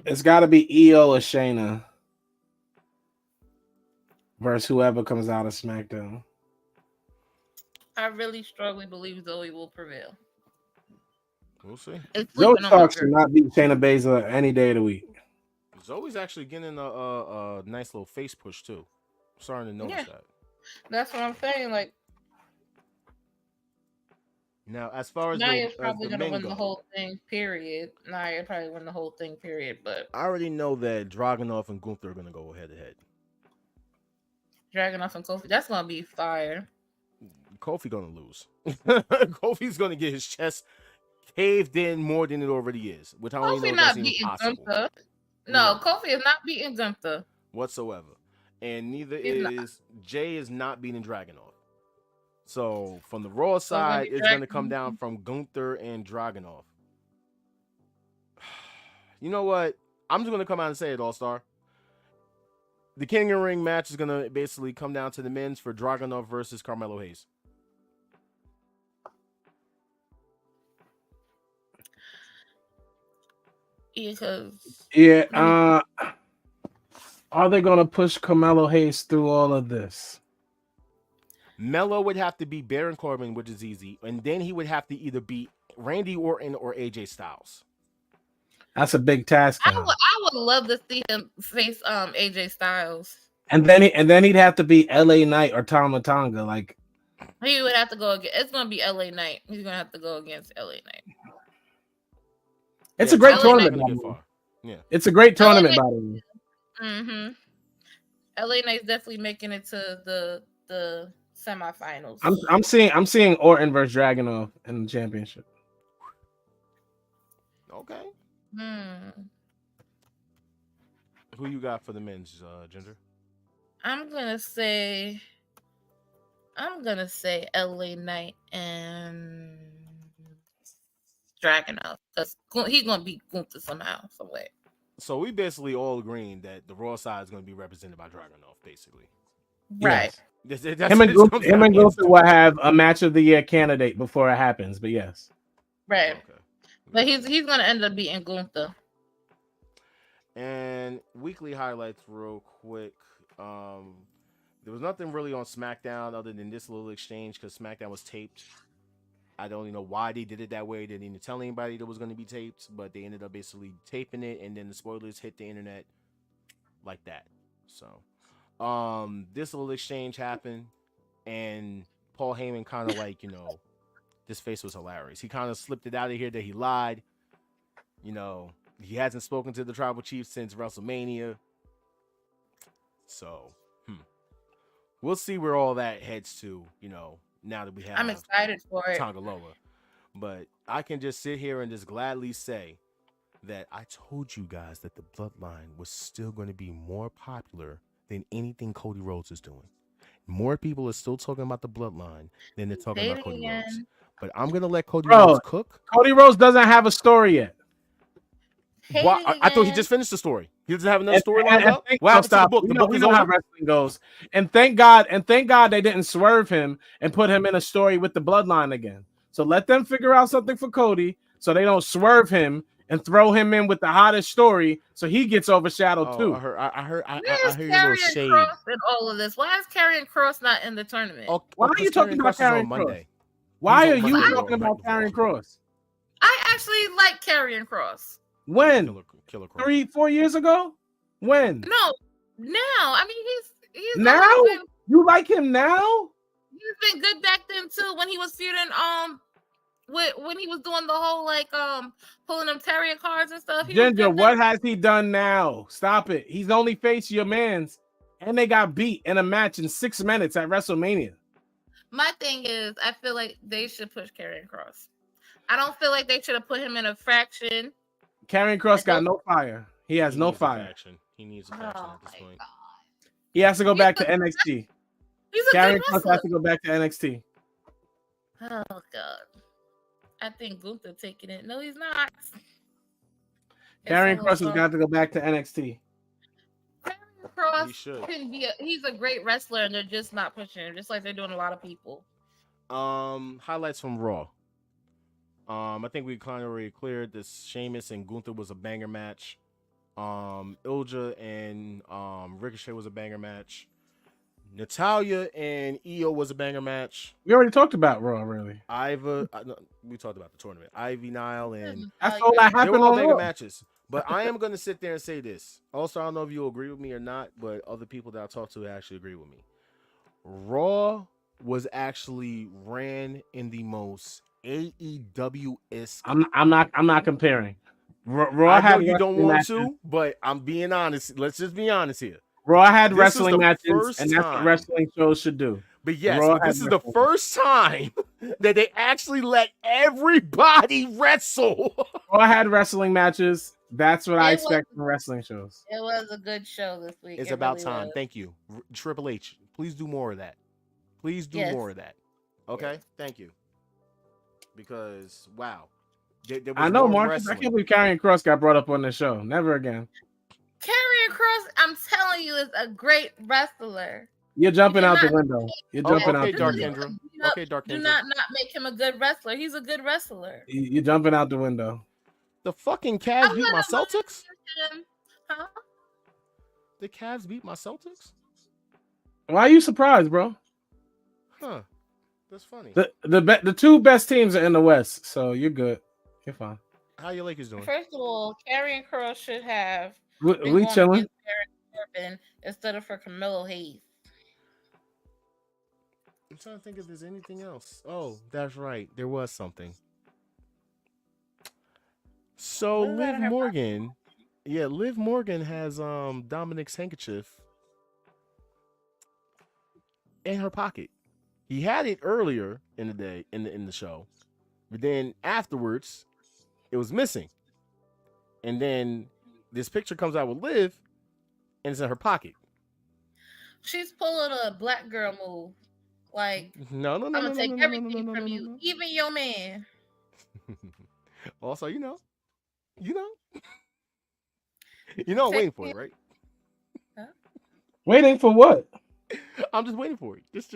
Speaker 2: It's got to be Io or Shayna versus whoever comes out of SmackDown.
Speaker 1: I really strongly believe Zoe will prevail.
Speaker 3: We'll see.
Speaker 2: Zoe Stark should not beat Shayna Baszler any day of the week.
Speaker 3: Zoe's actually getting a nice little face push too. I'm starting to notice that.
Speaker 1: That's what I'm saying. Like
Speaker 3: now, as far as
Speaker 1: Nia's probably gonna win the whole thing. Period. Nia probably win the whole thing. Period. But
Speaker 3: I already know that Dragunov and Gunther are gonna go head to head.
Speaker 1: Dragunov and Kofi. That's gonna be fire.
Speaker 3: Kofi gonna lose. Kofi's gonna get his chest caved in more than it already is. Which I don't know if that's even possible.
Speaker 1: No, Kofi is not beating Gunther
Speaker 3: whatsoever. and neither
Speaker 1: He's not.
Speaker 3: is Jay is not beating Dragunov. So from the Raw
Speaker 1: So it's gonna
Speaker 3: side,
Speaker 1: be
Speaker 3: it's going to come
Speaker 1: Dragunov.
Speaker 3: down from Gunther and Dragunov. You know what? I'm just going to come out and say it, All-Star. The King of the Ring match is going to basically come down to the men's for Dragunov versus Carmelo Hayes.
Speaker 2: Yeah. Are they gonna push Carmelo Hayes through all of this?
Speaker 3: Melo would have to beat Baron Corbin, which is easy, and then he would have to either beat Randy Orton or AJ Styles.
Speaker 2: That's a big task.
Speaker 1: I would love to see him face AJ Styles.
Speaker 2: And then he'd have to beat LA Knight or Tanga. Like
Speaker 1: he would have to go against. It's gonna be LA Knight. He's gonna have to go against LA Knight.
Speaker 2: It's a great
Speaker 1: LA
Speaker 2: tournament.
Speaker 3: Yeah,
Speaker 2: it's a great tournament, by the way.
Speaker 1: Mm-hmm. LA Knight's definitely making it to the semifinals.
Speaker 2: I'm seeing Orton versus Dragunov in the championship.
Speaker 3: Okay. Who you got for the men's, Ginger?
Speaker 1: I'm gonna say LA Knight and Dragunov because he's gonna beat Gunther somehow, some way.
Speaker 3: So we basically all agreeing that the Raw side is going to be represented by Dragunov, basically.
Speaker 1: Right.
Speaker 2: Yes. Him and Gunther will have a match of the year candidate before it happens, but yes.
Speaker 1: Right.
Speaker 3: Okay.
Speaker 1: But he's going to end up beating Gunther.
Speaker 3: And weekly highlights real quick. There was nothing really on SmackDown other than this little exchange because SmackDown was taped. I don't even know why they did it that way. They didn't even tell anybody that was going to be taped, but they ended up basically taping it, and then the spoilers hit the internet like that. So, this little exchange happened, and Paul Heyman kind of like, this face was hilarious. He kind of slipped it out of here that he lied. He hasn't spoken to the Tribal Chief since WrestleMania. So, we'll see where all that heads to, now that we have
Speaker 1: I'm excited for it.
Speaker 3: Tangaloa. But I can just sit here and just gladly say that I told you guys that the Bloodline was still going to be more popular than anything Cody Rhodes is doing. More people are still talking about the Bloodline than they're talking about Cody Rhodes. But I'm going to let Cody Rhodes cook.
Speaker 2: Cody Rhodes doesn't have a story yet.
Speaker 3: Why? I thought he just finished the story. He doesn't have another story lined up. What happened to the book? The book is over.
Speaker 2: How wrestling goes. And thank God they didn't swerve him and put him in a story with the Bloodline again. So let them figure out something for Cody so they don't swerve him and throw him in with the hottest story so he gets overshadowed too.
Speaker 3: I heard
Speaker 1: Karrion Kross in all of this? Why is Karrion Kross not in the tournament?
Speaker 2: Why are you talking about Karrion Kross? Why are you talking about Karrion Kross?
Speaker 1: I actually like Karrion Kross.
Speaker 2: When?
Speaker 3: Killer
Speaker 2: 3-4 years ago? When?
Speaker 1: No, now. I mean, he's
Speaker 2: now. You like him now?
Speaker 1: He's been good back then too. When he was feuding when he was doing the whole pulling them tarot cards and stuff.
Speaker 2: Ginger, what has he done now? Stop it. He's only faced your mans, and they got beat in a match in 6 minutes at WrestleMania.
Speaker 1: My thing is, I feel like they should push Karrion Kross. I don't feel like they should have put him in a faction.
Speaker 2: Karrion Kross got no fire. He has no fire.
Speaker 3: He needs a faction at this point.
Speaker 1: God.
Speaker 2: He has to go back to NXT. Karrion Kross has to go back to NXT.
Speaker 1: Oh God. I think Gunther taking it. No, he's not.
Speaker 2: Karrion Kross has got to go back to NXT.
Speaker 1: Karrion Kross can be he's a great wrestler and they're just not pushing him, just like they're doing a lot of people.
Speaker 3: Highlights from Raw. I think we kind of already cleared this. Sheamus and Gunther was a banger match. Ilja and Ricochet was a banger match. Natalya and Io was a banger match.
Speaker 2: We already talked about Raw, really.
Speaker 3: We talked about the tournament. Ivy, Nile, and
Speaker 2: that's all that happened on
Speaker 3: banger matches. But I am going to sit there and say this. Also, I don't know if you agree with me or not, but other people that I talk to actually agree with me. Raw was actually ran in the most AEW-esque.
Speaker 2: I'm not comparing. Raw
Speaker 3: I
Speaker 2: had
Speaker 3: know you don't want to, but I'm being honest. Let's just be honest here.
Speaker 2: Raw had wrestling matches, and that's what wrestling shows should do.
Speaker 3: But yes, this is the first time that they actually let everybody wrestle.
Speaker 2: Raw had wrestling matches, That's what I
Speaker 1: It
Speaker 2: expect from wrestling shows.
Speaker 1: It was a good show this week.
Speaker 3: It's
Speaker 1: It
Speaker 3: about
Speaker 1: really
Speaker 3: time.
Speaker 1: was.
Speaker 3: Thank you, Triple H. Please do more of that. Please do
Speaker 1: Yes.
Speaker 3: more of that. Okay,
Speaker 1: Yes.
Speaker 3: thank you. Because wow, there was
Speaker 2: I know,
Speaker 3: more
Speaker 2: Marcus. I
Speaker 3: wrestling.
Speaker 2: can't believe Karrion Kross got brought up on the show. Never again.
Speaker 1: Karrion Kross, I'm telling you, is a great wrestler.
Speaker 2: You're jumping out the
Speaker 1: cannot
Speaker 2: window. You're jumping out
Speaker 3: Okay,
Speaker 2: the
Speaker 3: Dark
Speaker 2: window.
Speaker 3: Kendra.
Speaker 1: No,
Speaker 3: Okay, Dark
Speaker 1: Do
Speaker 3: Kendra.
Speaker 1: not make him a good wrestler. He's a good wrestler.
Speaker 2: You're jumping out the window.
Speaker 3: The fucking Cavs beat my Celtics.
Speaker 1: Huh?
Speaker 3: The Cavs beat my Celtics.
Speaker 2: Why are you surprised, bro?
Speaker 3: Huh? That's funny.
Speaker 2: The two best teams are in the West, so you're good. You're fine.
Speaker 3: How your Lakers doing?
Speaker 1: First of all, Karrion Kross should have
Speaker 2: We
Speaker 1: going
Speaker 2: chilling.
Speaker 1: against Baron Corbin instead of for Carmelo Hayes.
Speaker 3: I'm trying to think if there's anything else. Oh, that's right. There was something. So
Speaker 1: What about
Speaker 3: Liv
Speaker 1: her
Speaker 3: Morgan, Liv Morgan has Dominic's handkerchief in her pocket. He had it earlier in the day in the show, but then afterwards it was missing. And then this picture comes out with Liv, and it's in her pocket.
Speaker 1: She's pulling a black girl move. Like,
Speaker 3: No.
Speaker 1: I'm gonna take everything from you, even your man.
Speaker 3: Also, you know, I'm waiting for it, right?
Speaker 2: Waiting for what?
Speaker 3: I'm just waiting for it. Just.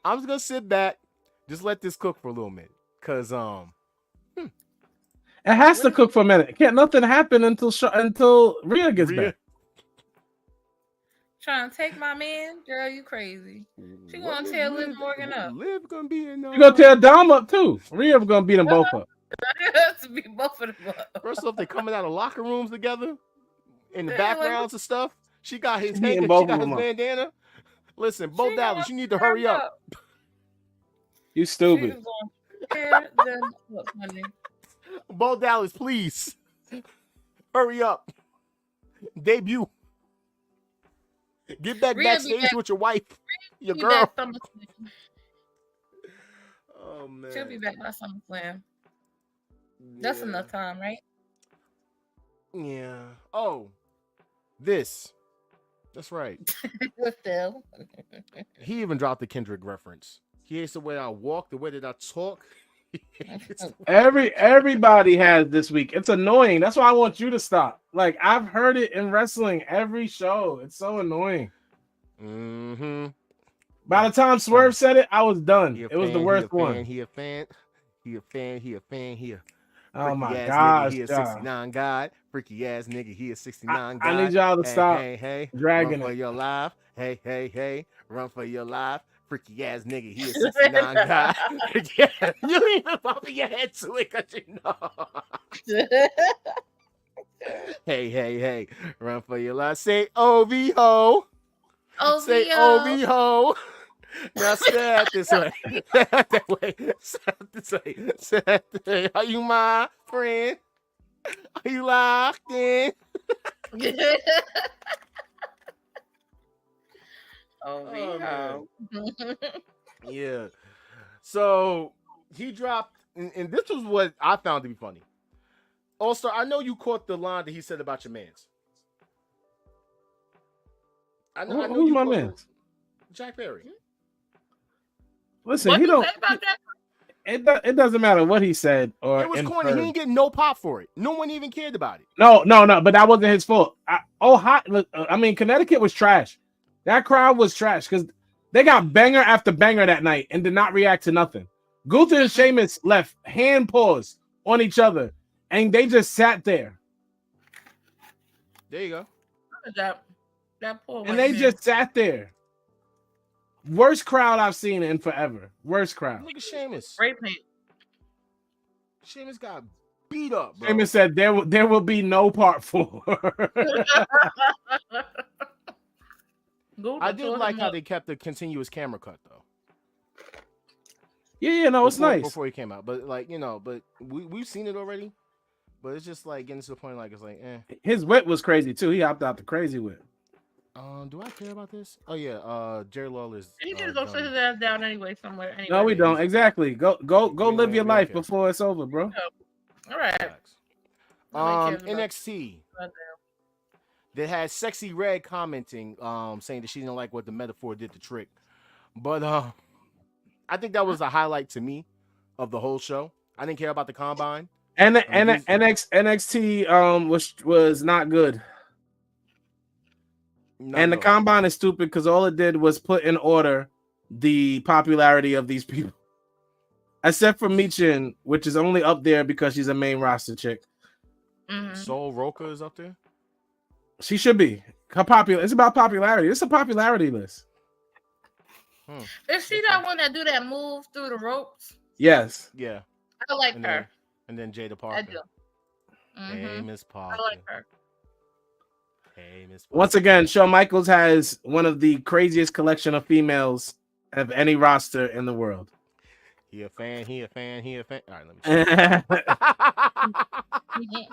Speaker 3: I'm just gonna sit back, just let this cook for a little minute, cause
Speaker 2: It has to cook for a minute. Can't nothing happen until Rhea gets back.
Speaker 1: Trying to take my man, girl, you crazy. She gonna tear Liv Morgan up.
Speaker 3: Liv gonna be in.
Speaker 2: You gonna tear Dom up too. Rhea gonna beat them both up.
Speaker 1: To be both of them up.
Speaker 3: First off, they coming out of locker rooms together in the
Speaker 1: Yeah,
Speaker 3: backgrounds and stuff. She got his
Speaker 2: Beating
Speaker 3: handkerchief,
Speaker 2: both
Speaker 3: she got
Speaker 2: of
Speaker 3: his
Speaker 2: them up.
Speaker 3: bandana. Listen, Bo
Speaker 1: She
Speaker 3: Dallas,
Speaker 1: gonna
Speaker 3: you need to
Speaker 1: tear
Speaker 3: hurry
Speaker 1: them
Speaker 3: up.
Speaker 2: You
Speaker 1: She's
Speaker 2: stupid.
Speaker 1: gonna tear them up, honey.
Speaker 3: Bo Dallas, please hurry up. Debut. Get back
Speaker 1: Rhea be
Speaker 3: backstage
Speaker 1: back-
Speaker 3: with your wife, your
Speaker 1: Be
Speaker 3: girl.
Speaker 1: back SummerSlam.
Speaker 3: Oh man,
Speaker 1: She'll be back by SummerSlam. That's enough time, right?
Speaker 3: Yeah. Oh, this. That's right.
Speaker 1: Still.
Speaker 3: He even dropped the Kendrick reference. He hates the way I walk, the way that I talk.
Speaker 2: Everybody has this week. It's annoying. That's why I want you to stop. Like, I've heard it in wrestling every show. It's so annoying.
Speaker 3: Mm-hmm.
Speaker 2: By the time Swerve said it, I was done. It was the worst one.
Speaker 3: He a fan.
Speaker 2: Oh my
Speaker 3: Freaky ass
Speaker 2: gosh,
Speaker 3: nigga, he a
Speaker 2: God.
Speaker 3: 69 god. Freaky ass nigga, he a 69 god.
Speaker 2: I need y'all to stop
Speaker 3: Hey,
Speaker 2: dragging
Speaker 3: run for
Speaker 2: it.
Speaker 3: your life. Hey, run for your life. Freaky ass nigga, he a 69 god. Yeah, you ain't even bumping your head to it because you know. Hey, run for your life. Say OV-ho. Say OV-ho. Now stand this way. Stand that way. Stand this way. Stand this way. Are you my friend? Are you locked in?
Speaker 1: Oh,
Speaker 3: Yeah. So he dropped, and this was what I found to be funny. All-Star, I know you caught the line that he said about your mans. I know
Speaker 2: Who's my
Speaker 3: caught
Speaker 2: man?
Speaker 3: Jack Perry.
Speaker 2: Listen,
Speaker 1: What
Speaker 2: he
Speaker 1: you
Speaker 2: don't.
Speaker 1: say about that?
Speaker 2: It doesn't matter what he said or
Speaker 3: It was corny.
Speaker 2: inferred.
Speaker 3: He didn't get no pop for it. No one even cared about it.
Speaker 2: No, but that wasn't his fault. I mean, Connecticut was trash. That crowd was trash because they got banger after banger that night and did not react to nothing. Gunther and Sheamus left hand paws on each other, and they just sat there.
Speaker 3: There you go.
Speaker 1: That poor
Speaker 2: And they just sat there. Worst crowd I've seen in forever. Worst crowd.
Speaker 3: Look at Sheamus.
Speaker 1: spray paint.
Speaker 3: Sheamus got beat up, bro.
Speaker 2: Sheamus said there will be no part 4.
Speaker 3: I did like how they kept the continuous camera cut though.
Speaker 2: Yeah, no, it's nice.
Speaker 3: Before he came out, but like but we've seen it already. But it's just like getting to the point like it's like,
Speaker 2: His whip was crazy too. He hopped out the crazy whip.
Speaker 3: Do I care about this? Oh yeah, Jerry Lawler's.
Speaker 1: He just go sit his ass down anyway somewhere. Anyway.
Speaker 2: No, we don't. Exactly. Go live your life before it's over, bro.
Speaker 1: All right. Nobody cares about
Speaker 3: NXT.
Speaker 1: that.
Speaker 3: They had Sexy Red commenting, saying that she didn't like what the metaphor did to Trick. But I think that was a highlight to me of the whole show. I didn't care about the combine.
Speaker 2: And
Speaker 3: I mean,
Speaker 2: NXT was not good. And the combine is stupid because all it did was put in order the popularity of these people. Except for Michin, which is only up there because she's a main roster chick.
Speaker 3: Sol Roca is up there?
Speaker 2: She should be. It's about popularity. It's a popularity list.
Speaker 1: Is she that one that do that move through the ropes?
Speaker 2: Yes.
Speaker 3: Yeah.
Speaker 1: I like her.
Speaker 3: And then Jada
Speaker 1: I
Speaker 3: Parker.
Speaker 1: do.
Speaker 3: Hey, Miss Parker.
Speaker 1: I like her.
Speaker 3: Hey, Miss Parker.
Speaker 2: Once again, Shawn Michaels has one of the craziest collection of females of any roster in the world.
Speaker 3: He a fan. All right, let me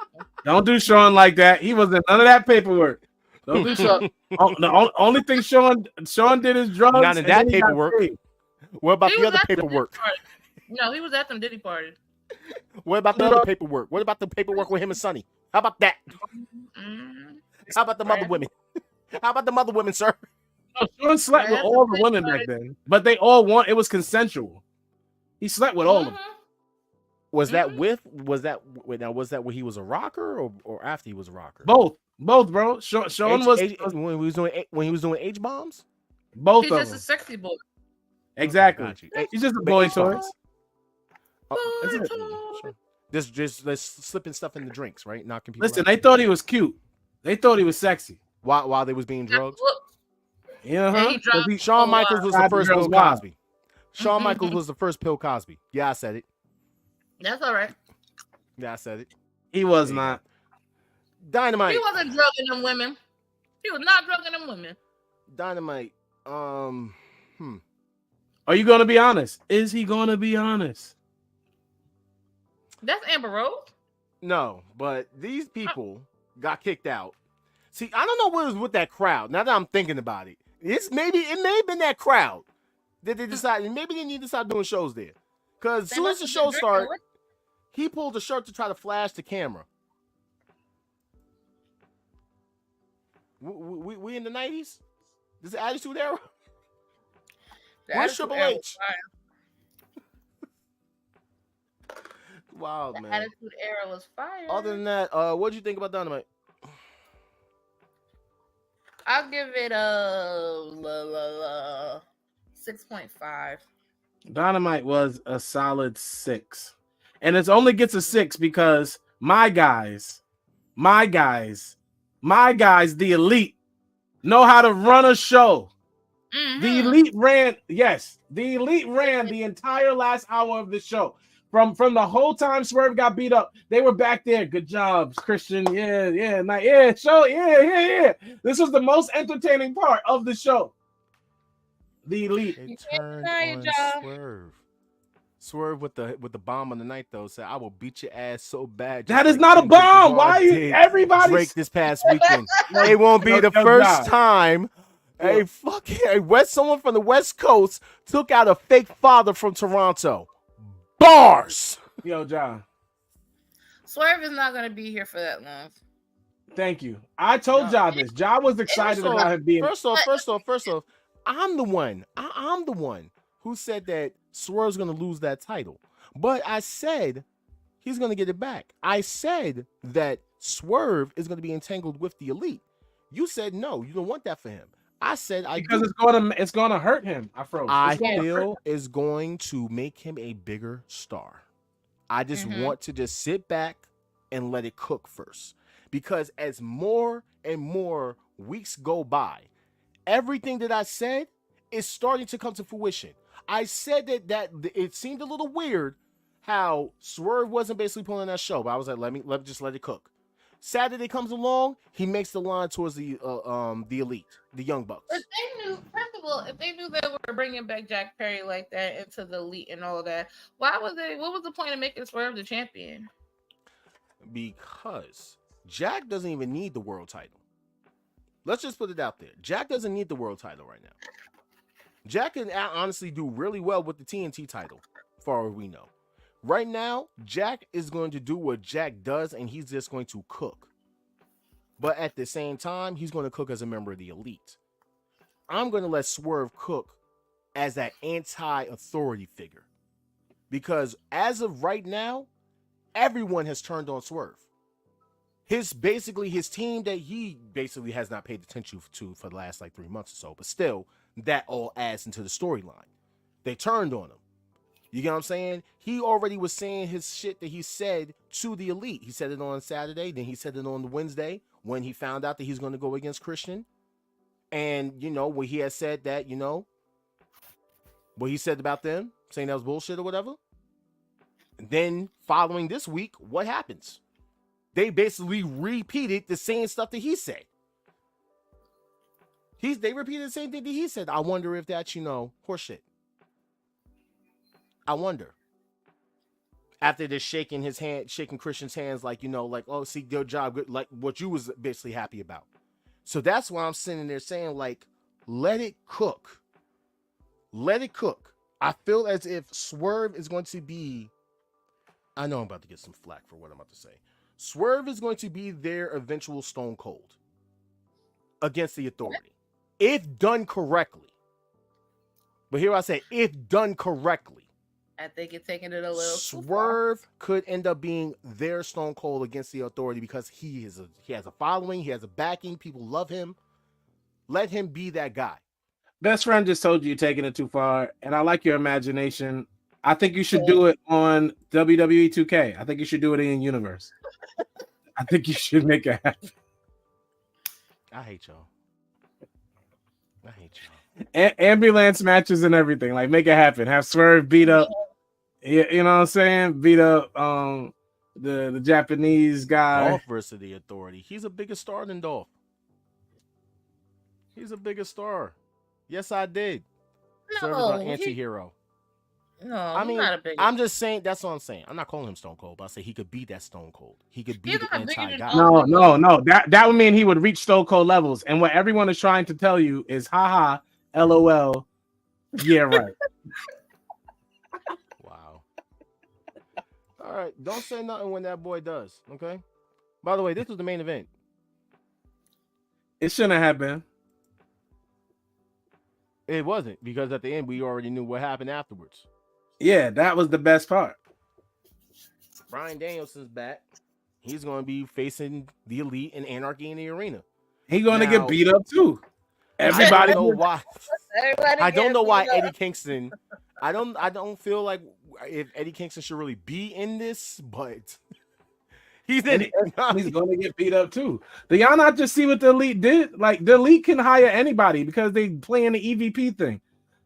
Speaker 2: Don't do Shawn like that. He wasn't none of that paperwork. Don't do Shawn. The only thing Shawn did is drugs.
Speaker 3: None of that paperwork. What about the other paperwork?
Speaker 1: No, he was at them Diddy party.
Speaker 3: What about the other paperwork? What about the paperwork with him and Sonny? How about that? How about the mother women? How about the mother women, sir?
Speaker 2: No, Shawn slept with all the women back then, but they all want. It was consensual. He slept with all of them.
Speaker 3: Was that was that when he was a rocker or after he was a rocker?
Speaker 2: Both, bro. Shawn was
Speaker 3: when he was doing H bombs.
Speaker 2: Both
Speaker 1: He's
Speaker 2: of
Speaker 1: just
Speaker 2: them.
Speaker 1: a sexy boy.
Speaker 2: Exactly. He's just a boy toy.
Speaker 3: Just slipping stuff in the drinks, right? Knocking people.
Speaker 2: Listen, they thought he was cute. They thought he was sexy.
Speaker 3: While they was being drugged.
Speaker 2: Yeah.
Speaker 3: Shawn Michaels was the first Bill Cosby. Shawn Michaels was the first Bill Cosby. Yeah, I said it.
Speaker 1: That's all right.
Speaker 3: Yeah, I said it.
Speaker 2: He was not.
Speaker 3: Dynamite.
Speaker 1: He wasn't drugging them women. He was not drugging them women.
Speaker 3: Dynamite.
Speaker 2: Are you gonna be honest? Is he gonna be honest?
Speaker 1: That's Amber Rose.
Speaker 3: No, but these people got kicked out. See, I don't know what was with that crowd. Now that I'm thinking about it, it may have been that crowd that they decided maybe they need to stop doing shows there. Because as soon as the show started, he pulled the shirt to try to flash the camera. We in the 90s? This is the Attitude Era? Where's Triple H? Wow, man.
Speaker 1: Attitude Era was fire.
Speaker 3: Other than that, what did you think about Dynamite?
Speaker 1: I'll give it a 6.5.
Speaker 2: Dynamite was a solid 6. And it only gets a 6 because my guys, the Elite, know how to run a show. The Elite ran the entire last hour of the show. From the whole time Swerve got beat up, they were back there. Good job, Christian. Yeah. This was the most entertaining part of the show. The Elite.
Speaker 3: It turned on Swerve with the bomb on the night though said, "I will beat your ass so bad."
Speaker 2: That is not a bomb. Why are you everybody
Speaker 3: Drake this past weekend? It won't be the first time someone from the West Coast took out a fake father from Toronto. Bars.
Speaker 2: Yo, John.
Speaker 1: Swerve is not going to be here for that long.
Speaker 2: Thank you. I told y'all this. John was excited about him being.
Speaker 3: First off, I'm the one who said that Swerve's going to lose that title. But I said he's going to get it back. I said that Swerve is going to be entangled with the Elite. You said no, you don't want that for him. I said
Speaker 2: because it's going to hurt him. I froze.
Speaker 3: I feel is going to make him a bigger star. I just want to just sit back and let it cook first. Because as more and more weeks go by, everything that I said is starting to come to fruition. I said that it seemed a little weird how Swerve wasn't basically pulling that show, but I was like, let me just let it cook. Saturday comes along, he makes the line towards the Elite, the Young Bucks.
Speaker 1: If they knew they were bringing back Jack Perry like that into the Elite and all of that, what was the point of making Swerve the champion?
Speaker 3: Because Jack doesn't even need the world title. Let's just put it out there. Jack doesn't need the world title right now. Jack can honestly do really well with the TNT title, far as we know. Right now, Jack is going to do what Jack does, and he's just going to cook. But at the same time, he's going to cook as a member of the elite. I'm going to let Swerve cook as that anti-authority figure. Because as of right now, everyone has turned on Swerve. His team that he basically has not paid attention to for the last like 3 months or so. But still, that all adds into the storyline. They turned on him. You get what I'm saying? He already was saying his shit that he said to the elite. He said it on Saturday, then he said it on the Wednesday when he found out that he's going to go against Christian. And, you know, when he had said that, you know, what he said about them, saying that was bullshit or whatever. And then following this week, what happens? They basically repeated the same stuff that he said. They repeated the same thing that he said. I wonder if that's, you know, horseshit. I wonder. After they're shaking Christian's hands, like, you know, like, oh, see, good job, good, like what you was basically happy about. So that's why I'm sitting there saying, like, let it cook. Let it cook. I feel as if Swerve is going to be, I know I'm about to get some flack for what I'm about to say. Swerve is going to be their eventual Stone Cold against the authority. If done correctly. But here I say, if done correctly.
Speaker 1: I think it's taking it a little
Speaker 3: Swerve could end up being their Stone Cold against the authority because he has a following, he has a backing, people love him. Let him be that guy.
Speaker 2: Best friend just told you you're taking it too far, and I like your imagination. I think you should do it on WWE 2K. I think you should do it in universe. I think you should make it happen.
Speaker 3: I hate y'all.
Speaker 2: Ambulance matches and everything. Like, make it happen. Have Swerve beat up. You know what I'm saying? Beat up the Japanese guy.
Speaker 3: Dolph versus the authority. He's a bigger star than Dolph. He's a bigger star. Yes, I did. Swerve is an anti-hero.
Speaker 1: No,
Speaker 3: I mean,
Speaker 1: not a big.
Speaker 3: I'm just saying. That's what I'm saying. I'm not calling him Stone Cold, but I say he could be that Stone Cold. He could be the anti-guy.
Speaker 2: No. That would mean he would reach Stone Cold levels. And what everyone is trying to tell you is, haha, LOL. Yeah, right.
Speaker 3: Wow. All right. Don't say nothing when that boy does. Okay. By the way, this was the main event.
Speaker 2: It shouldn't have been.
Speaker 3: It wasn't, because at the end we already knew what happened afterwards.
Speaker 2: Yeah, that was the best part.
Speaker 3: Bryan Danielson's back. He's going to be facing the Elite and Anarchy in the arena.
Speaker 2: He's going to get beat up too. Everybody.
Speaker 3: I don't know why. I don't know why Eddie Kingston. I don't feel like if Eddie Kingston should really be in this, but he's in it.
Speaker 2: He's going to get beat up too. Do y'all not just see what the Elite did? Like, the Elite can hire anybody because they play in the EVP thing.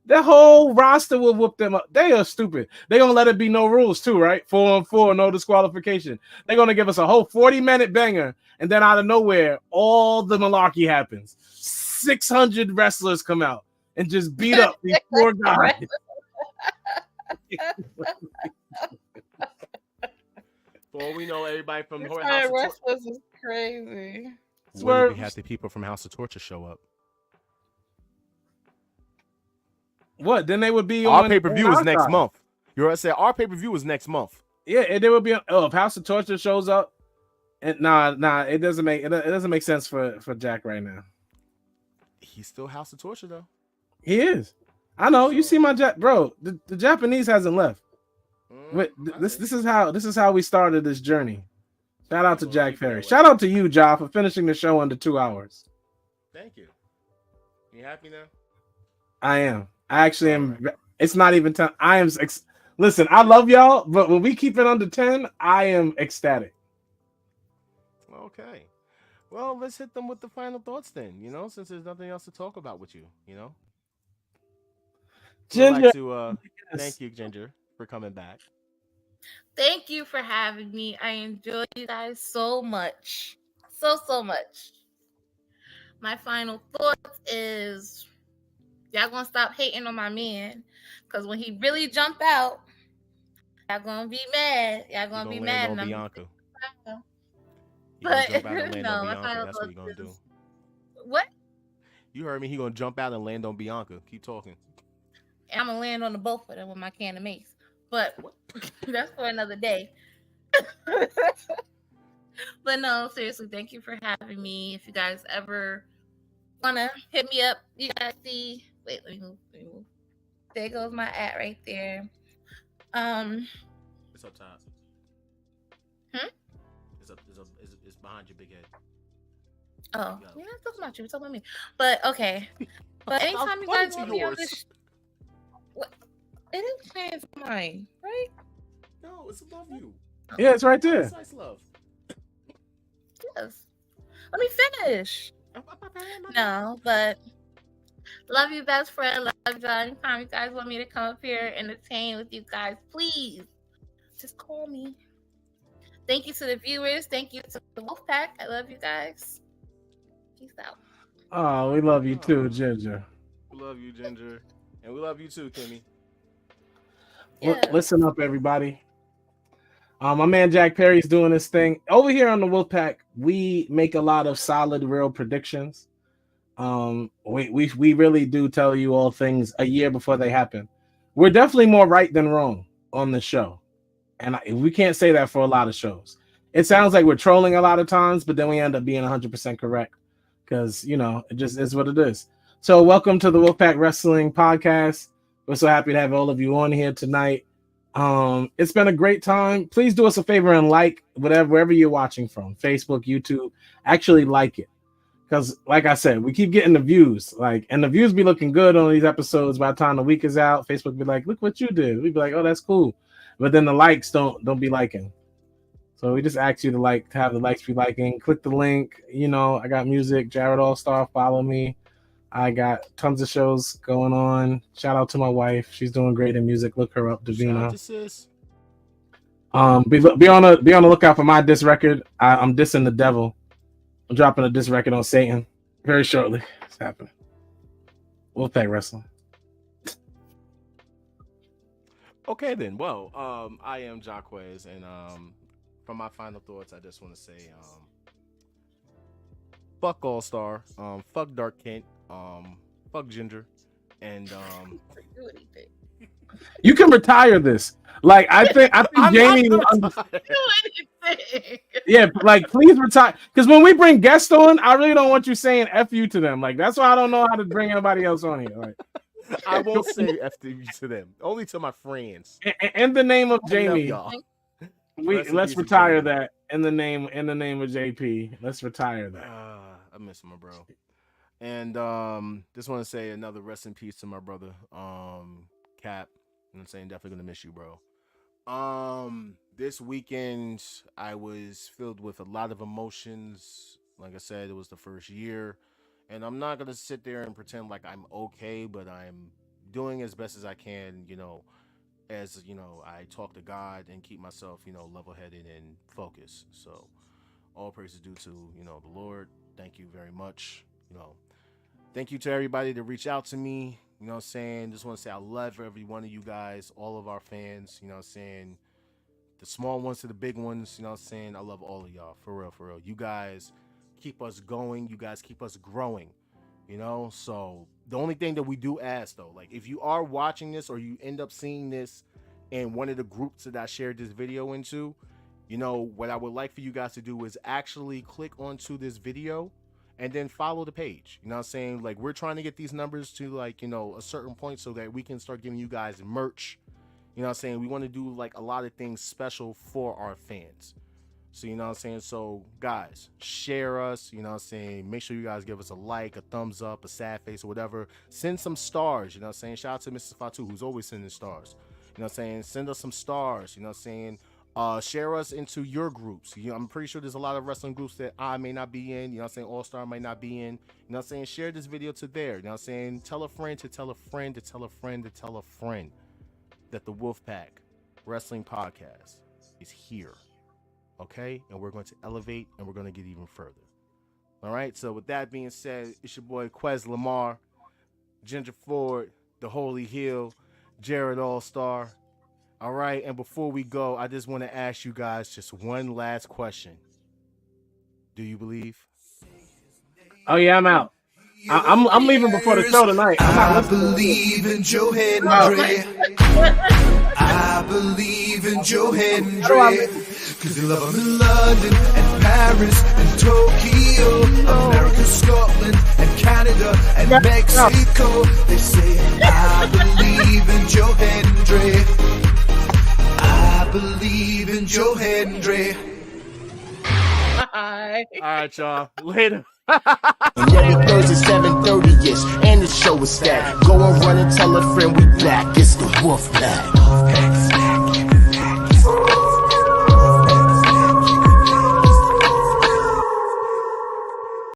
Speaker 2: The whole roster will whoop them up. They are stupid. They're going to let it be no rules too, right? 4-on-4, no disqualification. They're going to give us a whole 40-minute banger, and then out of nowhere, all the malarkey happens. 600 wrestlers come out and just beat up these poor guys.
Speaker 3: For all we know, everybody from
Speaker 1: House
Speaker 3: of
Speaker 1: Torture is crazy.
Speaker 3: Swerve. We have the people from House of Torture show up.
Speaker 2: What? Then they would be
Speaker 3: our
Speaker 2: on
Speaker 3: pay-per-view is next month. You know what I said? Our pay-per-view is next month.
Speaker 2: Yeah, and they would be on. Oh, if House of Torture shows up, and nah, it doesn't make sense for Jack right now. He's
Speaker 3: still House of Torture though.
Speaker 2: He is. I know. You see my bro. The Japanese hasn't left. This is how we started this journey. Shout out to Jack Ferry. Shout out to you, Ja, for finishing the show under 2 hours.
Speaker 3: Thank you. You happy now?
Speaker 2: I am. I actually am. It's not even 10. I am. Listen, I love y'all, but when we keep it under 10, I am ecstatic.
Speaker 3: Okay. Well, let's hit them with the final thoughts then, you know, since there's nothing else to talk about with you, you know.
Speaker 2: Ginger.
Speaker 3: Thank you, Ginger, for coming back.
Speaker 1: Thank you for having me. I enjoy you guys so much. So much. My final thoughts is y'all gonna stop hating on my man, because when he really jump out, y'all gonna be mad. Y'all gonna be mad.
Speaker 3: On Bianca.
Speaker 1: But
Speaker 3: no, my final thoughts is do.
Speaker 1: What?
Speaker 3: You heard me. He gonna jump out and land on Bianca. Keep talking.
Speaker 1: I'm gonna land on the both of them with my can of mace. but that's for another day. But no, seriously, thank you for having me. If you guys ever wanna hit me up, you guys see. Wait, let me move. There goes my ad right there.
Speaker 3: It's up top. It's behind your big head.
Speaker 1: Oh, yeah, I'm talking about you. You're talking about me. But okay. But anytime you guys want me on this, it is trans mine, right?
Speaker 3: No, it's above you.
Speaker 2: Yeah, it's right there.
Speaker 3: It's nice love.
Speaker 1: Yes. Let me finish. No, but love you, best friend. Love you. Anytime you guys want me to come up here and entertain with you guys, please just call me. Thank you to the viewers. Thank you to the Wolfpack. I love you guys. Peace out.
Speaker 2: Oh, we love you too, Ginger.
Speaker 3: We love you, Ginger. And we love you too, Kimmy.
Speaker 1: Yeah.
Speaker 2: Listen up, everybody. My man Jack Perry's doing this thing. Over here on the Wolfpack, we make a lot of solid, real predictions. We really do tell you all things a year before they happen. We're definitely more right than wrong on the show. And we can't say that for a lot of shows. It sounds like we're trolling a lot of times, but then we end up being 100% correct. Because, you know, it just is what it is. So welcome to the Wolfpack Wrestling Podcast. We're so happy to have all of you on here tonight. It's been a great time. Please do us a favor and like wherever you're watching from. Facebook, YouTube. Actually like it. Because, like I said, we keep getting the views. And the views be looking good on these episodes. By the time the week is out, Facebook be like, look what you did. We'd be like, oh, that's cool. But then the likes don't be liking. So we just ask you to have the likes be liking. Click the link. You know, I got music. Jared All-Star, follow me. I got tons of shows going on. Shout out to my wife. She's doing great in music. Look her up, Davina. Be on the lookout for my diss record. I'm dissing the devil. I'm dropping a diss record on Satan very shortly. It's happening. Wolfpack Wrestling.
Speaker 3: Okay then. Well, I am Jacquez, and from my final thoughts, I just want to say, fuck All-Star, fuck Dark Kent, fuck Ginger, and
Speaker 2: you can retire this. I think Jamie. Yeah, please retire. Because when we bring guests on, I really don't want you saying "f you" to them. That's why I don't know how to bring anybody else on here.
Speaker 3: I won't say "f you" to them. Only to my friends.
Speaker 2: In the name of Jamie, let's retire
Speaker 3: Jamie.
Speaker 2: that. In the name of JP, let's retire that.
Speaker 3: I miss my bro. And just want to say another rest in peace to my brother, Cap. You know what I'm saying? Definitely gonna miss you, bro. This weekend I was filled with a lot of emotions. Like I said, it was the first year, and I'm not gonna sit there and pretend like I'm okay, but I'm doing as best as I can, as I talk to God and keep myself, level-headed and focused. So all praise is due to, the Lord. Thank you very much. Thank you to everybody that reached out to me. You know what I'm saying? Just want to say I love every one of you guys, all of our fans, you know what I'm saying? The small ones to the big ones, you know what I'm saying? I love all of y'all, for real, for real. You guys keep us going. You guys keep us growing, So the only thing that we do ask, though, if you are watching this or you end up seeing this in one of the groups that I shared this video into, what I would like for you guys to do is actually click onto this video and then follow the page. You know what I'm saying? We're trying to get these numbers to a certain point so that we can start giving you guys merch. You know what I'm saying? We want to do a lot of things special for our fans. So, you know what I'm saying? So, guys, share us. You know what I'm saying? Make sure you guys give us a like, a thumbs up, a sad face, or whatever. Send some stars. You know what I'm saying? Shout out to Mrs. Fatu, who's always sending stars. You know what I'm saying? Send us some stars. You know what I'm saying? Share us into your groups. I'm pretty sure there's a lot of wrestling groups that I may not be in. You know what I'm saying? All-Star might not be in. You know what I'm saying? Share this video to there. You know what I'm saying? Tell a friend to tell a friend to tell a friend to tell a friend that the Wolfpack Wrestling Podcast is here. Okay? And we're going to elevate and we're going to get even further. All right? So with that being said, it's your boy Quez Lamar, Ginger Ford, The Holy Hill, Jared All-Star. All right, and before we go, I just want to ask you guys just one last question. Do you believe?
Speaker 2: Oh yeah, I'm out. I'm leaving before the show tonight.
Speaker 5: I believe in Joe Hendry. I believe in Joe Hendry. Cause they love him in London and Paris and Tokyo, America, Scotland and Canada and Mexico. They say, I believe in Joe Hendry. I believe in Joe Hendry.
Speaker 1: Bye.
Speaker 3: All right, y'all. Later.
Speaker 7: And every Thursday 7:30ish, and the show is stacked. Go and run and tell a friend we back. It's the Wolfpack.